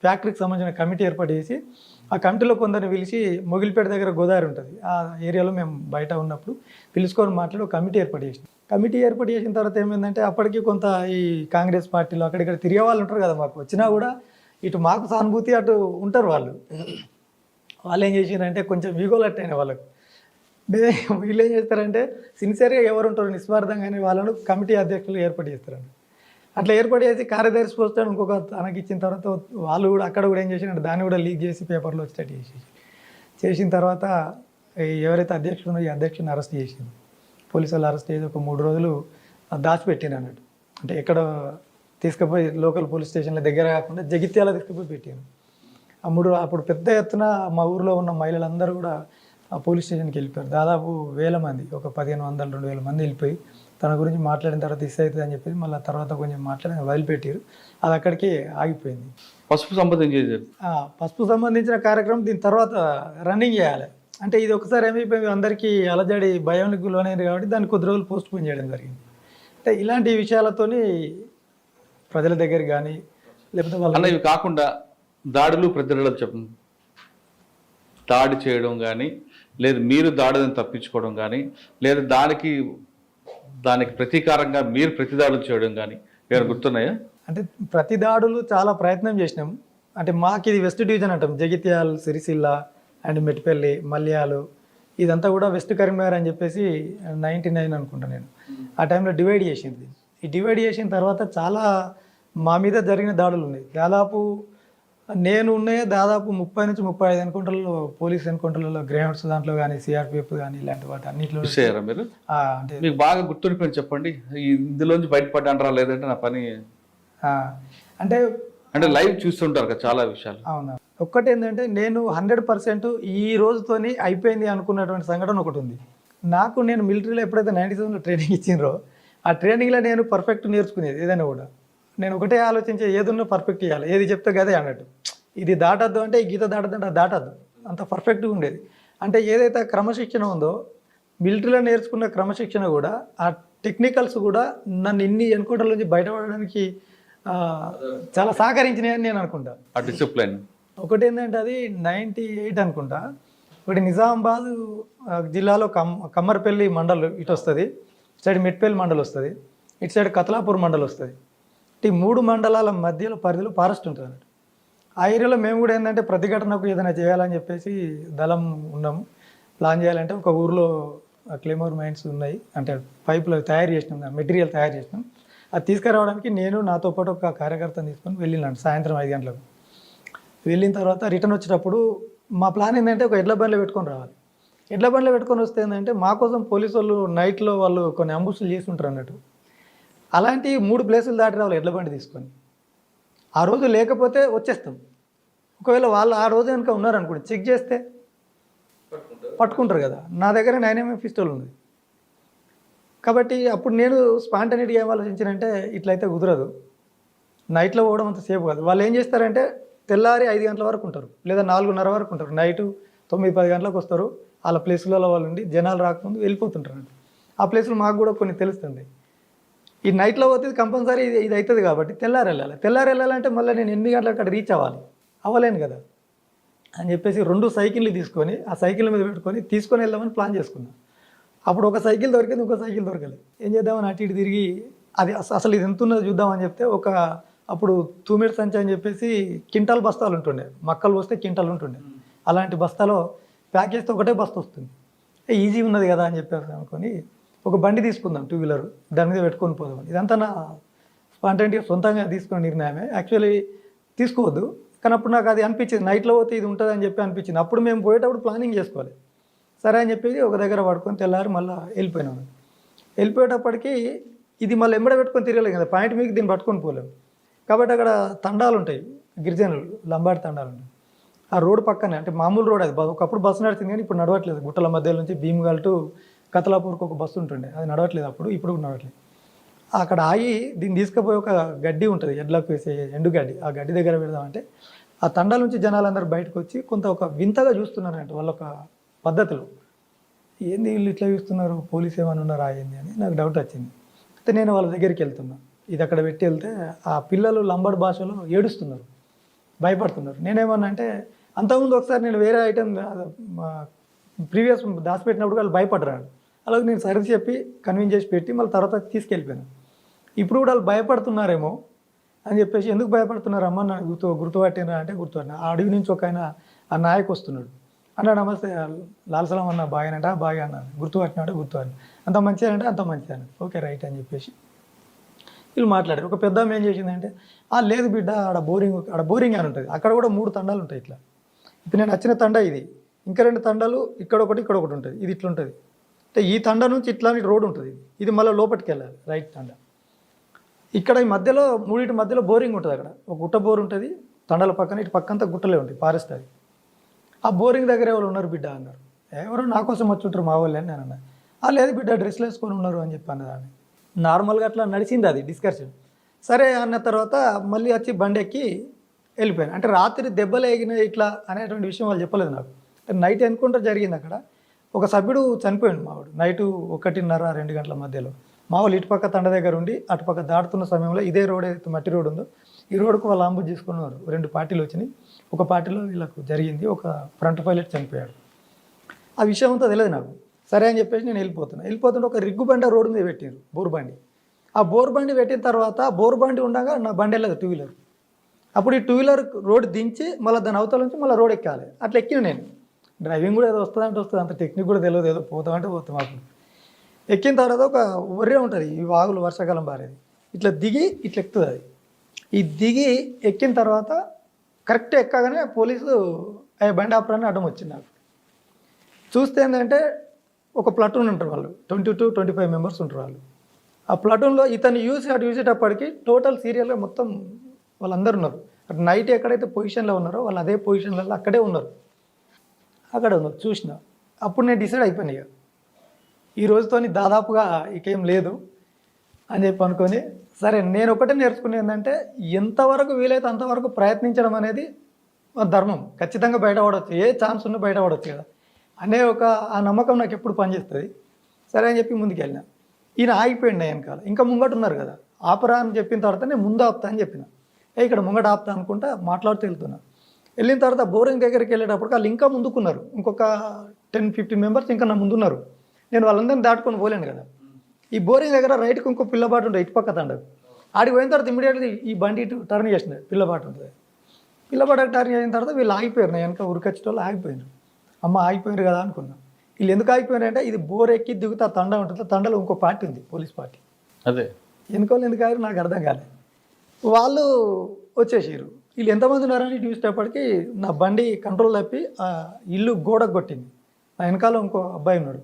ఫ్యాక్టరీకి సంబంధించిన కమిటీ ఏర్పాటు చేసి ఆ కమిటీలో కొందరిని పిలిచి మొగిలిపేట దగ్గర గోదావరి ఉంటుంది ఆ ఏరియాలో మేము బయట ఉన్నప్పుడు పిలుచుకొని మాట్లాడి ఒక కమిటీ ఏర్పాటు చేసినాం. కమిటీ ఏర్పాటు చేసిన తర్వాత ఏమైందంటే అప్పటికి కొంత ఈ కాంగ్రెస్ పార్టీలో అక్కడిక్కడ తిరిగే వాళ్ళు ఉంటారు కదా, మాకు వచ్చినా కూడా ఇటు మాకు సానుభూతి అటు ఉంటారు వాళ్ళు. వాళ్ళు ఏం చేసిందంటే కొంచెం ఈగోలట్ అయిన వాళ్ళకు వీళ్ళు ఏం చేస్తారంటే సిన్సియర్గా ఎవరు ఉంటారు నిస్వార్థంగానే వాళ్ళను కమిటీ అధ్యక్షులు ఏర్పాటు చేస్తారండి. అట్లా ఏర్పాటు చేసి కార్యదర్శి పోస్ట్ ఇంకొక తనకి ఇచ్చిన తర్వాత వాళ్ళు కూడా అక్కడ కూడా ఏం చేసినట్టు దాన్ని కూడా లీక్ చేసి పేపర్లో వచ్చేటట్టు చేసిన తర్వాత ఎవరైతే అధ్యక్షుడు ఉన్నారో ఈ అధ్యక్షుడిని అరెస్ట్ చేసింది. పోలీసు వాళ్ళు అరెస్ట్ చేసి ఒక 3 రోజులు దాచిపెట్టిన అన్నట్టు. అంటే ఎక్కడ తీసుకుపోయి లోకల్ పోలీస్ స్టేషన్ల దగ్గర కాకుండా జగిత్యాల తీసుకుపోయి పెట్టాను. అప్పుడు పెద్ద ఎత్తున మా ఊరిలో ఉన్న మహిళలందరూ కూడా ఆ పోలీస్ స్టేషన్కి వెళ్ళిపోయారు. దాదాపు 1000 మంది, ఒక 1500-2000 మంది వెళ్ళిపోయి తన గురించి మాట్లాడిన తర్వాత ఇస్ అవుతుంది అని చెప్పేసి మళ్ళీ తర్వాత కొంచెం మాట్లాడి వదిలిపెట్టారు. అది అక్కడికి ఆగిపోయింది. పసుపు సంబంధించిన కార్యక్రమం దీని తర్వాత రన్నింగ్ చేయాలి. అంటే ఇది ఒకసారి ఏమైపోయి అందరికీ అలజడి భయానికి లోనైంది కాబట్టి దాన్ని కొద్ది రోజులు పోస్ట్ పోన్ చేయడం జరిగింది. అంటే ఇలాంటి విషయాలతోని ప్రజల దగ్గర కానీ లేకపోతే వాళ్ళ ఇవి కాకుండా దాడులు ప్రతిదాడులు చెప్పండి, దాడి చేయడం కానీ లేదు మీరు దాడులను తప్పించుకోవడం కానీ లేదు దానికి ప్రతీకారంగా మీరు ప్రతిదాడులు చేయడం కానీ ఏమైనా గుర్తున్నాయా? అంటే ప్రతిదాడులు చాలా ప్రయత్నం చేసినాం. అంటే మాకు ఇది వెస్ట్ డివిజన్ అంటాం, జగిత్యాల, సిరిసిల్ల అండ్ మెట్పల్లి, మల్యాలు ఇదంతా కూడా వెస్ట్ కరీంనగర్ అని చెప్పేసి 99 అనుకుంటా నేను ఆ టైంలో డివైడ్ చేసింది. ఈ డివైడ్ చేసిన తర్వాత చాలా మా మీద జరిగిన దాడులు ఉన్నాయి. దాదాపు నేను ఉన్నాయే దాదాపు 30 నుంచి 35 ఎన్కౌంటర్లు, పోలీస్ ఎన్కౌంటర్లలో, గ్రేహౌండ్స్ దాంట్లో కానీ, సిఆర్పిఎఫ్ కానీ ఇలాంటి వాటి అన్నింటిలో. మీరు అంటే మీకు బాగా గుర్తుండిపోయింది చెప్పండి, ఇందులోంచి బయటపడ్డా అంటారా లేదంటే నా పని అంటే లైవ్ చూస్తుంటారు కదా చాలా విషయాలు. అవునా, ఒక్కటి ఏంటంటే నేను 100% ఈ రోజుతోని అయిపోయింది అనుకున్నటువంటి సంఘటన ఒకటి ఉంది. నేను మిలిటరీలో ఎప్పుడైతే 97లో ట్రైనింగ్ ఇచ్చిండ్రో ఆ ట్రైనింగ్లో నేను పర్ఫెక్ట్ నేర్చుకునేది. ఏదైనా కూడా నేను ఒకటే ఆలోచించే ఏదున్నా పర్ఫెక్ట్ చేయాలి, ఏది చెప్తే గదే అన్నట్టు. ఇది దాటద్దు అంటే ఈ గీత దాటద్దు అంటే దాటద్దు, అంత పర్ఫెక్ట్గా ఉండేది. అంటే ఏదైతే క్రమశిక్షణ ఉందో మిలిటరీలో నేర్చుకున్న క్రమశిక్షణ కూడా ఆ టెక్నికల్స్ కూడా నన్ను ఇన్ని ఎన్కౌంటర్ల నుంచి బయటపడడానికి చాలా సహకరించినాయని నేను అనుకుంటాను. ఆ డిసిప్లిన్ ఒకటి ఏంటంటే అది 98 అనుకుంటా. ఒకటి నిజామాబాద్ జిల్లాలో కమ్మర్పల్లి మండల్ ఇటు వస్తుంది, ఇటు సైడ్ మెట్పల్లి మండల్ వస్తుంది, ఇటు సైడ్ కతలాపూర్ మండల్ వస్తుంది. ఈ 3 మండలాల మధ్యలో పరిధిలో ఫారెస్ట్ ఉంటుంది అన్నట్టు. ఆ ఏరియాలో మేము కూడా ఏంటంటే ప్రతిఘటనకు ఏదైనా చేయాలని చెప్పేసి దళం ఉన్నాము. ప్లాన్ చేయాలంటే ఒక ఊర్లో క్లెమోర్ మైన్స్ ఉన్నాయి, అంటే పైపులు తయారు చేసినాం, మెటీరియల్ తయారు చేసినాం. అది తీసుకురావడానికి నేను నాతో పాటు ఒక కార్యకర్తను తీసుకొని వెళ్ళినాను సాయంత్రం 5 గంటలకు. వెళ్ళిన తర్వాత రిటర్న్ వచ్చేటప్పుడు మా ప్లాన్ ఏంటంటే ఒక ఎడ్ల బండ్లో పెట్టుకొని రావాలి. ఎడ్ల బండ్లో పెట్టుకొని వస్తే ఏంటంటే మా కోసం పోలీసు వాళ్ళు నైట్లో వాళ్ళు కొన్ని అంబుషులు చేసి ఉంటారు అన్నట్టు. అలాంటి 3 ప్లేసులు దాటి రావాలి ఎడ్ల బండి తీసుకొని. ఆ రోజు లేకపోతే వచ్చేస్తాం. ఒకవేళ వాళ్ళు ఆ రోజు కనుక ఉన్నారనుకోండి, చెక్ చేస్తే పట్టుకుంటారు కదా. నా దగ్గర 9mm పిస్టల్ ఉంది కాబట్టి అప్పుడు నేను స్పాంటనిటీగా ఏం ఆలోచించానంటే ఇట్లయితే కుదరదు, నైట్లో పోవడం అంత సేఫ్ కాదు. వాళ్ళు ఏం చేస్తారంటే తెల్లారి 5 గంటల వరకు ఉంటారు లేదా 4:30 వరకు ఉంటారు, నైటు 9-10 గంటలకు వస్తారు, వాళ్ళ ప్లేసులలో వాళ్ళు ఉండి జనాలు రాకముందు వెళ్ళిపోతుంటారు. ఆ ప్లేసులు మాకు కూడా కొన్ని తెలుస్తుంది. ఈ నైట్లో పోతే కంపల్సరీ ఇది అవుతుంది కాబట్టి తెల్లారి వెళ్ళాలంటే మళ్ళీ నేను 8 గంటలకు అక్కడ రీచ్ అవ్వలేను కదా అని చెప్పేసి 2 సైకిళ్ళు తీసుకొని ఆ సైకిల్ మీద పెట్టుకొని తీసుకొని వెళ్దామని ప్లాన్ చేసుకున్నాను. అప్పుడు ఒక సైకిల్ దొరికింది, ఇంకో సైకిల్ దొరకలేదు. ఏం చేద్దామని అటు ఇటు తిరిగి అది అసలు ఇది ఎంత ఉన్నదో చూద్దామని చెప్తే అప్పుడు తూమెడు సంచి అని చెప్పేసి క్వింటాల్ బస్తాలు ఉంటుండే, మక్కలు వస్తే క్వింటాల్ ఉంటుండే. అలాంటి బస్తాలో ప్యాక్ చేస్తే ఒకటే బస్తా వస్తుంది. ఈజీ ఉన్నది కదా అని చెప్పారు అనుకొని ఒక బండి తీసుకుందాం, 2 వీలర్, దాని మీద పెట్టుకొని పోదాం. ఇదంతా నా స్పాంటేనిటీగా సొంతంగా తీసుకున్న నిర్ణయమే. యాక్చువల్లీ తీసుకోవద్దు, కానీ అప్పుడు నాకు అది అనిపించింది, నైట్లో పోతే ఇది ఉంటుంది అని చెప్పి అనిపించింది. అప్పుడు మేము పోయేటప్పుడు ప్లానింగ్ చేసుకోవాలి. సరే అని చెప్పి ఒక దగ్గర పడుకొని తెల్లారి మళ్ళీ వెళ్ళిపోయినాము. వెళ్ళిపోయేటప్పటికి ఇది మళ్ళీ ఎంబడ పెట్టుకొని తిరగలేదు కదా, పాయింట్ మీకు దీన్ని పట్టుకొని పోలేము. కాబట్టి అక్కడ తండాలు ఉంటాయి, గిరిజనులు లంబాడి తండాలు ఉంటాయి. ఆ రోడ్డు పక్కనే, అంటే మామూలు రోడ్ అది, ఒకప్పుడు బస్సు నడిచింది కానీ ఇప్పుడు నడవట్లేదు. గుట్టల మధ్యలో నుంచి భీమ్గల్ టు కతలాపూర్కి ఒక బస్సు ఉంటుండే, అది నడవట్లేదు ఇప్పుడు నడవట్లేదు. అక్కడ ఆగి దీన్ని తీసుకుపోయి ఒక గడ్డి ఉంటుంది, ఎడ్లకు వేసే ఎండు గడ్డి, ఆ గడ్డి దగ్గర పెడదామంటే ఆ తండాల నుంచి జనాలందరూ బయటకు వచ్చి కొంత ఒక వింతగా చూస్తున్నారంట. వాళ్ళ ఒక పద్ధతులు ఏంది వీళ్ళు ఇట్లా చూస్తున్నారు, పోలీసు ఏమైనా ఉన్నారా ఏంది అని నాకు డౌట్ వచ్చింది. అయితే నేను వాళ్ళ దగ్గరికి వెళ్తున్నా, ఇది అక్కడ పెట్టి వెళ్తే ఆ పిల్లలు లంబాడి భాషలో ఏడుస్తున్నారు, భయపడుతున్నారు. నేనేమన్నా అంటే అంతకుముందు ఒకసారి నేను వేరే ఐటెం ప్రీవియస్ దాచిపెట్టినప్పుడు వాళ్ళు భయపడ్డారు. అలాగే నేను సర్వీస్ చెప్పి కన్విన్స్ చేసి పెట్టి మళ్ళీ తర్వాత తీసుకెళ్ళిపోయాను. ఇప్పుడు కూడా వాళ్ళు భయపడుతున్నారేమో అని చెప్పేసి, ఎందుకు భయపడుతున్నారమ్మా నాకు గుర్తుపట్టినా అంటే గుర్తుపట్టినా. ఆ అడవి నుంచి ఒక ఆయన ఆ నాయకు వస్తున్నాడు, అన్నాడు నమస్తే లాల్సలం అన్న బాగానంట, బాగా అన్నాను. గుర్తుపట్టినాడు, గుర్తుపట్టిన అంత మంచిగా అంటే అంత మంచిగా అని, ఓకే రైట్ అని చెప్పేసి వీళ్ళు మాట్లాడారు. ఒక పెద్ద ఏం చేసిందంటే, లేదు బిడ్డ ఆడ బోరింగ్ అని ఉంటుంది, అక్కడ కూడా 3 తండాలు ఉంటాయి. ఇట్లా ఇప్పుడు నేను వచ్చిన తండా ఇది, ఇంకా 2 తండాలు ఇక్కడ ఒకటి ఉంటుంది. ఇది ఇట్లా ఉంటుంది. అంటే ఈ తండా నుంచి ఇట్లాంటి రోడ్ ఉంటుంది, ఇది మళ్ళీ లోపలికి వెళ్ళాలి రైట్ తండా. ఇక్కడ ఈ మధ్యలో 3 మధ్యలో బోరింగ్ ఉంటుంది. అక్కడ ఒక గుట్ట బోర్ ఉంటుంది తండాల పక్కన, ఇటు పక్కంతా గుట్టలే ఉంటాయి, ఫారెస్ట్ అది. ఆ బోరింగ్ దగ్గర ఎవరు ఉన్నారు బిడ్డ అన్నారు. ఎవరు నా కోసం వచ్చి ఉంటారు మా వాళ్ళే అని నేను అన్నా. లేదు బిడ్డ డ్రెస్లు వేసుకొని ఉన్నారు అని చెప్పి అన్నదాన్ని. నార్మల్గా అట్లా నడిచింది అది డిస్కషన్. సరే అన్న తర్వాత మళ్ళీ వచ్చి బండి ఎక్కి వెళ్ళిపోయాను. అంటే రాత్రి దెబ్బలు ఎగినాయి ఇట్లా అనేటువంటి విషయం వాళ్ళు చెప్పలేదు నాకు. నైట్ ఎన్కౌంటర్ జరిగింది అక్కడ, ఒక సభ్యుడు చనిపోయాడు మావాడు నైటు 1:30-2 గంటల మధ్యలో. మావాళ్ళు ఇటుపక్క తండ దగ్గర ఉండి అటుపక్క దాటుతున్న సమయంలో ఇదే రోడ్ ఏదైతే మట్టి రోడ్ ఉందో ఈ రోడ్కు వాళ్ళు అంబుజ్ చేసుకున్నారు. 2 పార్టీలు వచ్చినాయి, ఒక పార్టీలో వీళ్ళకు జరిగింది, ఒక ఫ్రంట్ పైలట్ చనిపోయాడు. ఆ విషయం అంతా తెలియదు నాకు. సరే అని చెప్పేసి నేను వెళ్ళిపోతుంటే ఒక రిగ్గు బండి రోడ్డు మీద పెట్టారు, బోర్ బండి. ఆ బోర్ బండి పెట్టిన తర్వాత బోర్ బండి ఉండగా నా బండి వెళ్ళదు 2 వీలర్. అప్పుడు ఈ 2 వీలర్ రోడ్ దించి మళ్ళీ దాని అవతల నుంచి మళ్ళీ రోడ్ ఎక్కాలి. అట్లా ఎక్కిన నేను. డ్రైవింగ్ కూడా ఏదో వస్తుంది, అంత టెక్నిక్ కూడా తెలియదు, ఏదో పోతామంటే పోతాం. అప్పుడు ఎక్కిన తర్వాత ఒక ఒర్రే ఉంటుంది, ఈ వాగులు వర్షాకాలం బారేది, ఇట్లా దిగి ఇట్లా ఎక్కుతుంది అది. ఈ దిగి ఎక్కిన తర్వాత కరెక్ట్ ఎక్కగానే పోలీసు బండి ఆపరాన్ని అడ్డం వచ్చింది నాకు. చూస్తే ఏంటంటే ఒక ప్లటూన్ ఉంటారు వాళ్ళు, 20-25 మెంబర్స్ ఉంటారు వాళ్ళు. ఆ ప్లటూన్లో ఇతను చూసేటప్పటికి టోటల్ సీరియల్గా మొత్తం వాళ్ళందరూ ఉన్నారు. అటు నైట్ ఎక్కడైతే పొజిషన్లో ఉన్నారో వాళ్ళు అదే పొజిషన్లలో అక్కడే ఉన్నారు చూసిన. అప్పుడు నేను డిసైడ్ అయిపోయాను, ఇక ఈ రోజుతో దాదాపుగా ఇకేం లేదు అని చెప్పి అనుకొని, సరే నేను ఒకటే నేర్చుకునే ఏంటంటే ఎంతవరకు వీలైతే అంతవరకు ప్రయత్నించడం అనేది ధర్మం. ఖచ్చితంగా బయటపడవచ్చు, ఏ ఛాన్స్ ఉన్నా బయటపడవచ్చు కదా అనే ఆ నమ్మకం నాకు ఎప్పుడు పనిచేస్తుంది. సరే అని చెప్పి ముందుకు వెళ్ళిన. ఈయన ఆగిపోయింది వెనకాల, ఇంకా ముంగట ఉన్నారు కదా, ఆపరా అని చెప్పిన తర్వాత నేను ముందు ఆపుతా అని చెప్పిన. ఇక్కడ ముంగట ఆపుతా అనుకుంటా మాట్లాడుతూ వెళ్తున్నా. వెళ్ళిన తర్వాత బోరింగ్ దగ్గరికి వెళ్ళేటప్పుడు వాళ్ళు ఇంకా ముందుకున్నారు, ఇంకొక 10-15 మెంబర్స్ ఇంకా నా ముందున్నారు. నేను వాళ్ళందరినీ దాటుకొని పోలేను కదా. ఈ బోరింగ్ దగ్గర రైట్కి ఇంకో పిల్లబాటు ఉంటుంది, ఇటుపక్క తండకు. ఆడికి పోయిన తర్వాత ఇమీడియట్లీ ఈ బండి ఇటు టర్న్ చేసిన, పిల్లబాటు ఉంటుంది. పిల్లబాటుకు టర్న్ చేసిన తర్వాత వీళ్ళు ఆగిపోయారు, నేను వెనక ఉరికొచ్చేట వాళ్ళు ఆగిపోయారు. అమ్మ ఆగిపోయారు కదా అనుకున్నా. వీళ్ళు ఎందుకు ఆగిపోయారు అంటే ఇది బోర్ ఎక్కి దిగుతా తండ ఉంటుంది, తండలో ఇంకో పార్టీ ఉంది, పోలీస్ పార్టీ. అదే ఎన్నికోళ్ళు ఎందుకు ఆగారు నాకు అర్థం కాలేదు. వాళ్ళు వచ్చేసారు. వీళ్ళు ఎంతమంది ఉన్నారని చూసేటప్పటికి నా బండి కంట్రోల్ తప్పి ఆ ఇల్లు గోడకు కొట్టింది. నా వెనకాల ఇంకో అబ్బాయి ఉన్నాడు.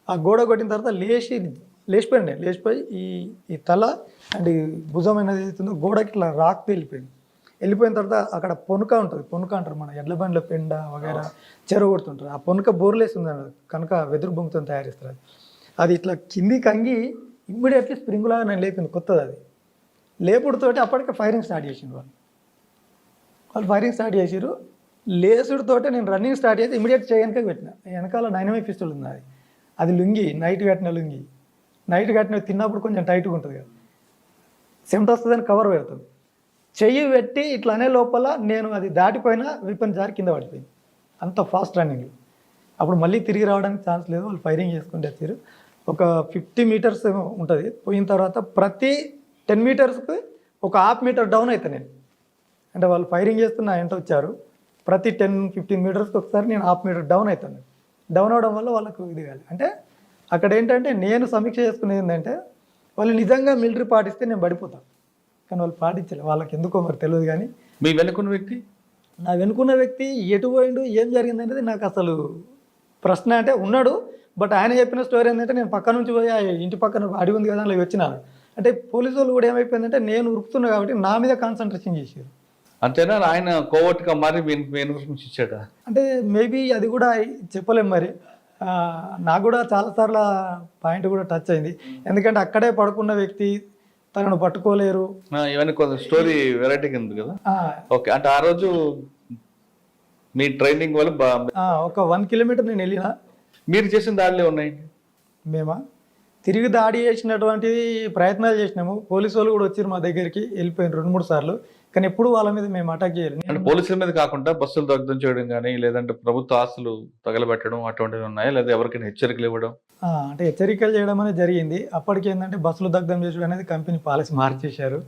ఆ గోడ కొట్టిన తర్వాత లేచిపోయాను నేను. లేచిపోయి ఈ తల అండ్ ఈ భుజం అనేది అవుతుందో గోడకి ఇట్లా రాక్ వెళ్ళిపోయిన తర్వాత అక్కడ పొనుక ఉంటుంది, పొనుక అంటారు మన ఎడ్ల బండ్ల పెండ వగైరా చెరువు కొడుతుంటారు. ఆ పొనుక బోర్లేసి ఉంది కనుక వెదురు బొంగుతో తయారు చేస్తారు. అది ఇట్లా కింది కంగి ఇమ్మీడియట్లీ స్ప్రింగులాగా నేను లేపింది కొత్తది. అది లేపుడుతోటి అప్పటికే ఫైరింగ్ స్టార్ట్ చేసిండు వాళ్ళు ఫైరింగ్ స్టార్ట్ చేసిరు. లేసుడితోటే నేను రన్నింగ్ స్టార్ట్ చేసి ఇమీడియట్ చేయడానికి పెట్టిన. వెనకాల 9mm పిస్టల్ ఉంది అది. అది లుంగి, నైట్ కట్టిన లుంగి. నైట్ కట్టిన తిన్నప్పుడు కొంచెం టైట్గా ఉంటుంది కదా, సెంట్ వస్తుందని కవర్ పెడుతుంది. చెయ్యి పెట్టి ఇట్లా అనే లోపల నేను అది దాటిపోయినా విప్పని జారి కింద పడిపోయింది. అంత ఫాస్ట్ రన్నింగ్. అప్పుడు మళ్ళీ తిరిగి రావడానికి ఛాన్స్ లేదు. వాళ్ళు ఫైరింగ్ చేసుకుంటే వచ్చారు. ఒక 50 meters ఏమో ఉంటుంది. పోయిన తర్వాత ప్రతి 10 meters ఒక 1/2 meter డౌన్ అవుతాను నేను. అంటే వాళ్ళు ఫైరింగ్ చేస్తున్న ఎంట వచ్చారు. ప్రతి 10-15 meters ఒకసారి నేను 1/2 meter డౌన్ అవుతాను. డౌన్ అవడం వల్ల వాళ్ళకు ఇది కాదు. అంటే అక్కడ ఏంటంటే నేను సమీక్ష చేసుకునేది ఏంటంటే వాళ్ళు నిజంగా మిలిటరీ పాటిస్తే నేను పడిపోతాను, కానీ వాళ్ళు పాటించలేదు. వాళ్ళకి ఎందుకో మరి తెలియదు. కానీ మీ వెనుకున్న వ్యక్తి, నా వెనుకున్న వ్యక్తి ఎటు పోయిండు, ఏం జరిగింది అనేది నాకు అసలు ప్రశ్న. అంటే ఉన్నాడు, బట్ ఆయన చెప్పిన స్టోరీ ఏంటంటే నేను పక్క నుంచి పోయి ఆ ఇంటి పక్కన అడిగి ఉంది కదా అలా వచ్చినాను. అంటే పోలీసు వాళ్ళు కూడా ఏమైపోయిందంటే నేను ఉరుకుతున్నా కాబట్టి నా మీద కాన్సన్ట్రేషన్ చేశారు. అంతేనా? ఆయన కోవట్గా మారి మీ ఇన్ఫర్మేషన్ ఇచ్చాడా? అంటే మేబీ అది కూడా చెప్పలేం మరి. నాకు కూడా చాలాసార్లు పాయింట్ కూడా టచ్ అయింది. ఎందుకంటే అక్కడే పడుకున్న వ్యక్తి, తనను పట్టుకోలేరు. ఇవన్నీ కొంచెం స్టోరీ వెరైటీగా ఉంది కదా. ఓకే, అంటే ఆ రోజు మీ ట్రైనింగ్ వల్ల ఒక 1 kilometer నేను వెళ్ళిన. మీరు చేసిన దాడిలో ఉన్నాయండి? మేమా తిరిగి దాడి చేసినటువంటి ప్రయత్నాలు చేసినాము. పోలీసు వాళ్ళు కూడా వచ్చారు మా దగ్గరికి, వెళ్ళిపోయిన 2-3 సార్లు. కానీ ఎప్పుడు వాళ్ళ మీద మేము అటాక్ చేయాలి. అంటే పోలీసుల మీద కాకుండా బస్సులు దగ్ధం చేయడం కానీ, లేదంటే ప్రభుత్వ ఆస్తులు తగలబెట్టడం అటువంటివి ఉన్నాయా? లేదా ఎవరికైనా హెచ్చరికలు ఇవ్వడం? అంటే హెచ్చరికలు చేయడం అనేది జరిగింది. అప్పటికి ఏంటంటే బస్సులు దగ్ధం చేయడం అనేది కంపెనీ పాలసీ మార్చేశారు.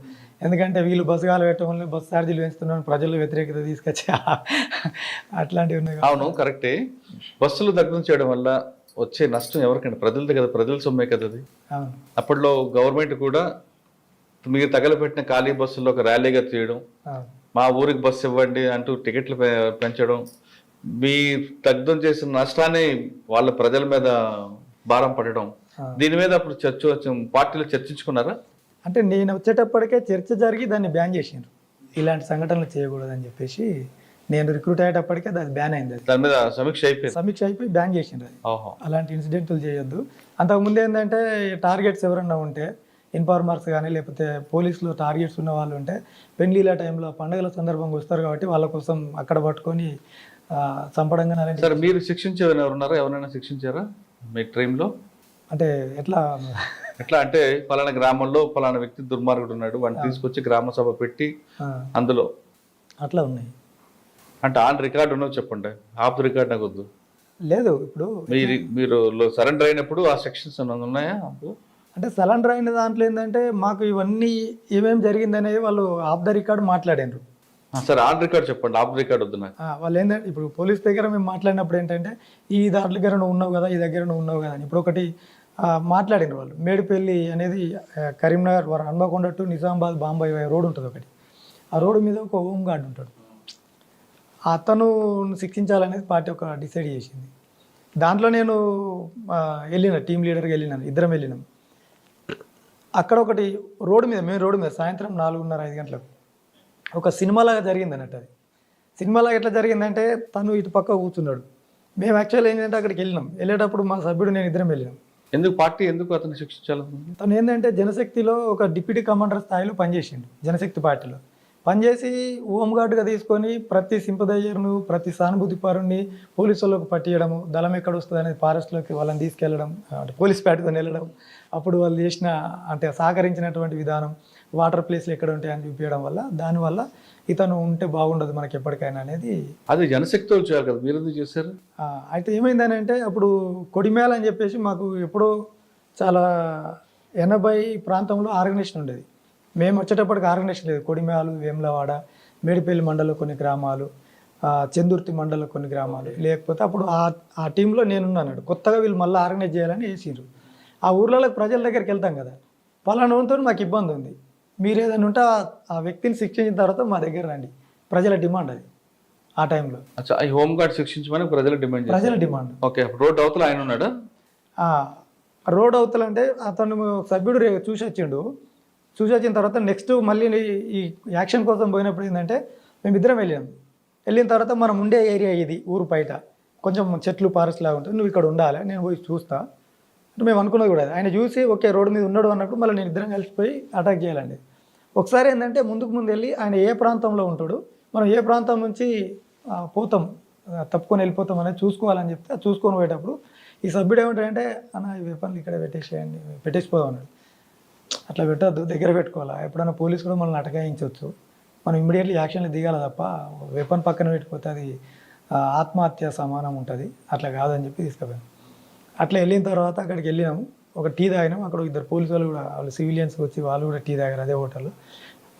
ఎందుకంటే వీళ్ళు బస్సు కాలు పెట్టడం వల్ల బస్సు ఛార్జీలు పెంచుతున్నాను, ప్రజల్లో వ్యతిరేకత తీసుకొచ్చి అట్లాంటివి ఉన్నాయి. అవును, కరెక్టే. బస్సులు దగ్ధం చేయడం వల్ల వచ్చే నష్టం ఎవరికంటే? ప్రజలది కదా, ప్రజల సొమ్మే కదా అది. అవును. అప్పట్లో గవర్నమెంట్ కూడా మీరు తగలబెట్టిన ఖాళీ బస్సుల్లో ఒక ర్యాలీగా తీయడం, మా ఊరికి బస్సు ఇవ్వండి అంటూ టికెట్లు పెంచడం, మీ దగ్ధం చేసిన నష్టాన్ని వాళ్ళ ప్రజల మీద భారం పడడం, దీని మీద అప్పుడు పార్టీలో చర్చించుకున్నారా? అంటే నేను వచ్చేటప్పటికే చర్చ జరిగి దాన్ని బ్యాన్ చేసిండ్రు. ఇలాంటి సంఘటనలు చేయకూడదని చెప్పేసి నేను రిక్రూట్ అయ్యేటప్పటికే అది బ్యాన్ అయింది. దాని మీద సమీక్ష అయిపోయి బ్యాన్ చేసిండ్రు. అది అలాంటి ఇన్సిడెంట్లు చేయొద్దు. అంతకుముందు ఏంటంటే టార్గెట్స్ ఎవరన్నా ఉంటే, ఇన్ఫార్మర్స్ కానీ లేకపోతే పోలీసులు టార్గెట్స్ ఉన్న వాళ్ళు ఉంటే పెళ్లిళ్ళ టైంలో పండుగల సందర్భంగా వస్తారు కాబట్టి వాళ్ళ కోసం అక్కడ పట్టుకొని చంపడంగా. సరే, మీరు శిక్షించేవారు ఎవరున్నారా? ఎవరైనా శిక్షించారా మీ ట్రైన్లో? అంటే ఎట్లా అంటే పలానా గ్రామంలో పలానా వ్యక్తి దుర్మార్గుడు ఉన్నాడు, వాడిని తీసుకొచ్చి గ్రామ సభ పెట్టి అందులో అట్లా ఉన్నాయి. అంటే ఆన్ రికార్డు ఉన్నది చెప్పండి, ఆఫ్ ది రికార్డ్ నాకు వద్దు. లేదు, ఇప్పుడు మీరు సరెండర్ అయినప్పుడు ఆ సెక్షన్స్ ఉన్నాయా? అంటే సరెండర్ అయిన దాంట్లో ఏంటంటే మాకు ఇవన్నీ ఏమేమి జరిగింది అనేది వాళ్ళు ఆఫ్ ద రికార్డ్ మాట్లాడారు. సరే, ఆన్ రికార్డ్ చెప్పండి, ఆఫ్ ది రికార్డ్ వద్దు నాకు. వాళ్ళు ఏంటంటే ఇప్పుడు పోలీస్ దగ్గర మేము మాట్లాడినప్పుడు ఏంటంటే ఈ దాని దగ్గర నువ్వు ఉన్నావు కదా, ఈ దగ్గర నువ్వు ఉన్నావు కదా అని. ఇప్పుడు ఒకటి మాట్లాడినారు వాళ్ళు. మేడిపల్లి అనేది కరీంనగర్ హన్మకొండ టు నిజామాబాద్ బాంబాయి రోడ్ ఉంటుంది ఒకటి. ఆ రోడ్డు మీద ఒక హోమ్ గార్డ్ ఉంటాడు. అతను శిక్షించాలనేది పార్టీ ఒక డిసైడ్ చేసింది. దాంట్లో నేను వెళ్ళిన టీం లీడర్గా వెళ్ళినాను, ఇద్దరం వెళ్ళినాం. అక్కడ ఒకటి రోడ్డు మీద, మెయిన్ రోడ్డు మీద సాయంత్రం 4:30-5 గంటలకు ఒక సినిమాలాగా జరిగింది అన్నట్టు. అది సినిమాలాగా ఎట్లా జరిగిందంటే తను ఇటు పక్క కూర్చున్నాడు. మేము యాక్చువల్ ఏంటంటే అక్కడికి వెళ్ళేటప్పుడు మా సభ్యుడు నేను ఇద్దరం వెళ్ళినాం. ఎందుకు అతను శిక్షించాలి? తను ఏంటంటే జనశక్తిలో ఒక డిప్యూటీ కమాండర్ స్థాయిలో పనిచేసిండు. జనశక్తి పార్టీలో పనిచేసి హోంగార్డుగా తీసుకొని ప్రతి సింపదైజర్ను, ప్రతి సానుభూతి పరుణ్ణి పోలీసులకు పట్టియడము, దళం ఎక్కడ వస్తుంది అనేది ఫారెస్ట్లోకి వాళ్ళని తీసుకెళ్ళడం, అంటే పోలీస్ ప్యాట్తో వెళ్ళడం. అప్పుడు వాళ్ళు చేసిన అంటే సహకరించినటువంటి విధానం, వాటర్ ప్లేస్లు ఎక్కడ ఉంటాయని చూపించడం వల్ల దానివల్ల ఇతను ఉంటే బాగుండదు మనకి ఎప్పటికైనా అనేది. అది జనశక్తితో చేయాలి కదా, మీరు ఎందుకు చేశారు? అయితే ఏమైందని అంటే అప్పుడు కొడిమేళ అని చెప్పేసి మాకు ఎప్పుడో చాలా 80 ప్రాంతంలో ఆర్గనైజేషన్ ఉండేది. మేము వచ్చేటప్పటికి ఆర్గనైజేషన్ లేదు. కొడిమేళ, వేములవాడ, మేడిపల్లి మండలంలో కొన్ని గ్రామాలు, చందుర్తి మండలంలో కొన్ని గ్రామాలు. లేకపోతే అప్పుడు ఆ టీంలో నేనున్నాను. కొత్తగా వీళ్ళు మళ్ళీ ఆర్గనైజ్ చేయాలని వేసిర్రు. ఆ ఊర్లలోకి ప్రజల దగ్గరికి వెళ్తాం కదా, పలానా వంతో మాకు ఇబ్బంది ఉంది, మీరు ఏదైనా ఉంటే ఆ వ్యక్తిని శిక్షించిన తర్వాత మా దగ్గర రండి. ప్రజల డిమాండ్ అది ఆ టైంలో. ఈ హోమ్ గార్డ్ శిక్షించమని ప్రజల డిమాండ్. ఓకే, రోడ్ అవతల ఆయన ఉన్నాడు. రోడ్ అవతల అంటే అతను సభ్యుడు చూసి వచ్చిన తర్వాత నెక్స్ట్ మళ్ళీ ఈ యాక్షన్ కోసం పోయినప్పుడు ఏంటంటే మేమిద్దరం వెళ్ళిన తర్వాత మనం ఉండే ఏరియా ఇది, ఊరు బయట కొంచెం చెట్లు ఫారెస్ట్ లాగా ఉంటుంది, నువ్వు ఇక్కడ ఉండాలి, నేను పోయి చూస్తా అంటే మేము అనుకున్నది కూడా. ఆయన చూసి ఓకే రోడ్డు మీద ఉన్నాడు అన్నప్పుడు మళ్ళీ నేను ఇద్దరం కలిసిపోయి అటాక్ చేయాలండి. ఒకసారి ఏంటంటే ముందుకు వెళ్ళి ఆయన ఏ ప్రాంతంలో ఉంటాడు, మనం ఏ ప్రాంతం నుంచి పోతాం, తప్పుకొని వెళ్ళిపోతాం అనేది చూసుకోవాలని చెప్తే అది చూసుకొని పోయేటప్పుడు ఈ సభ్యుడు ఏమంటాడంటే అన్న ఈ వెపన్లు ఇక్కడ పెట్టేసేయండి, పెట్టేసిపోదాం అన్నాడు. అట్లా పెట్టద్దు, దగ్గర పెట్టుకోవాలా, ఎప్పుడైనా పోలీసు కూడా మనల్ని అటకాయించవచ్చు, మనం ఇమ్మీడియట్లీ యాక్షన్లో దిగాలి తప్ప వెపన్ పక్కన పెట్టిపోతే అది ఆత్మహత్య సమానం ఉంటుంది, అట్లా కాదని చెప్పి తీసుకుపోయాను. అట్లా వెళ్ళిన తర్వాత అక్కడికి వెళ్ళినాము, ఒక టీ తాగినాం. అక్కడ ఇద్దరు పోలీసు వాళ్ళు కూడా, వాళ్ళు సివిలియన్స్ వచ్చి వాళ్ళు కూడా టీ తాగారు అదే హోటల్లో.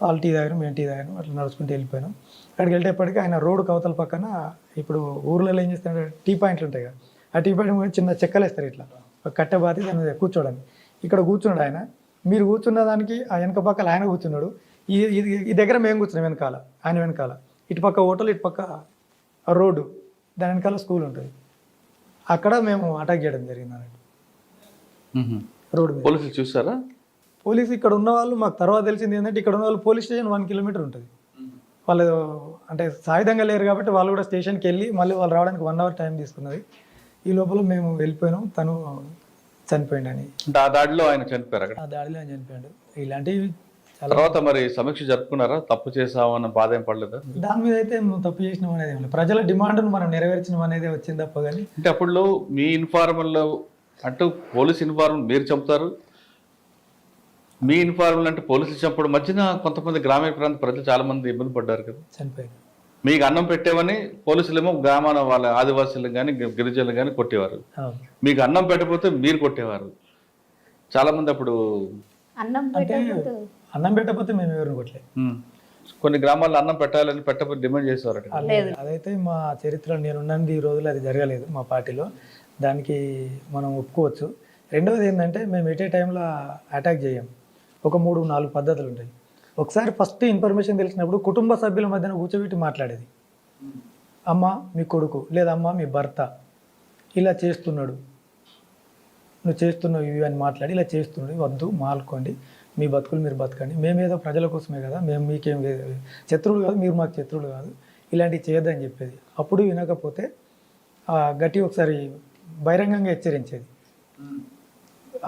వాళ్ళు టీ తాగారు, మేము టీ తాగాను, అట్లా నడుచుకుంటూ వెళ్ళిపోయాను. అక్కడికి వెళ్ళేప్పటికీ ఆయన రోడ్డు కవతల పక్కన, ఇప్పుడు ఊర్లలో ఏం చేస్తారంటే టీ పాయింట్లు ఉంటాయి కదా, ఆ టీ పాయింట్ మీద చిన్న చెక్కలు వేస్తారు ఇట్లా, ఒక కట్టె బాతి దాని మీద కూర్చోడానికి. ఇక్కడ కూర్చున్నాడు ఆయన, మీరు కూర్చున్న దానికి ఆ వెనక పక్కల ఆయన కూర్చున్నాడు, ఈ దగ్గర మేము కూర్చున్నాం వెనకాల, ఆయన వెనకాల. ఇటుపక్క హోటల్, ఇటుపక్క రోడ్డు, దాని వెనకాల స్కూల్ ఉంటుంది. అక్కడ మేము అటాక్ చేయడం జరిగింది అన్నట్టు రోడ్డు మీద. పోలీసులు చూసారా? పోలీసు ఇక్కడ ఉన్న వాళ్ళు, మాకు తర్వాత తెలిసింది ఏంటంటే ఇక్కడ ఉన్న వాళ్ళు పోలీస్ స్టేషన్ 1 కిలోమీటర్ ఉంటుంది. వాళ్ళు అంటే సాయుధంగా లేరు కాబట్టి వాళ్ళు కూడా స్టేషన్కి వెళ్ళి మళ్ళీ వాళ్ళు రావడానికి 1 అవర్ టైం తీసుకున్నది. ఈ లోపల మేము వెళ్ళిపోయినాం, తను చనిపోయింది అని. అంటే ఆ దాడిలో ఆయన చనిపోయారు అక్కడ? ఆ దాడిలో ఆయన చనిపోయాడు. ఇలాంటివి చాలా. తర్వాత మరి సమీక్ష జరుపుకున్నారా? తప్పు చేసామన్న బాధ ఏం పడలేదా? దాని మీద అయితే మేము తప్పు చేసినాం అనేది ఏం లేదు, ప్రజల డిమాండ్ను మనం నెరవేర్చినాం అనేది వచ్చింది తప్ప. కానీ అంటే అప్పుడు మీ ఇన్ఫార్మల్లో అంటూ పోలీస్ ఇన్ఫార్మల్ మీరు చంపుతారు, మీ ఇన్ఫార్మల్ అంటే పోలీసులు చంపడం మధ్యన కొంతమంది గ్రామీణ ప్రాంత ప్రజలు చాలా మంది ఇబ్బంది పడ్డారు కదా. చనిపోయాడు. మీకు అన్నం పెట్టేవని పోలీసులేమో గ్రామాల వాళ్ళ ఆదివాసీలు కానీ గిరిజనులు కానీ కొట్టేవారు, మీకు అన్నం పెట్టకపోతే మీరు కొట్టేవారు. చాలా మంది అప్పుడు అన్నం అంటే అన్నం పెట్టకపోతే మేము ఎవరిని కొట్టలేదు. కొన్ని గ్రామాల్లో అన్నం పెట్టాలని పెట్టకపోతే డిమాండ్ చేసేవారు. అదైతే మా చరిత్రలో నేనున్నది ఈ రోజులు అది జరగలేదు మా పార్టీలో, దానికి మనం ఒప్పుకోవచ్చు. రెండవది ఏంటంటే మేము ఎటే టైంలో అటాక్ చేయం, ఒక 3-4 పద్ధతులు ఉంటాయి. ఒకసారి ఫస్ట్ ఇన్ఫర్మేషన్ తెలిసినప్పుడు కుటుంబ సభ్యుల మధ్యన కూర్చోబెట్టి మాట్లాడేది. అమ్మ మీ కొడుకు లేదా అమ్మ మీ భర్త ఇలా చేస్తున్నాడు, నువ్వు చేస్తున్నావు ఇవి అని మాట్లాడి, ఇలా చేస్తున్నాడు వద్దు మాల్కోండి, మీ బతుకులు మీరు బతకండి, మేమేదో ప్రజల కోసమే కదా, మేము మీకేం శత్రువులు కాదు, మీరు మాకు శత్రువులు కాదు, ఇలాంటివి చేయొద్దని చెప్పేది. అప్పుడు వినకపోతే గట్టి ఒకసారి బహిరంగంగా హెచ్చరించేది.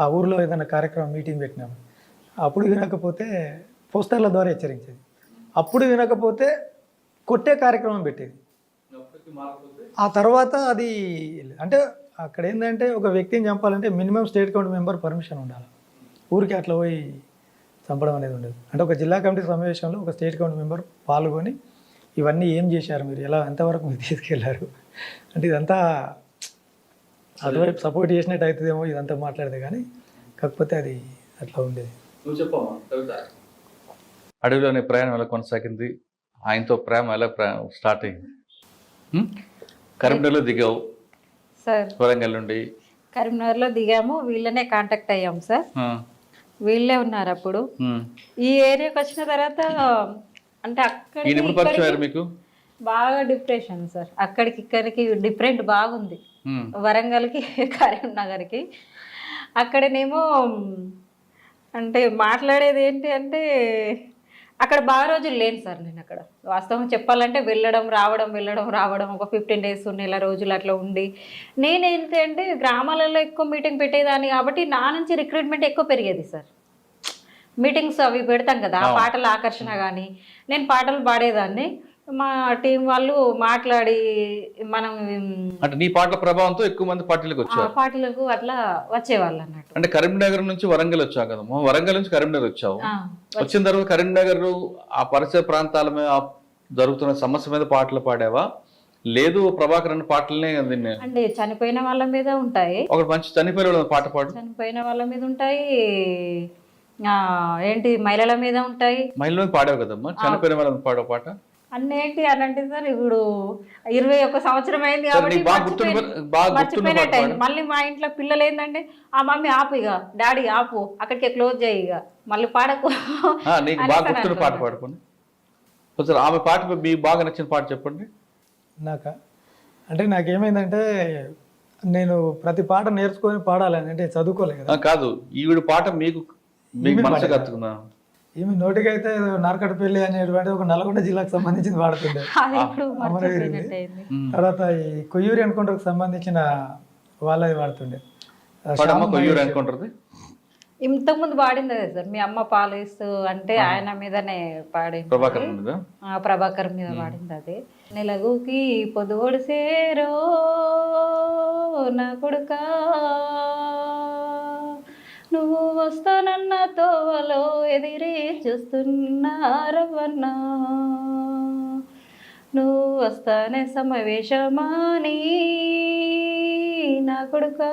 ఆ ఊర్లో ఏదైనా కార్యక్రమం మీటింగ్ పెట్టినాము, అప్పుడు వినకపోతే పోస్టర్ల ద్వారా హెచ్చరించేది. అప్పుడు వినకపోతే కొట్టే కార్యక్రమం పెట్టేది. ఆ తర్వాత అది అంటే అక్కడ ఏంటంటే ఒక వ్యక్తిని చంపాలంటే minimum state count member permission ఉండాలి, ఊరికి అట్లా పోయి చంపడం అనేది ఉండదు. అంటే ఒక జిల్లా కమిటీ సమావేశంలో ఒక స్టేట్ కౌంట్ మెంబర్ పాల్గొని ఇవన్నీ ఏం చేశారు, మీరు ఎలా ఎంతవరకు మీరు తీసుకెళ్లారు అంటే ఇదంతా అటువైపు సపోర్ట్ చేసినట్టు అవుతుందేమో ఇదంతా మాట్లాడితే, కానీ కాకపోతే అది అట్లా ఉండేది. అడవిలోని ప్రయాణం ఎలా కొనసాగింది, ఆయనతో ప్రేమ ఎలా స్టార్ట్ అయింది? కరీంనగర్లో దిగావు సార్, వరంగల్ నుండి కరీంనగర్లో దిగాము, వీళ్ళనే కాంటాక్ట్ అయ్యాము సార్. వీళ్ళే ఉన్నారు అప్పుడు. ఈ ఏరియాకి వచ్చిన తర్వాత అంటే అక్కడ మీకు బాగా డిప్రెషన్ సార్, అక్కడికి ఇక్కడికి డిఫరెంట్ బాగుంది. వరంగల్కి కరీంనగర్కి అక్కడనేమో అంటే మాట్లాడేది ఏంటి అంటే అక్కడ బాగా రోజులు లేను సార్ నేను అక్కడ. వాస్తవం చెప్పాలంటే వెళ్ళడం రావడం ఒక 15 days నెల రోజులు అట్లా ఉండి, నేనేంటి అంటే గ్రామాలలో ఎక్కువ మీటింగ్ పెట్టేదాన్ని కాబట్టి నా నుంచి రిక్రూట్మెంట్ ఎక్కువ పెరిగేది సార్. మీటింగ్స్ అవి పెడతాం కదా, ఆ పాటల ఆకర్షణ కానీ నేను పాటలు పాడేదాన్ని, మా టీం వాళ్ళు మాట్లాడి మనం అంటే నీ పాటల ప్రభావంతో ఎక్కువ మంది పార్టీలకు వచ్చారు, పార్టీలకు అట్లా వచ్చేవాళ్ళు అన్నట్టు. అంటే కరీంనగర్ నుంచి వరంగల్ వచ్చావు కదమ్మా, వరంగల్ నుంచి కరీంనగర్ వచ్చావు. వచ్చిన తర్వాత కరీంనగర్ ఆ పరిసర ప్రాంతాల మీద జరుగుతున్న సమస్య మీద పాటలు పాడావా, లేదు ప్రభాకర్ అన్న పాటలనే అంటే చనిపోయిన వాళ్ళ మీద ఉంటాయి, ఒక మంచి చనిపోయిన పాట పాడు. చనిపోయిన వాళ్ళ మీద ఉంటాయి, ఏంటి మహిళల మీద ఉంటాయి. మహిళల మీద పాడావు కదమ్మా, చనిపోయిన వాళ్ళ మీద పాడవ పాట అన్నేంటి అని అంటే సార్ ఇప్పుడు 21 సంవత్సరం అయింది కాబట్టి మర్చిపోయినట్టు. మళ్ళీ మా ఇంట్లో పిల్లలు ఏంటంటే ఆ మమ్మీ ఆపు, ఇక డాడీ ఆపు, అక్కడికే క్లోజ్ చేయి, ఇక మళ్ళీ పాడకు. నీకు బాగా గుర్తున్న పాట పాడుకోండి. ఆమె పాట మీకు బాగా నచ్చిన పాట చెప్పండి. అంటే నాకేమైందంటే నేను ప్రతి పాట నేర్చుకొని పాడాలని అంటే చదువుకోలేదు కదా. కాదు, ఈవిడ పాట మీకు మనసు కత్తుకున్నాను. ఈమె నోటికైతే నార్కట్పల్లి అనేటువంటి ఒక నల్గొండ జిల్లాకు సంబంధించింది పాడుతుండే, అమరవీరుది. తర్వాత ఈ కొయ్యూరి అనుకుంటకు సంబంధించిన వాళ్ళది పాడుతుండే. ఇంతకుముందు పాడింది అదే సార్, మీ అమ్మ పాలిస్తూ అంటే ఆయన మీదనే పాడింది. ప్రభాకర్ మీద ప్రభాకర్ మీద పాడింది అది. నెలగుకి పొదుగొడిసేరో నా కొడుకా, నువ్వు వస్తానన్న తోవలో ఎదిరి చూస్తున్నారవన్నా, నువ్వు వస్తానే సమావేశమాని నా కొడుకా,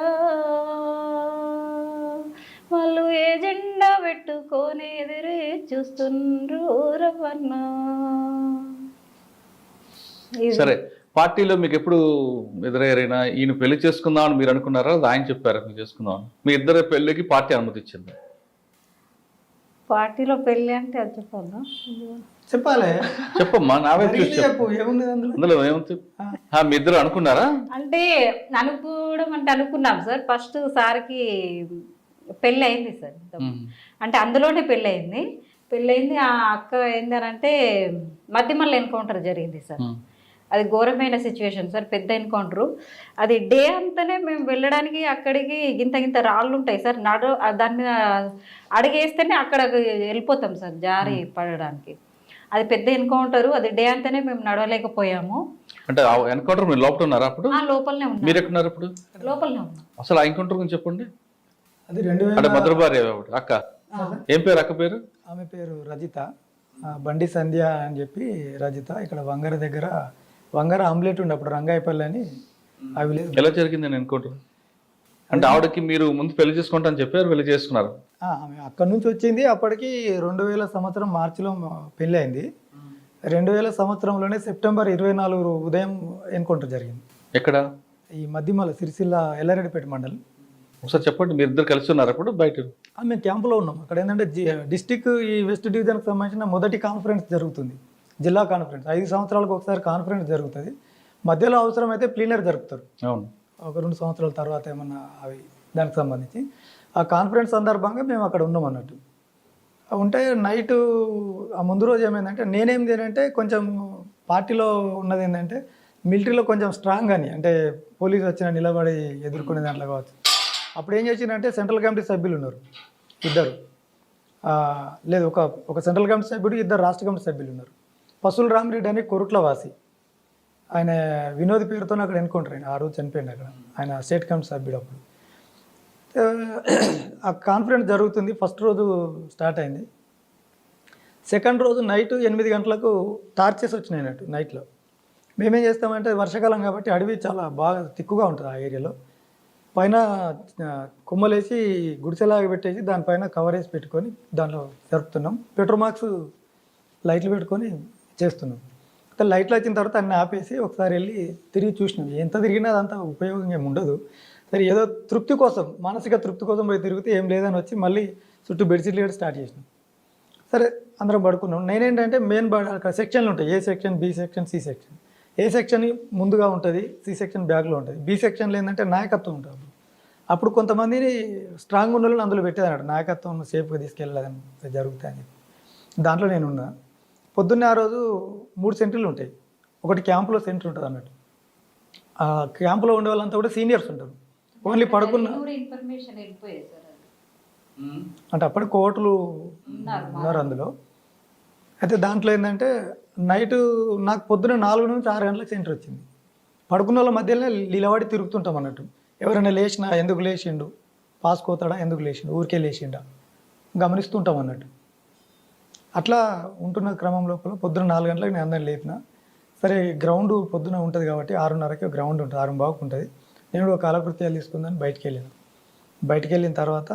వాళ్ళు ఏ జెండా పెట్టుకొని ఎదిరి చూస్తుండ్రు రవన్నా. సరే, పార్టీలో మీకు ఎప్పుడు ఎదురయ్యారైనా ఈయన పెళ్లి చేసుకుందాం అని మీరు అనుకున్నారా, ఆయన చెప్పారా మీరు చేసుకుందాం అని? మీ ఇద్దరు పెళ్లికి పార్టీ అనుమతి ఇచ్చింది? పార్టీలో పెళ్ళి అంటే అది చెప్పాలా? చెప్పాలి, చెప్పమ్మా, నావే చూసి చెప్పు, ఏముంది అందులో? అందులో ఏముంది? మీ ఇద్దరు అనుకున్నారా? అంటే అనుకోవడం అంటే అనుకున్నాం సార్. ఫస్ట్ సార్కి పెళ్ళి అయింది సార్, అంటే అందులోనే పెళ్ళి అయింది. ఆ అక్క ఏందనంటే మధ్యమల్ల ఎన్కౌంటర్ జరిగింది సార్. అది ఘోరమైన సిచ్యువేషన్ సార్, పెద్ద ఎన్కౌంటరు. అది డే అంతానే మేము వెళ్ళడానికి అక్కడికి గింత రాళ్ళు ఉంటాయి సార్, దాని మీద అడిగేస్తేనే అక్కడ వెళ్ళిపోతాం సార్ జారి పడడానికి. అది పెద్ద ఎన్కౌంటరు, అది డే అంతానే మేము నడవలేకపోయాము. అంటే ఎన్కౌంటర్ మీరు లోపల ఉన్నారా అప్పుడు? లోపలనే ఉన్నాం. మీరు ఎక్కడున్నారు ఇప్పుడు? లోపలనే ఉన్నాం. అసలు ఆ ఎన్కౌంటర్ గురించి చెప్పండి. అది 2000 అంటే మధురభార్య అక్క, ఏం పేరు అక్క పేరు? ఆమె పేరు రజిత, బండి సంధ్య అని చెప్పి రజిత. ఇక్కడ వంగర దగ్గర వంగర ఆమ్లెట్ ఉండే అప్పుడు రంగాయపల్లి అని ఆ విలేజ్. ఎలా జరిగింది ఎన్కౌంటర్? అంటే ఆవిడకి మీరు ముందు పెళ్లి చేసుకుంటా అని చెప్పారు, పెళ్లి చేసుకున్నారు? ఆమె అక్కడి నుంచి వచ్చింది. అప్పటికి 2000 సంవత్సరం మార్చిలో పెళ్ళి అయింది. 2000 సంవత్సరంలోనే సెప్టెంబర్ 24 ఉదయం ఎన్కౌంటర్ జరిగింది. ఎక్కడ? ఈ మధ్యమల సిరిసిల్ల ఎల్లారెడ్డిపేట మండలం. ఒకసారి చెప్పండి, మీరు ఇద్దరు కలిసి ఉన్నారు అప్పుడు బయట? మేము క్యాంపులో ఉన్నాం. అక్కడ ఏంటంటే డిస్టిక్ ఈ వెస్ట్ డివిజన్కి సంబంధించిన మొదటి కాన్ఫరెన్స్ జరుగుతుంది, జిల్లా కాన్ఫరెన్స్. 5 సంవత్సరాలకు ఒకసారి కాన్ఫరెన్స్ జరుగుతుంది. మధ్యలో అవసరమైతే ప్లీనర్ జరుపుతారు, అవును, ఒక 2 సంవత్సరాల తర్వాత ఏమన్నా అవి దానికి సంబంధించి. ఆ కాన్ఫరెన్స్ సందర్భంగా మేము అక్కడ ఉన్నాం అన్నట్టు. ఉంటే నైటు ఆ ముందు రోజు ఏమైందంటే నేనేం చేయనంటే కొంచెం పార్టీలో ఉన్నది ఏంటంటే మిలిటరీలో కొంచెం స్ట్రాంగ్ అని, అంటే పోలీసు వచ్చిన నిలబడి ఎదుర్కొనే దాంట్లో కావచ్చు. అప్పుడు ఏం చేసిందంటే సెంట్రల్ కమిటీ సభ్యులు ఉన్నారు ఇద్దరు, లేదు ఒక సెంట్రల్ కమిటీ సభ్యుడు, 2 రాష్ట్ర కమిటీ సభ్యులు ఉన్నారు. పసుల రామిరెడ్డి అని కొరుట్ల వాసి, ఆయన వినోద్ పేరుతో అక్కడ ఎన్కౌంటర్ అయిన, ఆ రోజు చనిపోయింది అక్కడ. ఆయన స్టేట్ కమిటీ సభ్యుడు. అప్పుడు ఆ కాన్ఫరెన్స్ జరుగుతుంది. ఫస్ట్ రోజు స్టార్ట్ అయింది. సెకండ్ రోజు నైట్ 8 గంటలకు టార్చెస్ వచ్చినాయి అన్నట్టు నైట్లో. మేమేం చేస్తామంటే వర్షాకాలం కాబట్టి అడవి చాలా బాగా తిక్కుగా ఉంటుంది ఆ ఏరియాలో. పైన కొమ్మలేసి గుడిసెలాగా పెట్టేసి దానిపైన కవర్ వేసి పెట్టుకొని దాంట్లో జరుపుతున్నాం. పెట్రోమాక్స్ లైట్లు పెట్టుకొని చేస్తున్నాం. లైట్లు వచ్చిన తర్వాత అన్నీ ఆపేసి ఒకసారి వెళ్ళి తిరిగి చూసినాం. ఎంత తిరిగినా అదంతా ఉపయోగం ఏమి ఉండదు. సరే ఏదో తృప్తి కోసం, మానసిక తృప్తి కోసం పోయి తిరిగితే ఏం లేదని వచ్చి మళ్ళీ చుట్టూ బెడ్షీట్లు వేయడం స్టార్ట్ చేసినాం. సరే అందరం పడుకున్నాం. నేనేంటంటే మెయిన్ అక్కడ సెక్షన్లు ఉంటాయి, A section, B section, C section. A section ముందుగా ఉంటుంది, సి సెక్షన్ బ్యాక్లో ఉంటుంది. బి సెక్షన్లో ఏంటంటే నాయకత్వం ఉంటుంది. అప్పుడు కొంతమందిని స్ట్రాంగ్ ఉన్న వాళ్ళని అందులో పెట్టేదన్నట్టు, నాయకత్వం సేఫ్గా తీసుకెళ్ళాలని జరుగుతాయని. దాంట్లో నేనున్నా. పొద్దున్నే ఆ రోజు 3 సెంటర్లు ఉంటాయి. ఒకటి క్యాంపులో సెంటర్ ఉంటుంది అన్నట్టు. ఆ క్యాంపులో ఉండే వాళ్ళంతా కూడా సీనియర్స్ ఉంటారు. ఓన్లీ పడుకున్న అంటే అప్పటి కోర్టులు ఉన్నారు అందులో. అయితే దాంట్లో ఏంటంటే నైటు నాకు పొద్దున్న 4 నుంచి 6 గంటలకు సెంటర్ వచ్చింది. పడుకున్న వాళ్ళ మధ్యలోనే నిలబడి తిరుగుతుంటాం అన్నట్టు. ఎవరైనా లేచినా ఎందుకు లేచిండు, పాస్ కోతాడా, ఎందుకు లేచిండు, ఊరికే లేచిండా గమనిస్తుంటాం అన్నట్టు. అట్లా ఉంటున్న క్రమం లోపల పొద్దున్న 4 గంటలకు నేను అందరిని లేపిన. సరే గ్రౌండ్ పొద్దున ఉంటుంది కాబట్టి 6:30కి గ్రౌండ్ ఉంటుంది, 6:15 ఉంటుంది. నేను కూడా కాలకృత్యాలు తీసుకుందని బయటికి వెళ్ళాను. బయటికి వెళ్ళిన తర్వాత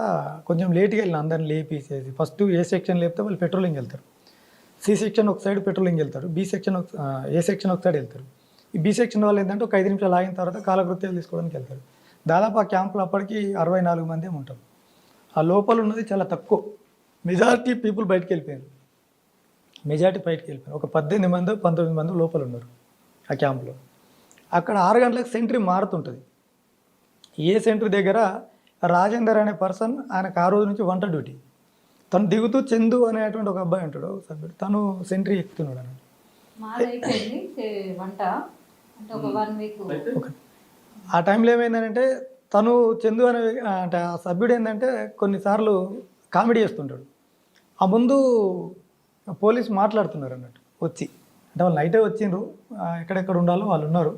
కొంచెం లేట్గా వెళ్ళిన, అందరిని లేపేసేసి. ఫస్ట్ ఏ సెక్షన్ లేపితే వాళ్ళు పెట్రోలింగ్ వెళ్తారు, సి సెక్షన్ ఒక సైడ్ పెట్రోలింగ్ వెళ్తారు, బి సెక్షన్ ఏ సెక్షన్ ఒక సైడ్ వెళ్తారు. ఈ బి సెక్షన్ వాళ్ళు ఏంటంటే ఒక 5 నిమిషాలు ఆగిన తర్వాత కాలకృత్యాలు తీసుకోవడానికి వెళ్తారు. దాదాపు ఆ క్యాంపులో అప్పటికి 64 మంది ఉంటాం. ఆ లోపల ఉన్నది చాలా తక్కువ, మెజారిటీ పీపుల్ బయటకు వెళ్ళిపోయారు. ఒక 18 మంది 19 మంది లోపల ఉన్నారు ఆ క్యాంపులో. అక్కడ 6 గంటలకు సెంట్రీ మారుతుంటుంది. ఏ సెంటర్ దగ్గర రాజేందర్ అనే పర్సన్, ఆయనకు ఆ రోజు నుంచి వంట డ్యూటీ. తను దిగుతూ చందు అనేటువంటి ఒక అబ్బాయి ఉంటాడు సభ్యుడు, తను సెంట్రీ ఎక్కుతున్నాడు అన్నట్టు. ఆ టైంలో ఏమైందంటే తను చందు అనే అంటే ఆ సభ్యుడు ఏంటంటే కొన్నిసార్లు కామెడీ చేస్తుంటాడు. ఆ ముందు పోలీసు మాట్లాడుతున్నారు అన్నట్టు వచ్చి, అంటే వాళ్ళు నైటే వచ్చిండ్రు, ఎక్కడెక్కడ ఉండాలో వాళ్ళు ఉన్నారు.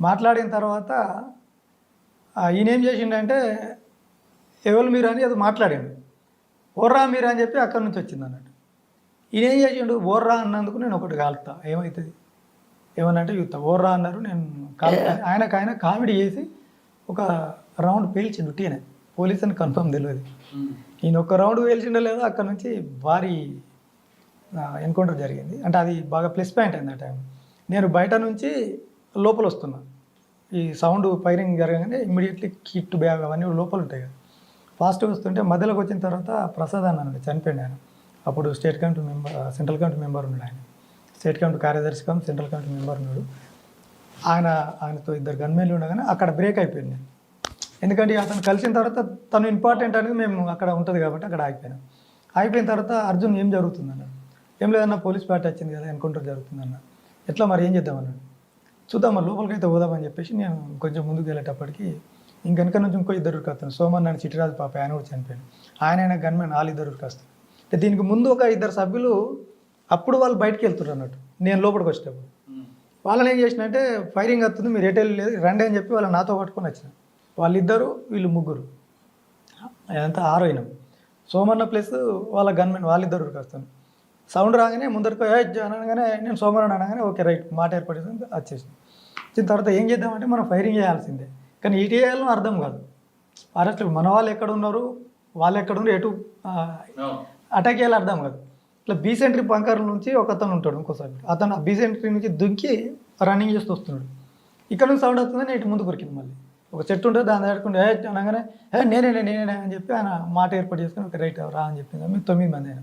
మాట్లాడిన తర్వాత ఈయన ఏం చేసిండంటే ఎవరు మీరు అని అది మాట్లాడాడు. ఓర్రా మీరు అని చెప్పి అక్కడి నుంచి వచ్చింది అన్నట్టు. ఈయన ఏం చేసిండు, ఓర్రా అన్నందుకు నేను ఒకటి కాలుతా ఏమవుతుంది ఏమనంటే చూస్తా, ఓర్రా అన్నారు నేను కాలుతా. ఆయన కామెడీ చేసి ఒక రౌండ్ పేల్చిండు టీనే. పోలీస్ అని కన్ఫర్మ్ తెలియదు. ఈయన ఒక రౌండ్ పేల్చిండో లేదో అక్కడ నుంచి భారీ ఎన్కౌంటర్ జరిగింది. అంటే అది బాగా ప్లస్ పాయింట్ అయింది ఆ టైం. నేను బయట నుంచి లోపల వస్తున్నా, ఈ సౌండ్ ఫైరింగ్ జరగగానే ఇమ్మీడియట్లీ కిట్ బ్యాగ్ అవన్నీ లోపల ఉంటాయి కదా, ఫాస్ట్గా వస్తుంటే మధ్యలోకి వచ్చిన తర్వాత ప్రసాద్ అన్నాడు చనిపోయింది ఆయన. అప్పుడు state committee member, central committee member ఉన్నాడు ఆయన. స్టేట్ కమిటీ కార్యదర్శి కమ్ సెంట్రల్ కమిటీ మెంబర్ ఉన్నాడు. ఆయనతో ఇద్దరు గన్మెన్లు ఉండగానే అక్కడ బ్రేక్ అయిపోయింది నేను. ఎందుకంటే అతను కలిసిన తర్వాత తను ఇంపార్టెంట్ అనేది మేము అక్కడ ఉంటుంది కాబట్టి అక్కడ ఆగిపోయినాం. అయిపోయిన తర్వాత అర్జున్ ఏం జరుగుతుందన్న, ఏం లేదన్నా పోలీస్ పార్టీ వచ్చింది కదా ఎన్కౌంటర్ జరుగుతుందన్న, ఎట్లా మరి ఏం చేద్దామన్నాడు. చూద్దాం మరి లోపలికైతే పోదామని చెప్పేసి నేను కొంచెం ముందుకు వెళ్ళేటప్పటికి ఇంకెనక నుంచి ఇంకో ఇద్దరు వస్తాను. సోమన్ అని చిట్టిరాజు పాప ఆయన కూడా చనిపోయాడు. ఆయన గన్మెన్ వాళ్ళిద్దరు వస్తారు. అంటే దీనికి ముందు ఒక ఇద్దరు సభ్యులు అప్పుడు వాళ్ళు బయటకు వెళ్తున్నారు అన్నట్టు, నేను లోపలికి వచ్చేటప్పుడు వాళ్ళని ఏం చేసినంటే ఫైరింగ్ వస్తుంది మీరు ఎటు లేదు రండి అని చెప్పి వాళ్ళని నాతో పట్టుకొని వచ్చిన. వాళ్ళిద్దరు వీళ్ళు ముగ్గురు, అదంతా 6 అయినాం. సోమన్న ప్లస్ వాళ్ళ గన్మెన్ వాళ్ళిద్దరు వస్తాను. సౌండ్ రాగానే ముందరికి అనగానే నేను సోమన్న అనగానే ఓకే రైట్ మాట ఏర్పడేసి వచ్చేసింది. వచ్చిన తర్వాత ఏం చేద్దామంటే మనం ఫైరింగ్ చేయాల్సిందే, కానీ ఇటు చేయాలో అర్థం కాదు. అరెస్ట్ మన వాళ్ళు ఎక్కడ ఉన్నారు వాళ్ళు ఎక్కడ ఉన్నారు ఎటు అటాక్ చేయాలో అర్థం కాదు. ఇట్లా బీసెంట్రీ బంకర్ నుంచి ఒక అతను ఉంటాడు ఇంకోసారి, అతను ఆ బీసెంట్రీ నుంచి దుంకి రన్నింగ్ చేస్తూ వస్తున్నాడు. ఇక్కడ నుంచి సౌండ్ వస్తుందని ఇటు ముందు కొరికింది. మళ్ళీ ఒక చెట్టు ఉంటుంది దాన్ని దాటుకుంటే అనగానే నేనే అని చెప్పి ఆయన మాట ఏర్పాటు చేసుకుని ఒక రైట్ రా అని చెప్పింది. మేము 9 మంది అయినా.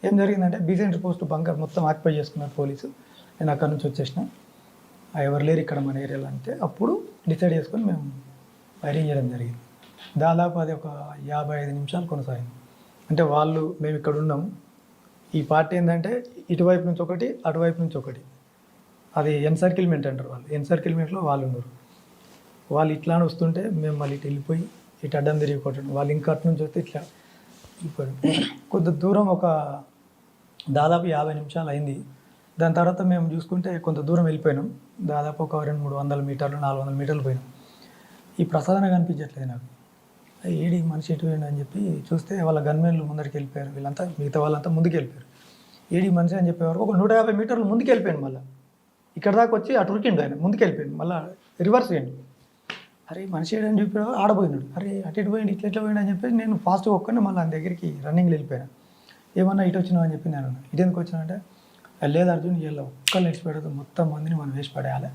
ఏం జరిగిందంటే బీసెంట్రీ పోస్ట్ బంకర్ మొత్తం ఆక్యుపై చేసుకున్నారు పోలీసు. నేను అక్కడ నుంచి వచ్చేసిన, ఎవరు లేరు ఇక్కడ మన ఏరియాలో అంటే అప్పుడు డిసైడ్ చేసుకొని మేము ఫైరింగ్ చేయడం జరిగింది. దాదాపు అది ఒక 55 నిమిషాలు కొనసాగింది. అంటే వాళ్ళు మేము ఇక్కడ ఉన్నాము, ఈ పార్టీ ఏంటంటే ఇటువైపు నుంచి ఒకటి అటువైపు నుంచి ఒకటి, అది ఎన్సర్కిల్మెంట్ అంటారు వాళ్ళు, ఎన్సర్కిల్మెంట్లో వాళ్ళు ఉన్నారు. వాళ్ళు ఇట్లా వస్తుంటే మేము మళ్ళీ ఇటు వెళ్ళిపోయి ఇటు అడ్డం తిరిగి కొట్టండి, వాళ్ళు ఇంకా అటు నుంచి వస్తే ఇట్లా వెళ్ళిపోయాడు. కొద్ది దూరం ఒక దాదాపు 50 నిమిషాలు అయింది. దాని తర్వాత మేము చూసుకుంటే కొంత దూరం వెళ్ళిపోయినాం, దాదాపు ఒక 200-300 మీటర్లు 400 మీటర్లు పోయినాం. ఈ ప్రసాదన కనిపించట్లేదు నాకు, ఏడి మనిషి ఎటు పోయిండు అని చెప్పి చూస్తే వాళ్ళ గన్మెన్లు ముందరికి వెళ్ళిపోయారు, వీళ్ళంతా మిగతా వాళ్ళంతా ముందుకు వెళ్ళిపోయారు. ఏడి మనిషి అని చెప్పేవారు ఒక 150 మీటర్లు ముందుకు వెళ్ళిపోయాను. మళ్ళీ ఇక్కడ దాకా వచ్చి అటు ఉరికిండు ఆయన, ముందుకు వెళ్ళిపోయాడు, మళ్ళీ రివర్స్ అయ్యండి. అరే మనిషి ఏడని చెప్పాడు ఆడపోయినాడు, అరే అటు ఇటు పోయింది ఇట్లా పోయిండు అని చెప్పేసి నేను ఫాస్ట్గా ఒక్కనే మళ్ళీ ఆయన దగ్గరికి రన్నింగ్లో వెళ్ళిపోయాను. ఏమన్నా ఇటు వచ్చినావు అని చెప్పి నేను ఇటు ఎందుకు వచ్చినానంటే లేదు అర్జున్ వీళ్ళు ఒక్కళ్ళు ఇచ్చిపెట్టదు, మొత్తం మందిని మనం వేసి పడేయాలి,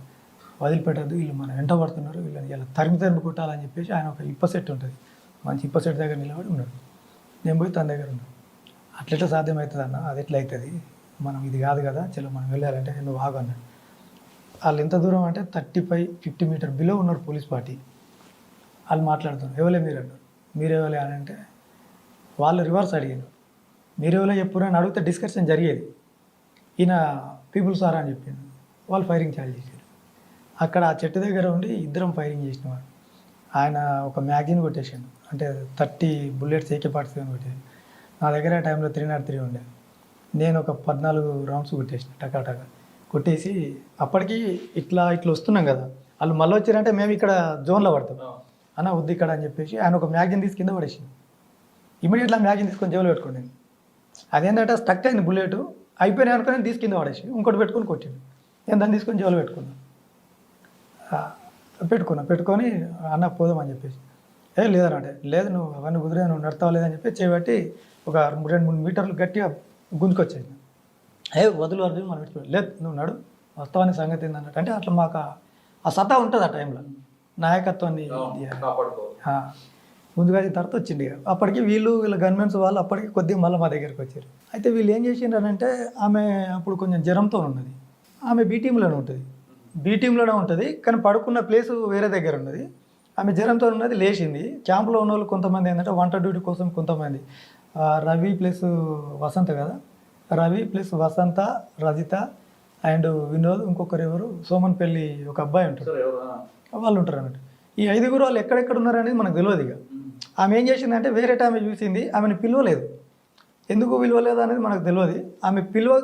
వదిలిపెట్టద్దు, వీళ్ళు మనం వెంట పడుతున్నారు, వీళ్ళని ఇలా తరిమి కొట్టాలని చెప్పేసి ఆయన ఒక ఇప్ప సెట్ ఉంటుంది, మంచి ఇప్ప సెట్ దగ్గర నిలబడి ఉన్నాడు. నేను పోయి తన దగ్గర ఉన్నాను. అట్లెట్లా సాధ్యమవుతుంది అన్న, అది ఎట్లా అవుతుంది, మనం ఇది కాదు కదా చలో మనం వెళ్ళాలంటే నువ్వు ఆగు అన్నాడు. వాళ్ళు ఎంత దూరం అంటే 35-50 మీటర్ బిలో ఉన్నారు పోలీస్ పార్టీ. వాళ్ళు మాట్లాడుతున్నారు, ఎవరే మీరు అన్నారు. మీరెవరే అని అంటే వాళ్ళు రివర్స్ అడిగారు, మీరెవరో చెప్పురు అని అడిగితే డిస్కషన్ జరిగేది. ఈయన పీపుల్స్ ఆర్ అని చెప్పింది, వాళ్ళు ఫైరింగ్ చాలు చేశారు. అక్కడ ఆ చెట్టు దగ్గర ఉండి ఇద్దరం ఫైరింగ్ చేసినవాడు. ఆయన ఒక మ్యాగజిన్ కొట్టేసాడు, అంటే 30 బుల్లెట్స్ AK-47 కొట్టేది. నా దగ్గర ఆ టైంలో 303 ఉండే. నేను ఒక 14 రౌండ్స్ కొట్టేసిన టకాటక కొట్టేసి, అప్పటికి ఇట్లా వస్తున్నాం కదా, వాళ్ళు మళ్ళీ వచ్చారంటే మేము ఇక్కడ జోన్లో పడతాం అన్న వద్దు ఇక్కడ అని చెప్పేసి ఆయన ఒక మ్యాగజిన్ తీసి కింద పడేసింది. ఇమీడియట్లా మ్యాగజిన్ తీసుకొని జేబులో పెట్టుకోండి. అదేంటంటే స్టక్ అయింది బుల్లెట్, అయిపోయినాయి అనుకుని తీసి కింద పడేసి ఇంకోటి పెట్టుకొని కొట్టిండు. నేను దాన్ని తీసుకొని జేబులో పెట్టుకొని అన్న పోదాం అని చెప్పేసి లేదనంటే లేదు నువ్వు అవన్నీ కుదిరే నువ్వు నడతావు లేదని చెప్పి చేయబట్టి ఒక 2-3 మీటర్లు గట్టిగా గుంజుకొచ్చేది. వదులు అర్జున్ మనం పెట్టుకోవాలి, లేదు నువ్వు నడు వస్తావని సంగతి ఏంటన్నట్టు. అంటే అట్లా మాకు ఆ సత్తా ఉంటుంది ఆ టైంలో, నాయకత్వాన్ని ముందుగా తర్వాత వచ్చింది. అప్పటికి వీళ్ళ గవర్నమెంట్స్ వాళ్ళు అప్పటికి కొద్దిగా మళ్ళీ మా దగ్గరికి వచ్చారు. అయితే వీళ్ళు ఏం చేసిండ్రనంటే ఆమె అప్పుడు కొంచెం జ్వరంతో ఉన్నది, ఆమె బీ టీంలోనే ఉంటుంది కానీ పడుకున్న ప్లేసు వేరే దగ్గర ఉన్నది. ఆమె జ్వరంతో ఉన్నది, లేచింది. క్యాంపులో ఉన్న వాళ్ళు కొంతమంది ఏంటంటే వంట డ్యూటీ కోసం కొంతమంది, రవి ప్లస్ వసంత కదా, రవి ప్లస్ వసంత, రజిత అండ్ వినోద్, ఇంకొకరు ఎవరు సోమన్ పెళ్ళి ఒక అబ్బాయి ఉంటారు, వాళ్ళు ఉంటారు అన్నట్టు. ఈ 5గురు వాళ్ళు ఎక్కడెక్కడ ఉన్నారనేది మనకు తెలియదు. ఇక ఆమె ఏం చేసిందంటే వేరే ఆమె చూసింది, ఆమెను పిలవలేదు. ఎందుకు పిలవలేదు అనేది మనకు తెలియదు. ఆమె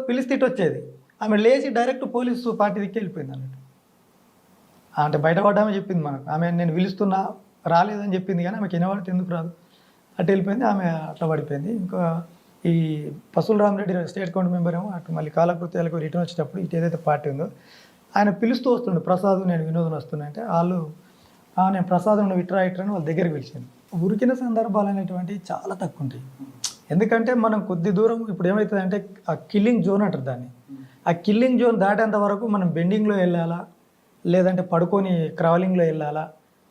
పిలిస్తే ఇటు వచ్చేది, ఆమె లేచి డైరెక్ట్ పోలీసు పార్టీ దిక్కి వెళ్ళిపోయింది అన్నట్టు. అంటే బయటపడ్డామే చెప్పింది మనకు. ఆమె నేను పిలుస్తున్నా రాలేదని చెప్పింది, కానీ ఆమెకి వినబడితే ఎందుకు రాదు, అటు వెళ్ళిపోయింది. ఆమె అట్లా పడిపోయింది. ఇంకా ఈ పసుల రామరెడ్డి స్టేట్ కౌంట్ మెంబర్ ఏమో అటు మళ్ళీ కాలకృత్యాలకు రిటర్న్ వచ్చేటప్పుడు ఇటు ఏదైతే పార్టీ ఉందో ఆయన పిలుస్తూ వస్తుండే, ప్రసాద్ నేను వినోదం వస్తున్నా అంటే వాళ్ళు నేను ప్రసాద్ ఉన్న ఇట్రా అని వాళ్ళ దగ్గరికి పిలిచాను. ఉరికిన సందర్భాలు అనేటువంటివి చాలా తక్కువ ఉంటాయి. ఎందుకంటే మనం కొద్ది దూరం ఇప్పుడు ఏమవుతుందంటే ఆ కిల్లింగ్ జోన్ అంటారు దాన్ని. ఆ కిల్లింగ్ జోన్ దాటేంత వరకు మనం బెండింగ్లో వెళ్ళాలా లేదంటే పడుకొని క్రావలింగ్లో వెళ్ళాలా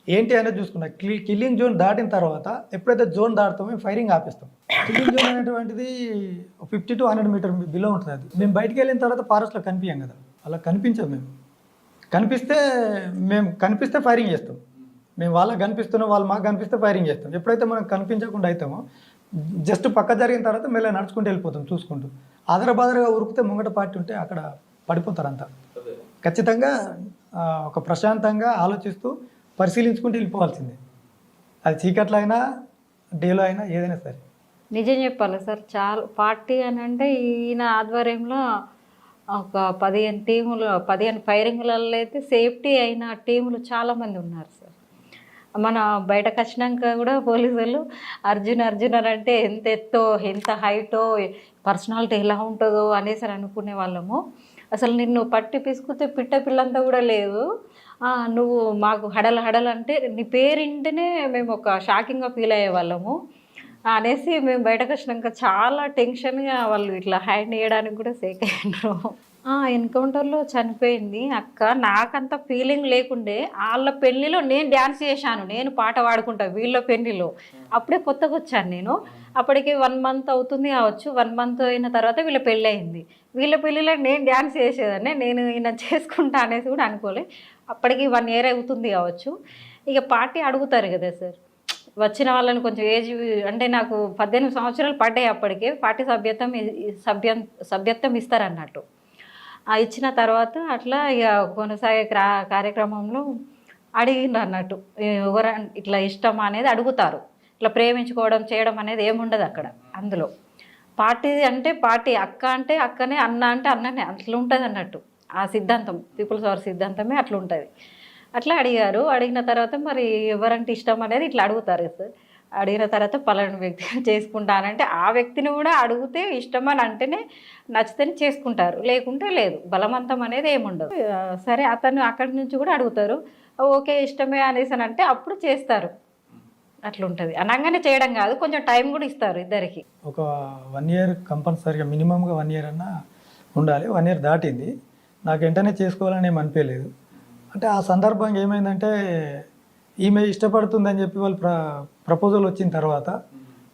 ఏంటి అనేది చూసుకున్నా. కిల్లింగ్ జోన్ దాటిన తర్వాత ఎప్పుడైతే జోన్ దాటుతామో ఫైరింగ్ ఆపేస్తాం. కిల్లింగ్ జోన్ అనేటువంటిది 50 to 100 మీటర్ బిలో ఉంటుంది. అది మేము బయటికి వెళ్ళిన తర్వాత ఫారెస్ట్లో కనిపించాం కదా, అలా కనిపించాం. మేము కనిపిస్తే ఫైరింగ్ చేస్తాం. మేము వాళ్ళకి కనిపిస్తున్నాం, వాళ్ళు మాకు కనిపిస్తే ఫైరింగ్ చేస్తాం. ఎప్పుడైతే మనం కనిపించకుండా అవుతామో జస్ట్ పక్క జరిగిన తర్వాత మెల్ల నడుచుకుంటూ వెళ్ళిపోతాం చూసుకుంటూ. ఆదరబాదరగా ఉరికితే ముంగట పార్టీ ఉంటే అక్కడ పడిపోతారు అంతా. ఖచ్చితంగా ఒక ప్రశాంతంగా ఆలోచిస్తూ పరిశీలించుకుంటూ వెళ్ళిపోవాల్సిందే. అది చీకట్లో అయినా డేలో అయినా ఏదైనా సరే. నిజం చెప్పాలి సార్, చాలా పార్టీ అని అంటే ఈయన ఆధ్వర్యంలో ఒక 15 టీములు 15 ఫైరింగ్లలో అయితే సేఫ్టీ అయిన టీములు చాలామంది ఉన్నారు సార్. మన బయటకు వచ్చినాక కూడా పోలీసులు అర్జున్ అని అంటే ఎంత ఎత్తో ఎంత హైటో పర్సనాలిటీ ఎలా ఉంటుందో అనేసి అనుకునే వాళ్ళము. అసలు నిన్ను పట్టి పిసుకుతే పిట్ట పిల్లంతా కూడా లేదు, నువ్వు మాకు హడల్ అంటే నీ పేరింటనే మేము ఒక షాకింగ్గా ఫీల్ అయ్యే వాళ్ళము అనేసి మేము బయటకు వచ్చినాక చాలా టెన్షన్గా వాళ్ళు ఇట్లా హ్యాండ్ వేయడానికి కూడా సేక్ అయ్యారు. ఎన్కౌంటర్లో చనిపోయింది అక్క. నాకంత ఫీలింగ్ లేకుండే. వాళ్ళ పెళ్ళిలో నేను డ్యాన్స్ చేశాను, నేను పాట పాడుకుంటా వీళ్ళ పెళ్ళిలో. అప్పుడే కొత్తగా వచ్చాను నేను. అప్పటికి 1 month అవుతుంది కావచ్చు. 1 month అయిన తర్వాత వీళ్ళ పెళ్ళి అయింది. వీళ్ళ పెళ్ళిలో నేను డ్యాన్స్ చేసేదాన్ని, నేను ఈయన చేసుకుంటా అనేసి కూడా అనుకోలే. అప్పటికి 1 year అవుతుంది కావచ్చు. ఇక పార్టీ అడుగుతారు కదా సార్, వచ్చిన వాళ్ళని కొంచెం ఏజ్ అంటే నాకు 18 సంవత్సరాలు పడ్డాయి అప్పటికే. పార్టీ సభ్యత్వం ఇస్తారన్నట్టు. ఇచ్చిన తర్వాత అట్లా ఇక కొనసాగే కార్యక్రమంలో అడిగిండ్రు అన్నట్టు, ఎవరు ఇట్లా ఇష్టం అనేది అడుగుతారు. ఇట్లా ప్రేమించుకోవడం చేయడం అనేది ఏముండదు అక్కడ. అందులో పార్టీ అంటే పార్టీ, అక్క అంటే అక్కనే, అన్న అంటే అన్ననే, అట్లా ఉంటుంది అన్నట్టు. ఆ సిద్ధాంతం పీపుల్స్ పవర్ సిద్ధాంతమే అట్లా ఉంటుంది. అట్లా అడిగారు. అడిగిన తర్వాత మరి ఎవరంటే ఇష్టం అనేది ఇట్లా అడుగుతారు సార్. అడిగిన తర్వాత పలానా వ్యక్తి చేసుకుంటానంటే ఆ వ్యక్తిని కూడా అడిగితే ఇష్టమని అంటేనే నచ్చితేనే చేసుకుంటారు, లేకుంటే లేదు. బలవంతం అనేది ఏముండదు. సరే అతను అక్కడి నుంచి కూడా అడుగుతారు, ఓకే ఇష్టమే అనేసి అని అంటే అప్పుడు చేస్తారు. అట్లుంటుంది. అనగానే చేయడం కాదు, కొంచెం టైం కూడా ఇస్తారు ఇద్దరికి. ఒక 1 year కంపల్సరీగా మినిమంగా 1 year అన్నా ఉండాలి. 1 year దాటింది. నాకు వెంటనే చేసుకోవాలని ఏమి అనిపించలేదు. అంటే ఆ సందర్భంగా ఏమైందంటే ఈమె ఇష్టపడుతుందని చెప్పి వాళ్ళు ప్రపోజల్ వచ్చిన తర్వాత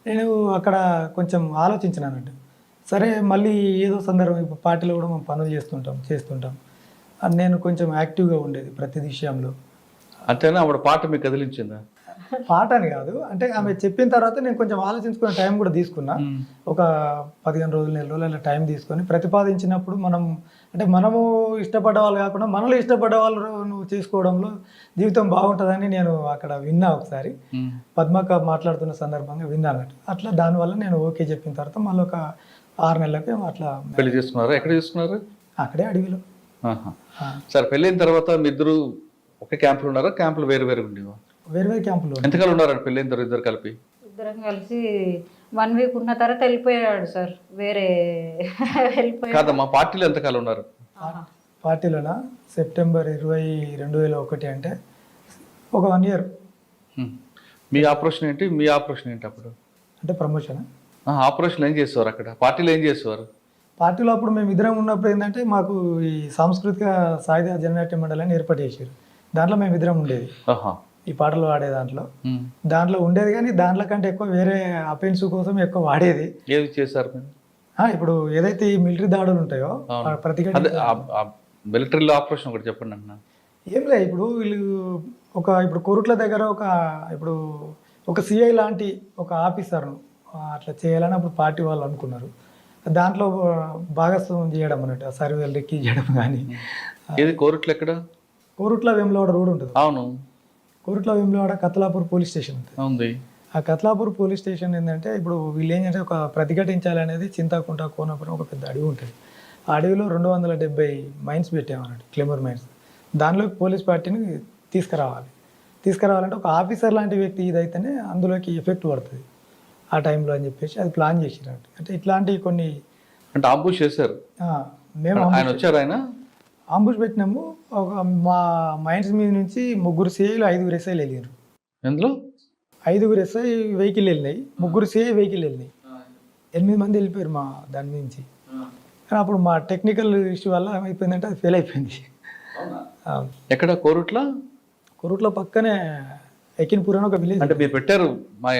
నేను అక్కడ కొంచెం ఆలోచించినానంటే, సరే మళ్ళీ ఏదో సందర్భం ఇప్పుడు పార్టీలో కూడా మనం పనులు చేస్తుంటాం అని నేను కొంచెం యాక్టివ్గా ఉండేది ప్రతి విషయంలో. అంతేనా? ఆవిడ పాట మీకు కదిలించిందా? పాట అని కాదు, అంటే ఆమె చెప్పిన తర్వాత నేను కొంచెం ఆలోచించుకునే టైం కూడా తీసుకున్నా. ఒక 15 రోజులు 4 రోజులు అలా టైం తీసుకొని ప్రతిపాదించినప్పుడు మనము ఇష్టపడ్డ వాళ్ళు కాకుండా మనలో ఇష్టపడ్డ వాళ్ళు నువ్వు చేసుకోవడంలో జీవితం బాగుంటుందని నేను అక్కడ విన్నా. ఒకసారి పద్మక మాట్లాడుతున్న సందర్భంగా విన్నానట్టు. అట్లా దానివల్ల నేను ఓకే చెప్పిన తర్వాత మళ్ళీ ఒక 6 నెలలకి అట్లా పెళ్లి చేసుకున్నారు. ఎక్కడ చేసుకున్నారు? అక్కడే అడవిలో. సరే, పెళ్ళైన తర్వాత మీ ఇద్దరు ఒక క్యాంపులో ఉన్నారా? క్యాంపులు వేరు వేరు ఉండేవా? వేరు క్యాంపులో. ఎంతకాలం ఉన్నారండి పెళ్ళైన తర్వాత ఇద్దరు కలిపి? ఇద్దరం కలిసి 1 week ఉన్న తర్వాత వెళ్ళిపోయాడు సార్. వేరే వెళ్ళిపోయాడు. కాదమ్మా, పార్టీలో ఎంతకాలం ఉన్నారు? పార్టీలోనా సెప్టెంబర్ 20, 2001 అంటే ఒక 1 year. మీ ఆపరేషన్ ఏంటి? మీ ఆపరేషన్ ఏంటి అప్పుడు? అంటే ప్రమోషన్. ఆపరేషన్ ఏం చేసేవారు అక్కడ? పార్టీలో ఏం చేసేవారు? పార్టీలో అప్పుడు మేము ఇద్దరం ఉన్నప్పుడు ఏంటంటే మాకు ఈ సాంస్కృతిక సాయుధ జననాట్య మండలిని ఏర్పాటు చేశారు. దాంట్లో మేము ఇద్దరం ఉండేది. ఈ పాటలు వాడే దాంట్లో ఉండేది, కానీ దాంట్లో కంటే ఎక్కువ వేరే అపెన్స్ కోసం ఎక్కువ వాడేది. ఏది చేశారు? ఇప్పుడు ఏదైతే ఈ మిలిటరీ దాడులు ఉంటాయో మిలిటరీలో ఆపరేషన్ ఒకటి చెప్పండి అన్న. ఏం లేదు, ఇప్పుడు వీళ్ళు ఇప్పుడు కోరుట్ల దగ్గర ఒక సిఐ లాంటి ఒక ఆఫీసర్ను అట్లా చేయాలని అప్పుడు పార్టీ వాళ్ళు అనుకున్నారు. దాంట్లో భాగస్వామ్యం చేయడం అన్నట్టు, సర్వేలు రెక్కి చేయడం. కానీ ఏది కోరుట్ల ఎక్కడ? కోరుట్ల వేములవాడ రోడ్ ఉంటుంది. అవును. కోరుట్ల వేములవాడ కత్లాపూర్ పోలీస్ స్టేషన్ ఉంటుంది. ఉంది. ఆ కత్లాపూర్ పోలీస్ స్టేషన్ ఏంటంటే ఇప్పుడు వీళ్ళు ఏంటంటే ఒక ప్రతిఘటించాలనేది చింతాకుంట కోనపురం ఒక పెద్ద అడవి ఉంటుంది. ఆ అడవిలో 270 మైన్స్ పెట్టామన్నట్టు, క్లెమర్ మైన్స్. దానిలోకి పోలీస్ పార్టీని తీసుకురావాలంటే ఒక ఆఫీసర్ లాంటి వ్యక్తి ఇదైతేనే అందులోకి ఎఫెక్ట్ పడుతుంది ఆ టైంలో అని చెప్పేసి అది ప్లాన్ చేసినట్టు. అంటే ఇట్లాంటివి కొన్ని అంటే అంబుష్ చేశారు. మేము ఆయన వచ్చారు, ఆయన అంబుష్ పెట్టినాము. ఒక మా మైన్స్ మీద నుంచి 3 సిఐలు 5 ఎస్ఐలు వెళ్ళారు. ఎందులో 5 ఎస్ఐ వెహికల్ వెళ్ళినాయి, 3 సిఐ వెహికల్ వెళ్ళినాయి. 8 మంది వెళ్ళిపోయారు మా దాని నుంచి. కానీ అప్పుడు మా టెక్నికల్ ఇష్యూ వల్ల ఏమైపోయిందంటే అది ఫెయిల్ అయిపోయింది. ఎక్కడ కోరుట్ల పక్కనే ఎకిన్పూర్ అని ఒక విలేజ్. అంటే మీరు పెట్టారు, మా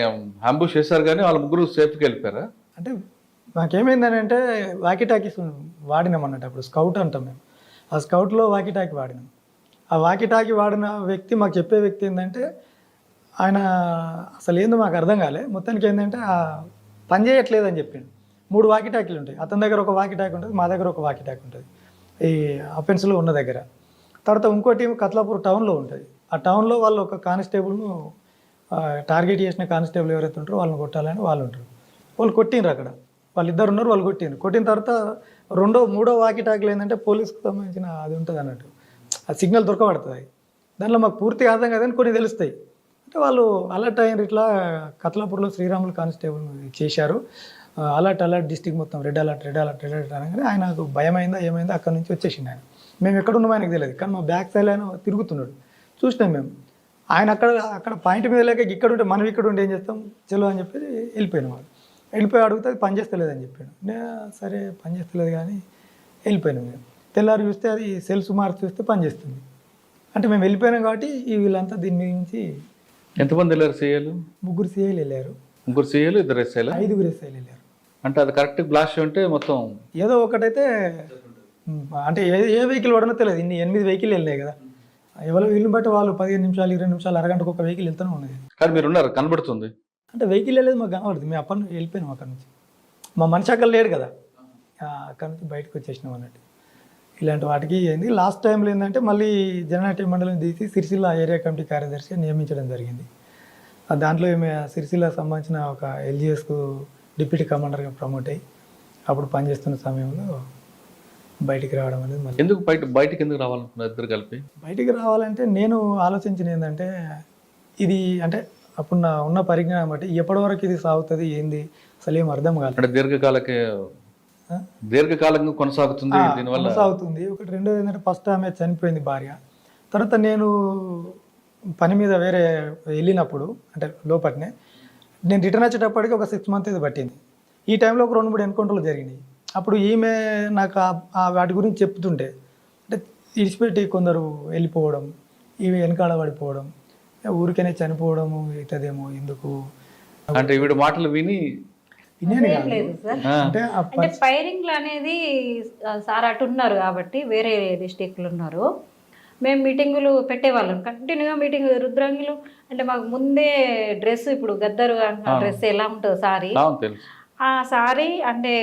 అంబుష్ చేశారు కానీ వాళ్ళ 3 సేఫ్కి వెళ్ళిపోయారా? అంటే మాకేమైందని అంటే వాకీ టాకీస్ వాడినాం అన్నట్టు. అప్పుడు స్కౌట్ అంటాం మేము. ఆ స్కౌట్లో వాకీ టాకీ వాడినాం. ఆ వాకీ టాకీ వాడిన వ్యక్తి మాకు చెప్పే వ్యక్తి ఏంటంటే ఆయన అసలు ఏందో మాకు అర్థం కాలే. మొత్తానికి ఏంటంటే పని చేయట్లేదు అని చెప్పిండు. 3 వాకీ టాకీలు ఉంటాయి. అతని దగ్గర ఒక వాకీ టాకీ ఉంటుంది, మా దగ్గర ఒక వాకీ టాకీ ఉంటుంది ఈ అఫెన్స్లో ఉన్న దగ్గర. తర్వాత ఇంకో టీం కత్లాపూర్ టౌన్లో ఉంటుంది. ఆ టౌన్లో వాళ్ళు ఒక కానిస్టేబుల్ను టార్గెట్ చేసిన కానిస్టేబుల్ ఎవరైతే ఉంటారో వాళ్ళని కొట్టాలని వాళ్ళు ఉంటారు. వాళ్ళు కొట్టిండ్రు అక్కడ, వాళ్ళిద్దరు ఉన్నారు, వాళ్ళు కొట్టిన తర్వాత మూడో వాకీ టాకీలు ఏంటంటే పోలీస్కి సంబంధించిన అది ఉంటుంది అన్నట్టు, ఆ సిగ్నల్ దొరకబడుతుంది. దానిలో మాకు పూర్తిగా అర్థం కాదని కొన్ని తెలుస్తాయి. అంటే వాళ్ళు అలర్ట్ అయినారు, ఇట్లా కత్లాపూర్లో శ్రీరాములు కానిస్టేబుల్ చేశారు, అలర్ట్ డిస్టిక్ మొత్తం రెడ్ అలర్ట్ అనగానే ఆయనకు భయమైందా ఏమైందా అక్కడ నుంచి వచ్చేసింది. ఆయన మేము ఎక్కడ ఉన్నామో ఆయనకు తెలియదు, కానీ మా బ్యాక్ సైడ్ ఆయన తిరుగుతున్నాడు, చూసినాం మేము. ఆయన అక్కడ పాయింట్ మీద లేక ఇక్కడ ఉంటే మనం ఇక్కడ ఉంటే ఏం చేస్తాం చలో అని చెప్పి వెళ్ళిపోయినాం. వాళ్ళు వెళ్ళిపోయి అడిగితే పని చేస్తలేదు అని చెప్పాడు. సరే పని చేస్తలేదు కానీ వెళ్ళిపోయినాం. మేము తెల్లారి చూస్తే అది సెల్స్ మార్క్స్ చూస్తే పని చేస్తుంది. అంటే మేము వెళ్ళిపోయినాం కాబట్టి వీళ్ళంతా దీని మీద నుంచి. ఎంతమంది వెళ్ళారు సీఏలు? 3 సిఐలు వెళ్ళారు. 3 సీఏలు 2 ఎస్ఐలు? 5 ఎస్ఐలు వెళ్ళారు. అంటే అది కరెక్ట్ బ్లాస్ట్ ఉంటే మొత్తం ఏదో ఒకటైతే అంటే ఏ వెహికల్ పడనో తెలియదు. 8 వెహికల్ వెళ్ళినాయి కదా, ఎవరో వీళ్ళని బట్టి వాళ్ళు 15 నిమిషాలు 20 నిమిషాలు అరగంటకు ఒక వెహికల్ వెళ్తూనే ఉన్నది. కానీ మీరు ఉన్నారు, కనబడుతుంది. అంటే వెహికల్ వెళ్ళేది మాకు కనబడుతుంది. మేము అప్పటి నుంచి వెళ్ళిపోయినాం అక్కడ నుంచి. మా మనిషి అక్కడ లేడు కదా, అక్కడ నుంచి బయటకు వచ్చేసినాం అన్నట్టు. ఇలాంటి వాటికి అయింది. లాస్ట్ టైంలో ఏంటంటే మళ్ళీ జననాట్య మండలం తీసి సిరిసిల్ల ఏరియా కమిటీ కార్యదర్శిగా నియమించడం జరిగింది. దాంట్లో సిరిసిల్లకు సంబంధించిన ఒక ఎల్జిఎస్కు డిప్యూటీ కమాండర్గా ప్రమోట్ అయ్యి అప్పుడు పనిచేస్తున్న సమయంలో బయటికి రావడం అనేది. మళ్ళీ ఎందుకు బయటికి ఎందుకు రావాలనుకున్నారు ఇద్దరు కలిపి? బయటికి రావాలంటే నేను ఆలోచించిన ఏంటంటే ఇది అంటే అప్పుడు ఉన్న పరిజ్ఞానం బట్టి ఎప్పటి వరకు ఇది సాగుతుంది ఏంది అసలు ఏం అర్థం కాదు. అంటే దీర్ఘకాలంగా కొనసాగుతుంది దీనివల్ల కొనసాగుతుంది. ఒకటి. రెండోది ఏంటంటే ఫస్ట్ ఆమె చనిపోయింది భార్య. తర్వాత నేను పని మీద వేరే వెళ్ళినప్పుడు అంటే లోపట్నే నేను రిటర్న్ వచ్చేటప్పటికి ఒక 6 months ఇది పట్టింది. ఈ టైంలో ఒక 2-3 ఎన్కౌంటర్లు జరిగినాయి. అప్పుడు ఈమె నాకు వాటి గురించి చెప్తుంటే అంటే ఇడిచిపెట్టి కొందరు వెళ్ళిపోవడం, ఈమె వెనకాడ పడిపోవడం, ఊరికనే చనిపోవడము అవుతుందేమో ఎందుకు అంటే వీడి మాటలు విని లేదు సార్. అంటే ఫైరింగ్లు అనేది సార్ అటు ఉన్నారు కాబట్టి వేరే డిస్టిక్లు ఉన్నారు. మేము మీటింగులు పెట్టేవాళ్ళం కంటిన్యూగా. మీటింగ్ రుద్రంగిలు అంటే మాకు ముందే డ్రెస్, ఇప్పుడు గద్దరు డ్రెస్ ఎలా ఉంటుందో సారీ, ఆ సారీ అంటే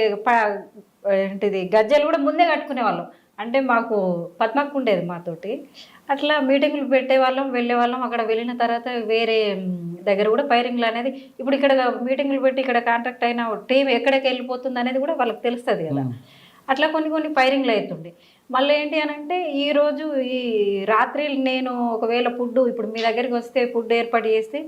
ఏంటిది గజ్జలు కూడా ముందే కట్టుకునేవాళ్ళం. అంటే మాకు పద్మకు ఉండేది మాతోటి. అట్లా మీటింగులు పెట్టేవాళ్ళం, వెళ్ళేవాళ్ళం. అక్కడ వెళ్ళిన తర్వాత వేరే దగ్గర కూడా ఫైరింగ్లు అనేది ఇప్పుడు ఇక్కడ మీటింగులు పెట్టి ఇక్కడ కాంట్రాక్ట్ అయిన టీం ఎక్కడికి వెళ్ళిపోతుంది అనేది కూడా వాళ్ళకి తెలుస్తుంది కదా. అట్లా కొన్ని ఫైరింగ్లు అవుతుండే. మళ్ళీ ఏంటి అని అంటే ఈరోజు ఈ రాత్రి నేను ఒకవేళ ఫుడ్ ఇప్పుడు మీ దగ్గరికి వస్తే ఫుడ్ ఏర్పాటు చేస్తే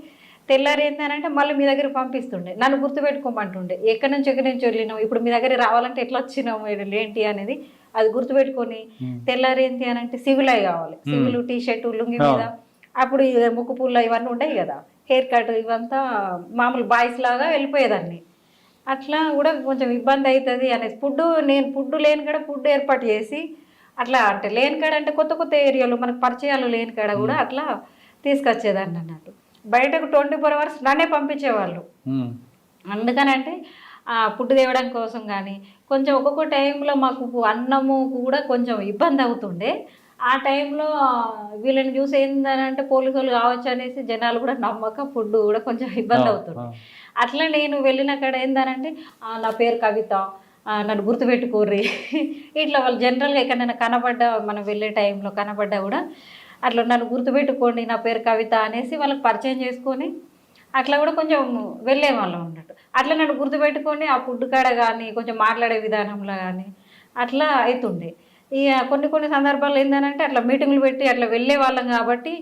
తెల్లారి ఏంటి అని అంటే మళ్ళీ మీ దగ్గర పంపిస్తుండే, నన్ను గుర్తుపెట్టుకోమంటుండే. ఎక్కడి నుంచి వెళ్ళినాం, ఇప్పుడు మీ దగ్గర రావాలంటే ఎట్లా వచ్చినాం ఏంటి అనేది అది గుర్తుపెట్టుకొని తెల్లారి ఏంటి అని అంటే సివిల్ అయి కావాలి, సివిల్ టీ-షర్ట్ లుంగి మీద. అప్పుడు ముక్కు పుల్ల ఇవన్నీ ఉంటాయి కదా, హెయిర్ కట్ ఇవంతా మామూలు బాయ్స్ లాగా వెళ్ళిపోయేదాన్ని. అట్లా కూడా కొంచెం ఇబ్బంది అవుతుంది అనేసి నేను ఫుడ్ లేని కాడ ఫుడ్ ఏర్పాటు చేసి అట్లా అంటే లేని కాడ అంటే కొత్త ఏరియాలో మనకు పరిచయాలు లేని కాడ కూడా అట్లా తీసుకొచ్చేదాన్ని అన్నట్టు. బయటకు 24 hours నన్నే పంపించేవాళ్ళు. అందుకనంటే ఫుడ్ తేవడం కోసం కానీ కొంచెం ఒక్కొక్క టైంలో మాకు అన్నము కూడా కొంచెం ఇబ్బంది అవుతుండే. ఆ టైంలో వీళ్ళని చూసి ఏంటంటే పోలీసు వాళ్ళు కావచ్చు అనేసి జనాలు కూడా నమ్మక ఫుడ్ కూడా కొంచెం ఇబ్బంది అవుతుంది. అట్లా నేను వెళ్ళిన కాడ ఏందనంటే నా పేరు కవిత, నన్ను గుర్తుపెట్టుకోర్రి ఇట్లా వాళ్ళు జనరల్గా ఎక్కడైనా కనబడ్డా, మనం వెళ్ళే టైంలో కనబడ్డా కూడా అట్లా నన్ను గుర్తుపెట్టుకోండి, నా పేరు కవిత అనేసి వాళ్ళకి పరిచయం చేసుకొని అట్లా కూడా కొంచెం వెళ్ళేవాళ్ళం అన్నట్టు. అట్లా నన్ను గుర్తుపెట్టుకొని ఆ ఫుడ్ కాడ కానీ కొంచెం మాట్లాడే విధానంలో కానీ అట్లా అవుతుండే. ఇక కొన్ని సందర్భాల్లో ఏంటంటే అట్లా మీటింగ్లు పెట్టి అట్లా వెళ్ళే వాళ్ళం కాబట్టి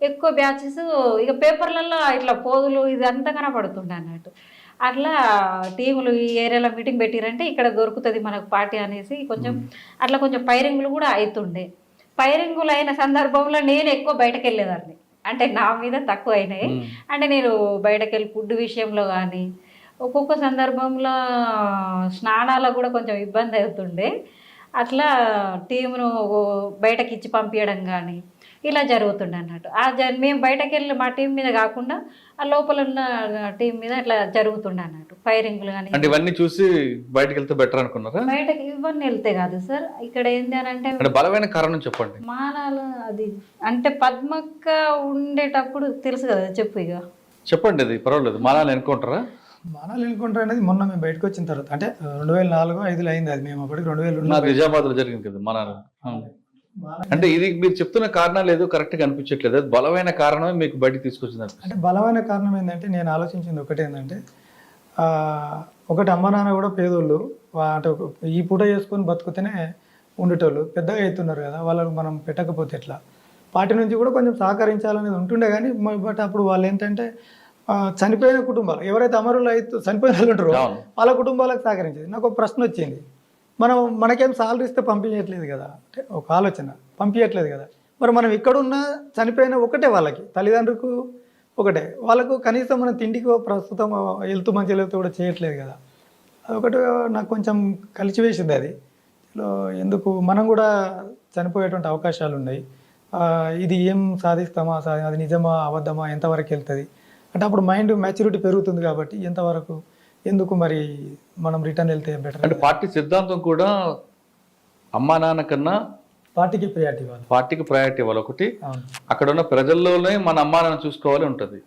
ఎక్కువ బ్యాచెస్ ఇక పేపర్లలో ఇట్లా పోదులు ఇదంతా కనపడుతుండే అన్నట్టు. అట్లా టీములు ఈ ఏరియాలో మీటింగ్ పెట్టిరంటే ఇక్కడ దొరుకుతుంది మనకు పార్టీ అనేసి కొంచెం అట్లా కొంచెం ఫైరింగ్లు కూడా అవుతుండే. ఫైరింగులు అయిన సందర్భంలో నేను ఎక్కువ బయటకు వెళ్ళేదాన్ని, అంటే నా మీద తక్కువ అయినాయి. అంటే నేను బయటకు వెళ్ళి ఫుడ్ విషయంలో కానీ ఒక్కొక్క సందర్భంలో స్నానాలకు కూడా కొంచెం ఇబ్బంది అవుతుండే. అట్లా టీమును బయటకి ఇచ్చి పంపించడం కానీ ఇలా జరుగుతుండే అన్నట్టు. మేము బయటకు వెళ్ళి మా టీం మీద కాకుండా ఆ లోపల ఉన్న టీం మీద అట్లా జరుగుతుండే అన్నట్టు ఫైరింగ్లు కానీ. అంటే ఇవన్నీ చూసి బయటకు వెళ్తే బెటర్ అనుకున్నారా? బయటకి ఇవన్నీ వెళ్తే కాదు సార్, ఇక్కడ ఏంటి అని అంటే బలమైన కారణం చెప్పండి. మానాలు అది అంటే పద్మక్క ఉండేటప్పుడు తెలుసు కదా, చెప్పు ఇక చెప్పండి, అది పర్వాలేదు. మానాలు ఎన్నుకుంటారా? మానాలు ఎన్నుకుంటారు అనేది మొన్న మేము బయటకు వచ్చిన తర్వాత, అంటే 2004-05 అయింది అది. మేము అప్పటికి 2002 నిజామాబాద్ లో జరిగింది కదా మానాలు. అంటే ఇది మీరు చెప్తున్న కారణాలు ఏదో కరెక్ట్ గా అనిపించట్లేదు, అది బలమైన కారణమే మీకు బయటకు తీసుకొచ్చింది. అంటే బలమైన కారణం ఏంటంటే నేను ఆలోచించింది ఒకటి ఏంటంటే, ఒకటి అమ్మ నాన్న కూడా పేదోళ్ళు, అంటే ఈ పూట చేసుకొని బతుకుతేనే ఉండేటోళ్ళు పెద్దగా అవుతున్నారు కదా, వాళ్ళకు మనం పెట్టకపోతే ఎట్లా. పార్టీ నుంచి కూడా కొంచెం సహకరించాలనేది ఉంటుండే కానీ బట్ అప్పుడు వాళ్ళు ఏంటంటే చనిపోయిన కుటుంబాలు ఎవరైతే అమరులు అయితే చనిపోయిన వాళ్ళు ఉంటారో వాళ్ళ కుటుంబాలకు సహకరించేది. నాకు ఒక ప్రశ్న వచ్చింది, మనకేం సాలరీ ఇస్తే పంపించట్లేదు కదా, అంటే ఒక ఆలోచన, పంపించట్లేదు కదా, మరి మనం ఇక్కడున్న చనిపోయిన ఒకటే వాళ్ళకి తల్లిదండ్రులకు ఒకటే, వాళ్ళకు కనీసం మనం తిండికి ప్రస్తుతం హెల్త్ మంచి హెల్త్ కూడా చేయట్లేదు కదా, అదొకటి నాకు కొంచెం కలిసివేసింది. అది ఎందుకు మనం కూడా చనిపోయేటువంటి అవకాశాలు ఉన్నాయి, ఇది ఏం సాధిస్తామా, అది నిజమా అబద్ధమా, ఎంతవరకు వెళ్తుంది అంటే అప్పుడు మైండ్ మెచ్యూరిటీ పెరుగుతుంది కాబట్టి ఎంతవరకు ఎందుకు మరి మనం రిటర్న్ వెళ్తే బెటర్. అంటే పార్టీ సిద్ధాంతం కూడా అమ్మా నాన్న కన్నా పార్టీకి ప్రయారిటీ ఇవ్వాలి, పార్టీకి ప్రయారిటీ ఇవ్వాలి ఒకటి. అక్కడ ఉన్న ప్రజల్లోనే మన అమ్మా నాన్న చూసుకోవాలి ఉంటుంది.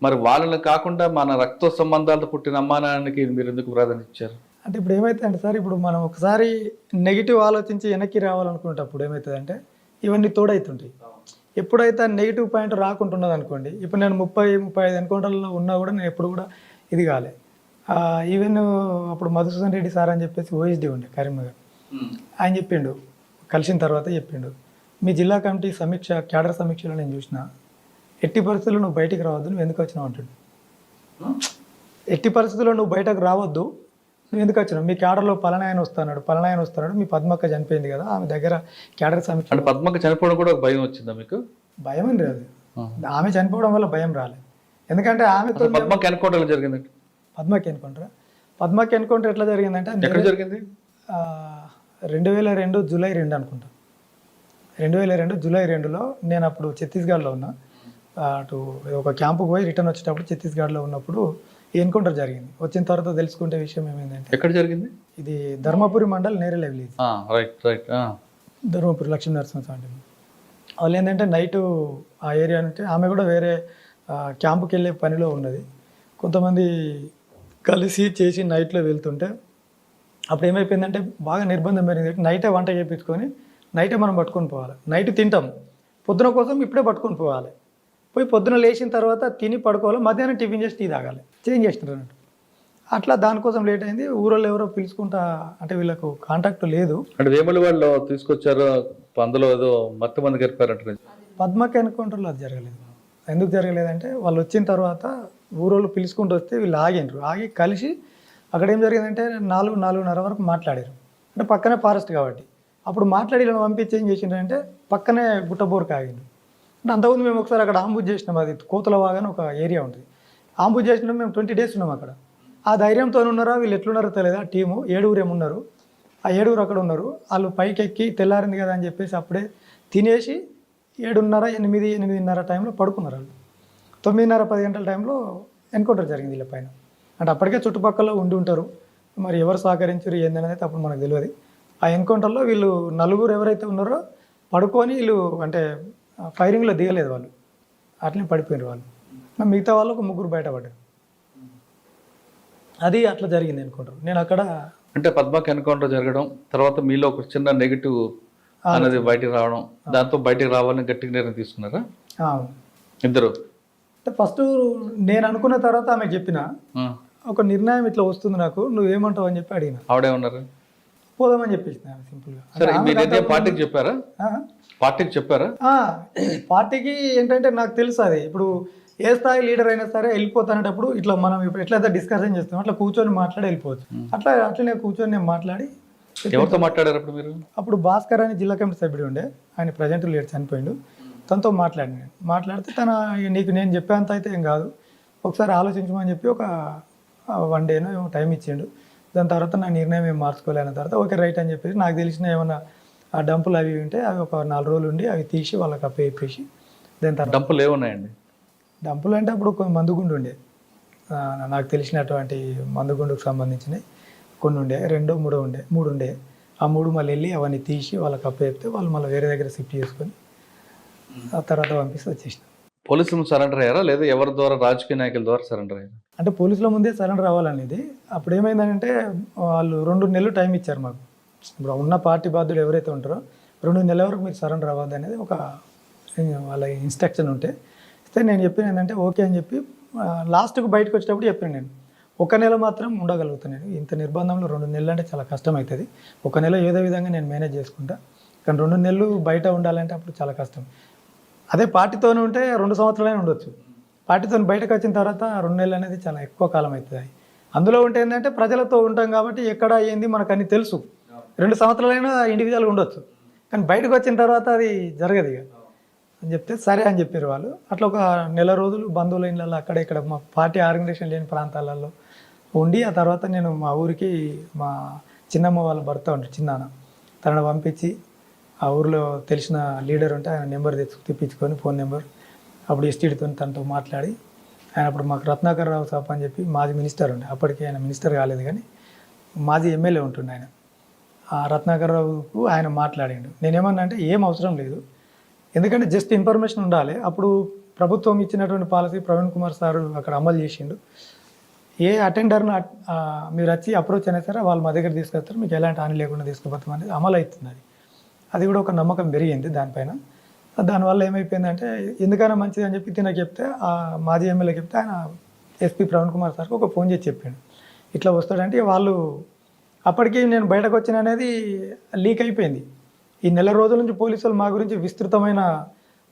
మరి వాళ్ళని కాకుండా మన రక్త సంబంధాలతో పుట్టిన అమ్మా నాన్నకి మీరు ఎందుకు ప్రాధాన్యత ఇచ్చారు? అంటే ఇప్పుడు ఏమవుతుందంటే సార్, ఇప్పుడు మనం ఒకసారి నెగిటివ్ ఆలోచించి వెనక్కి రావాలనుకునేటప్పుడు ఏమవుతుందంటే ఇవన్నీ తోడవుతుంటాయి. ఎప్పుడైతే నెగిటివ్ పాయింట్ రాకుంటున్నది అనుకోండి, ఇప్పుడు నేను 30-35 ఎన్కౌంటర్లో ఉన్నా కూడా నేను ఎప్పుడు కూడా ఇది కాలే. ఈవెన్ అప్పుడు మధుసూదన్ రెడ్డి సార్ అని చెప్పేసి ఓఎస్డీ ఉండే కరీంనగర్, ఆయన చెప్పిండు, కలిసిన తర్వాత చెప్పిండు, మీ జిల్లా కమిటీ సమీక్ష క్యాడర్ సమీక్షలో నేను చూసిన, ఎట్టి పరిస్థితుల్లో నువ్వు బయటికి రావద్దు, నువ్వు ఎందుకు వచ్చినావు అంటుండు. ఎట్టి పరిస్థితుల్లో నువ్వు బయటకు రావద్దు, నువ్వు ఎందుకు వచ్చినావు, మీ క్యాడర్లో పలానాయన వస్తున్నాడు, మీ పద్మక్క చనిపోయింది కదా, ఆమె దగ్గర క్యాడర్ సమీక్ష. అంటే పద్మక్క చనిపోవడం కూడా ఒక భయం వచ్చిందా మీకు? భయం అని రాదు, ఆమె చనిపోవడం వల్ల భయం రాలేదు. ఎందుకంటే ఆమెతో పద్మక్క ఎన్కౌంటర్ జరిగిందంటే, పద్మక్క ఎన్కౌంటర్ ఎట్లా జరిగిందంటే ఎక్కడ జరిగింది? 2002 జూలై 2 అనుకుంటా. 2002 జూలై 2లో నేను అప్పుడు ఛత్తీస్గఢ్లో ఉన్నా. అటు ఒక క్యాంపుకు పోయి రిటర్న్ వచ్చేటప్పుడు ఛత్తీస్గఢ్లో ఉన్నప్పుడు ఎన్కౌంటర్ జరిగింది. వచ్చిన తర్వాత తెలుసుకుంటే విషయం ఏమైందంటే, ఎక్కడ జరిగింది? ఇది ధర్మపురి మండల్ నేరేల విలేజ్, ధర్మపురి లక్ష్మీ నరసింహస్వామి. వాళ్ళు ఏంటంటే నైటు ఆ ఏరియా అంటే ఆమె కూడా వేరే క్యాంపుకి వెళ్ళే పనిలో ఉన్నది. కొంతమంది కలిసి చేసి నైట్లో వెళ్తుంటే అప్పుడు ఏమైపోయిందంటే బాగా నిర్బంధం పెరిగింది. నైటే వంట చేయించుకొని నైటే మనం పట్టుకొని పోవాలి, నైట్ తింటాం, పొద్దున కోసం ఇప్పుడే పట్టుకొని పోవాలి, పోయి పొద్దున లేచిన తర్వాత తిని పడుకోవాలి, మధ్యాహ్నం టిఫిన్ చేసి టీ తాగాలి, చేంజ్ చేస్తున్నారు అన్నట్టు. అట్లా దానికోసం లేట్ అయింది. ఊరోళ్ళు ఎవరో పిలుచుకుంటా అంటే వీళ్ళకు కాంటాక్ట్ లేదు. అంటే వేముల వాళ్ళు తీసుకొచ్చారు, అందులో ఏదో మొత్తం మంది గడిపారంట. పద్మక్క ఎన్కౌంటర్లో అది జరగలేదు. ఎందుకు జరగలేదంటే వాళ్ళు వచ్చిన తర్వాత ఊరోళ్ళు పిలుచుకుంటూ వస్తే వీళ్ళు ఆగి కలిసి అక్కడ ఏం జరిగిందంటే 4-4:30 వరకు మాట్లాడారు. అంటే పక్కనే ఫారెస్ట్ కాబట్టి అప్పుడు మాట్లాడి ఇలా పంపించి ఏం చేసిండ్రంటే పక్కనే గుట్టబోరుకు ఆగిండు. అంటే అంతకుముందు మేము ఒకసారి అక్కడ ఆంబుజ్ చేసినాం, అది కోతలవాగా అని ఒక ఏరియా ఉంటుంది, ఆంబుజ్ చేసినాం. మేము 20 days ఉన్నాం అక్కడ. ఆ ధైర్యంతో ఉన్నారా వీళ్ళు ఎట్లున్నారో తెలియదు. ఆ టీము 7 ఏమున్నారు, ఆ 7 అక్కడ ఉన్నారు. వాళ్ళు పైకి ఎక్కి తెల్లారింది కదా అని చెప్పేసి అప్పుడే తినేసి 7:30-8:30 టైంలో పడుకున్నారు. వాళ్ళు 9:30-10 గంటల టైంలో ఎన్కౌంటర్ జరిగింది వీళ్ళ పైన. అంటే అప్పటికే చుట్టుపక్కల ఉండి ఉంటారు, మరి ఎవరు సహకరించారు ఏందనేది అప్పుడు మనకు తెలియదు. ఆ ఎన్కౌంటర్లో వీళ్ళు 4 ఎవరైతే ఉన్నారో పడుకొని వీళ్ళు అంటే ఫైరింగ్లో దిగలేదు, వాళ్ళు అట్లనే పడిపోయినారు. వాళ్ళు మిగతా వాళ్ళు ఒక 3 బయటపడ్డారు. అది అట్లా జరిగింది ఎన్కౌంటర్. నేను అక్కడ అంటే పద్మక్క ఎన్కౌంటర్ జరగడం తర్వాత మీలో ఒక చిన్న నెగిటివ్ అన్నది బయటికి రావడం, దాంతో బయటికి రావాలని గట్టిగా నిర్ణయం తీసుకున్నారా అవును. ఇద్దరు? అంటే ఫస్ట్ నేను అనుకున్న తర్వాత ఆమె చెప్పిన ఒక నిర్ణయం ఇట్లా వస్తుంది నాకు, నువ్వేమంటావు అని చెప్పి అడిగిన. ఆవిడేమన్నారు? పోదామని చెప్పేసిన సింపుల్గా. సరే, మీరు అయితే పార్టీకి చెప్పారా? పార్టీకి చెప్పారా? పార్టీకి ఏంటంటే నాకు తెలుసు అది ఇప్పుడు ఏ స్థాయి లీడర్ అయినా సరే వెళ్ళిపోతానేటప్పుడు ఇట్లా మనం ఇప్పుడు ఎట్లయితే డిస్కషన్ చేస్తాం అట్లా కూర్చొని మాట్లాడి వెళ్ళిపోవచ్చు. అట్లనే కూర్చొని నేను మాట్లాడి. ఎవరితో మాట్లాడారు అప్పుడు మీరు? అప్పుడు భాస్కర్ అని జిల్లా కమిటీ సభ్యుడు ఉండే, ఆయన ప్రజెంట్ లీడర్ చనిపోయిండు. తనతో మాట్లాడితే తన నీకు నేను చెప్పేంత అయితే ఏం కాదు, ఒకసారి ఆలోచించమని చెప్పి ఒక 1 డేనో ఏమో టైం ఇచ్చిండు. దాని తర్వాత నా నిర్ణయం ఏం మార్చుకోలేని తర్వాత ఓకే రైట్ అని చెప్పేసి నాకు తెలిసిన ఏమన్నా ఆ డంపులు అవి ఉంటే అవి ఒక 4 రోజులు ఉండి అవి తీసి వాళ్ళకి అప్పేసి దాని తర్వాత డంపులు ఏమున్నాయండి? డంపులు అంటే అప్పుడు ఒక మందుగుండు ఉండే, నాకు తెలిసినటువంటి మందుగుండుకు సంబంధించినవి కొన్ని ఉండే, 2, 3 ఉండే. ఆ 3 మళ్ళీ వెళ్ళి అవన్నీ తీసి వాళ్ళకి అప్పచెప్తే వాళ్ళు మళ్ళీ వేరే దగ్గర షిఫ్ట్ చేసుకొని ఆ తర్వాత పంపిస్తే వచ్చేసిన. పోలీసులు సరెండర్ అయ్యారా లేదా ఎవరి ద్వారా, రాజకీయ నాయకుల ద్వారా సరెండర్ అయ్యారా? అంటే పోలీసుల ముందే సరెండర్ అవ్వాలనేది. అప్పుడు ఏమైందంటే వాళ్ళు 2 నెలలు టైం ఇచ్చారు మాకు. ఇప్పుడు ఉన్న పార్టీ బాధ్యులు ఎవరైతే ఉంటారో 2 నెలల వరకు మీరు సరెండర్ అవ్వద్దు అనేది ఒక వాళ్ళ ఇన్స్ట్రక్షన్ ఉంటే ఇస్తే నేను చెప్పిన ఏంటంటే ఓకే అని చెప్పి లాస్ట్కు బయటకు వచ్చేటప్పుడు చెప్పాను నేను 1 నెల మాత్రం ఉండగలుగుతాను. నేను ఇంత నిర్బంధంలో 2 నెలలు అంటే చాలా కష్టం అవుతుంది. 1 నెల ఏదో విధంగా నేను మేనేజ్ చేసుకుంటా, కానీ 2 నెలలు బయట ఉండాలంటే అప్పుడు చాలా కష్టం. అదే పార్టీతోనే ఉంటే 2 సంవత్సరాలైనా ఉండొచ్చు. పార్టీతో బయటకు వచ్చిన తర్వాత 2 నెలలు అనేది చాలా ఎక్కువ కాలం అవుతుంది. అందులో ఉంటే ఏంటంటే ప్రజలతో ఉంటాం కాబట్టి ఎక్కడ ఏంది మనకు అన్ని తెలుసు. 2 సంవత్సరాలైనా ఇండివిజువల్గా ఉండొచ్చు, కానీ బయటకు వచ్చిన తర్వాత అది జరగదు ఇక అని చెప్తే సరే అని చెప్పారు వాళ్ళు. అట్లా ఒక 1 నెల రోజులు బంధువుల ఇళ్ళల్లో అక్కడ ఇక్కడ మా పార్టీ ఆర్గనైజేషన్ లేని ప్రాంతాలలో ఉండి ఆ తర్వాత నేను మా ఊరికి మా చిన్నమ్మ వాళ్ళ భర్త ఉంటారు చిన్నాన్న, తనను పంపించి ఆ ఊరిలో తెలిసిన లీడర్ ఉంటే ఆయన నెంబర్ తెప్పించుకొని ఫోన్ నెంబర్ అప్పుడు ఎస్టీడీతో తనతో మాట్లాడి ఆయన అప్పుడు మాకు రత్నాకర్ రావు సాబ్ అని చెప్పి మాజీ మినిస్టర్ ఉండే, అప్పటికి ఆయన మినిస్టర్ కాలేదు కానీ మాజీ ఎమ్మెల్యే ఉంటుండే ఆయన. ఆ రత్నాకర్ రావుకు ఆయన మాట్లాడిండు. నేనేమన్నా అంటే ఏం అవసరం లేదు, ఎందుకంటే జస్ట్ ఇన్ఫర్మేషన్ ఉండాలి. అప్పుడు ప్రభుత్వం ఇచ్చినటువంటి పాలసీ ప్రవీణ్ కుమార్ సార్ అక్కడ అమలు చేసిండు. ఏ అటెండర్ను మీరు వచ్చి అప్రోచ్ అయినా సరే వాళ్ళు మా దగ్గర తీసుకొస్తారు, మీకు ఎలాంటి హాని లేకుండా తీసుకుపోతాం అనేది అమలు అవుతుంది. అది కూడా ఒక నమ్మకం పెరిగింది దానిపైన. దానివల్ల ఏమైపోయిందంటే ఎందుకైనా మంచిది అని చెప్పి తినకు చెప్తే ఆ మాజీ ఎమ్మెల్యే చెప్తే ఆయన ఎస్పీ ప్రవీణ్ కుమార్ సార్కి ఒక ఫోన్ చేసి చెప్పాడు ఇట్లా వస్తాడంటే. వాళ్ళు అప్పటికి నేను బయటకు వచ్చిన అనేది లీక్ అయిపోయింది. ఈ 1 నెల రోజుల నుంచి పోలీసులు మా గురించి విస్తృతమైన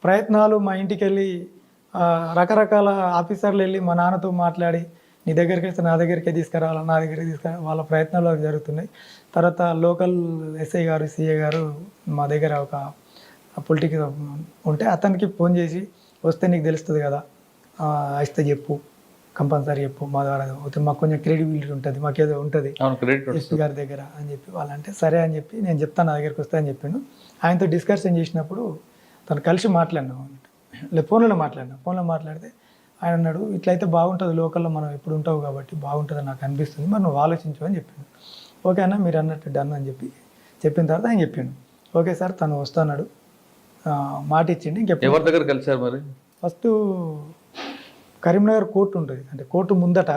ప్రయత్నాలు, మా ఇంటికి వెళ్ళి రకరకాల ఆఫీసర్లు వెళ్ళి మా నాన్నతో మాట్లాడి నీ దగ్గరికి వస్తే నా దగ్గరికే తీసుకురావాలి, నా దగ్గరికి తీసుకురా, వాళ్ళ ప్రయత్నాలు అవి జరుగుతున్నాయి. తర్వాత లోకల్ ఎస్ఐ గారు, సిఏ గారు మా దగ్గర ఒక పొలిటికల్ ఉంటే అతనికి ఫోన్ చేసి వస్తే నీకు తెలుస్తుంది కదా, వస్తే చెప్పు, కంపల్సరీ చెప్పు, మా ద్వారా మాకు కొంచెం క్రెడిబిలిటీ ఉంటుంది, మాకేదో ఉంటుంది ఎస్పీ గారి దగ్గర అని చెప్పి వాళ్ళంటే సరే అని చెప్పి నేను చెప్తాను నా దగ్గరికి వస్తా అని చెప్పాను. ఆయనతో డిస్కషన్ చేసినప్పుడు తను కలిసి మాట్లాడినాం, ఫోన్లో మాట్లాడితే ఆయన అన్నాడు ఇట్లయితే బాగుంటుంది, లోకల్లో మనం ఎప్పుడు ఉంటావు కాబట్టి బాగుంటుంది నాకు అనిపిస్తుంది, మరి నువ్వు ఆలోచించు అని చెప్పాను. ఓకే అన్న మీరు అన్నట్టు డన్ అని చెప్పిన తర్వాత ఆయన చెప్పాను ఓకే సార్ తను వస్తున్నాడు మాట ఇచ్చిండి. ఎవరి దగ్గర కలిసారు మరి? ఫస్ట్ కరీంనగర్ కోర్టు ఉంటుంది, అంటే కోర్టు ముందట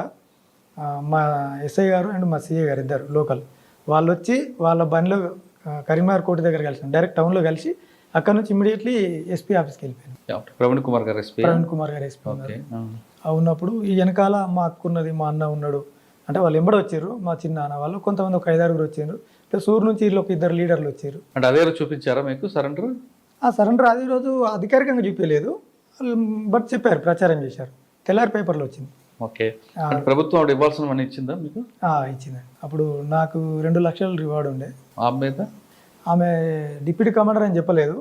మా ఎస్ఐ గారు అండ్ మా సిఏ గారు ఇద్దరు లోకల్ వాళ్ళు వచ్చి వాళ్ళ బండిలో కరీంనగర్ కోర్టు దగ్గర కలిసాను, డైరెక్ట్ టౌన్లో కలిసి అక్కడ నుంచి ఇమీడియట్లీ ఎస్పీ ఆఫీస్కి వెళ్ళిపోయాను. ప్రవీణ్ కుమార్ గారు ఎస్పీ ఉన్నప్పుడు ఈ వెనకాల మా అక్క ఉన్నది, మా అన్న ఉన్నాడు, అంటే వాళ్ళు ఎంబడి వచ్చారు, మా చిన్న అన్న వాళ్ళు కొంతమంది ఒక 5-6 వచ్చారు, ప్లస్ ఊరు నుంచి వీళ్ళు ఒక 2 లీడర్లు వచ్చారు. అంటే అదే రోజు చూపించారా మీకు సరెండర్? సరెండర్ అదే రోజు అధికారికంగా చూపించలేదు, బట్ చెప్పారు, ప్రచారం చేశారు, తెల్లారి పేపర్లో వచ్చింది. ఓకే, ప్రభుత్వం ఇవ్వాల్సిన మనీ ఇచ్చిందా మీకు? ఇచ్చింది. అప్పుడు నాకు 2 లక్షల రివార్డు ఉండే. ఆమె డిప్యూటీ కమాండర్ అని చెప్పలేదు,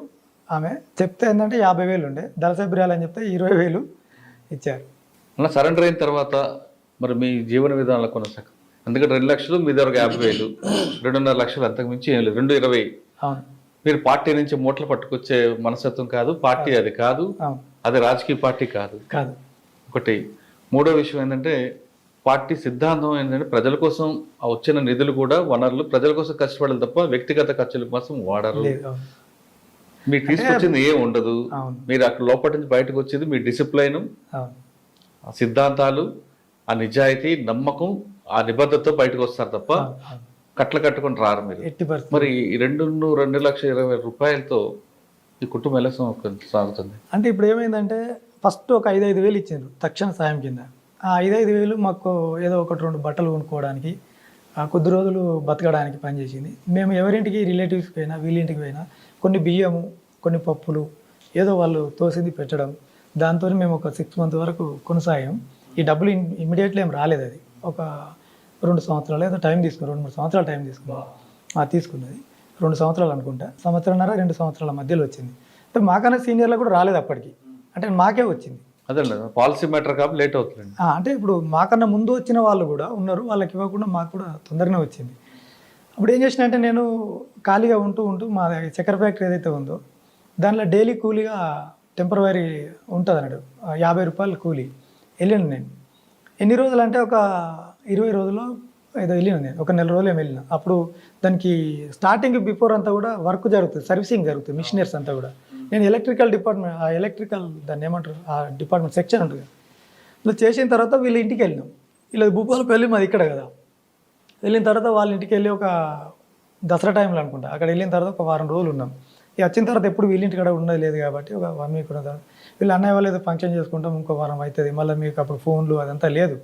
ఆమె చెప్తే ఏంటంటే 50,000 ఉండే, దళసభ్యురాలు అని చెప్తే 20,000 ఇచ్చారు. అలా సరెండర్ అయిన తర్వాత మరి మీ జీవన విధానాలు కొనసాగ, ఎందుకంటే 2 లక్షలు మీ దగ్గర 50,000, 2.5 లక్షలు అంతకు మించి ఏం లేదు, 220. అవును, మీరు పార్టీ నుంచి మూటలు పట్టుకొచ్చే మనస్తత్వం కాదు, పార్టీ అది కాదు, అది రాజకీయ పార్టీ కాదు. ఒకటి. మూడో విషయం ఏంటంటే పార్టీ సిద్ధాంతం ఏంటంటే ప్రజల కోసం వచ్చిన నిధులు కూడా వనరులు ప్రజల కోసం కష్టపడాలి తప్ప వ్యక్తిగత ఖర్చుల కోసం వాడరు. మీరు తీసుకొచ్చింది ఏం ఉండదు, మీరు అక్కడ లోపల నుంచి బయటకు వచ్చేది మీ డిసిప్లైన్, ఆ సిద్ధాంతాలు, ఆ నిజాయితీ, నమ్మకం, ఆ నిబద్ధతతో బయటకు వస్తారు తప్ప కట్టలు కట్టుకొని రారు మీరు. ఎట్టి పరిస్థితి. మరి ఈ 2,20,000 రూపాయలతో ఈ కుటుంబం ఎలా సాగుతుంది? అంటే ఇప్పుడు ఏమైందంటే ఫస్ట్ ఒక 5,000 ఇచ్చిండ్రు తక్షణ సాయం కింద. ఆ 5,000 మాకు ఏదో ఒకటి 2 బట్టలు కొనుక్కోవడానికి, కొద్ది రోజులు బతకడానికి పనిచేసింది. మేము ఎవరింటికి రిలేటివ్స్కి పోయినా వీళ్ళింటికి పోయినా కొన్ని బియ్యము, కొన్ని పప్పులు ఏదో వాళ్ళు తోసింది పెట్టడం, దాంతో మేము ఒక 6 months వరకు కొనసాగాం. ఈ డబ్బులు ఇమ్మీడియట్లీ ఏం రాలేదు. అది ఒక 2 సంవత్సరాలు ఏదో టైం తీసుకున్నాం, 2-3 సంవత్సరాలు టైం తీసుకున్నాం. తీసుకున్నది 2 సంవత్సరాలు అనుకుంటా, 1.5-2 సంవత్సరాల మధ్యలో వచ్చింది. అంటే మాకన్నా సీనియర్లకు కూడా రాలేదు అప్పటికి, అంటే మాకే వచ్చింది. అదే పాలసీ మ్యాటర్ కాబట్టి లేట్ అవుతుంది. అంటే ఇప్పుడు మాకన్నా ముందు వచ్చిన వాళ్ళు కూడా ఉన్నారు, వాళ్ళకి ఇవ్వకుండా మాకు కూడా తొందరగానే వచ్చింది. అప్పుడు ఏం చేసిన అంటే నేను ఖాళీగా ఉంటూ మా చక్కెర ఫ్యాక్టరీ ఏదైతే ఉందో దాంట్లో డైలీ కూలీగా టెంపరవరీ ఉంటుంది అన్నాడు, 50 రూపాయలు కూలీ వెళ్ళాను నేను. ఎన్ని రోజులు అంటే ఒక 20 రోజులు ఏదో వెళ్ళినాను నేను, ఒక 1 రోజులు ఏమి వెళ్ళిన. అప్పుడు దానికి స్టార్టింగ్ బిఫోర్ అంతా కూడా వర్క్ జరుగుతుంది, సర్వీసింగ్ జరుగుతుంది, మిషనరీస్ అంతా కూడా. నేను ఎలక్ట్రికల్ డిపార్ట్మెంట్, ఆ ఎలక్ట్రికల్ దాన్ని ఏమంటారు, ఆ డిపార్ట్మెంట్ సెక్షన్ ఉంటుంది. ఇలా చేసిన తర్వాత వీళ్ళ ఇంటికి వెళ్ళినాం. ఇలా భూపాలపల్లి మాది ఇక్కడ కదా. వెళ్ళిన తర్వాత వాళ్ళ ఇంటికి వెళ్ళి ఒక దసరా టైంలో అనుకుంటా అక్కడ వెళ్ళిన తర్వాత ఒక 1 వారం రోజులు ఉన్నాం. ఇక వచ్చిన తర్వాత ఎప్పుడు వీళ్ళింటి కూడా ఉన్నది లేదు కాబట్టి ఒక 1 వీక్ ఉన్న తర్వాత వీళ్ళు అన్నయ్య వాళ్ళు ఏదో ఫంక్షన్ చేసుకుంటాం, ఇంకో 1 వారం అవుతుంది, మళ్ళీ మీకు అప్పుడు ఫోన్లు అదంతా లేదు,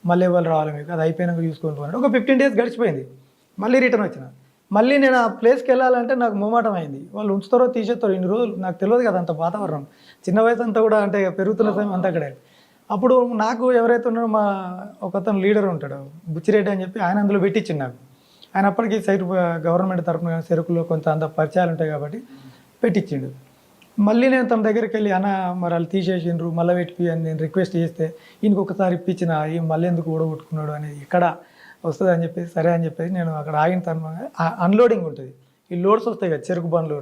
మళ్ళీ వాళ్ళు రావాలి మీకు, అది అయిపోయినాక చూసుకుంటూ ఒక 15 days గడిచిపోయింది. మళ్ళీ రిటర్న్ వచ్చిన. మళ్ళీ నేను ఆ ప్లేస్కి వెళ్ళాలంటే నాకు మొమాటం అయింది. వాళ్ళు ఉంచుతారో తీసేస్తారో, ఇన్ని రోజులు నాకు తెలియదు కదా అంత వాతావరణం, చిన్న వయసు అంతా కూడా అంటే పెరుగుతున్న సమయం అంతా అక్కడే. అప్పుడు నాకు ఎవరైతే ఉన్నారో మా ఒకతను లీడర్ ఉంటాడు బుచ్చిరెడ్డి అని చెప్పి, ఆయన అందులో పెట్టించింది నాకు. ఆయన అప్పటికి సైట్ గవర్నమెంట్ తరఫున చెరుకులో కొంత అంత పరిచయాలు ఉంటాయి కాబట్టి పెట్టించిండు. మళ్ళీ నేను తన దగ్గరికి వెళ్ళి అన్న మరి వాళ్ళు తీసేసిండ్రు మళ్ళీ పెట్టి అని నేను రిక్వెస్ట్ చేస్తే ఈయనకి ఒకసారి ఇప్పించిన, ఈ మళ్ళీ ఎందుకు ఊడగొట్టుకున్నాడు అనేది ఇక్కడ వస్తుంది అని చెప్పేసి సరే అని చెప్పేసి నేను అక్కడ ఆగిన తర్వాత అన్లోడింగ్ ఉంటుంది, ఈ లోడ్స్ వస్తాయి కదా చెరుకు బండ్లు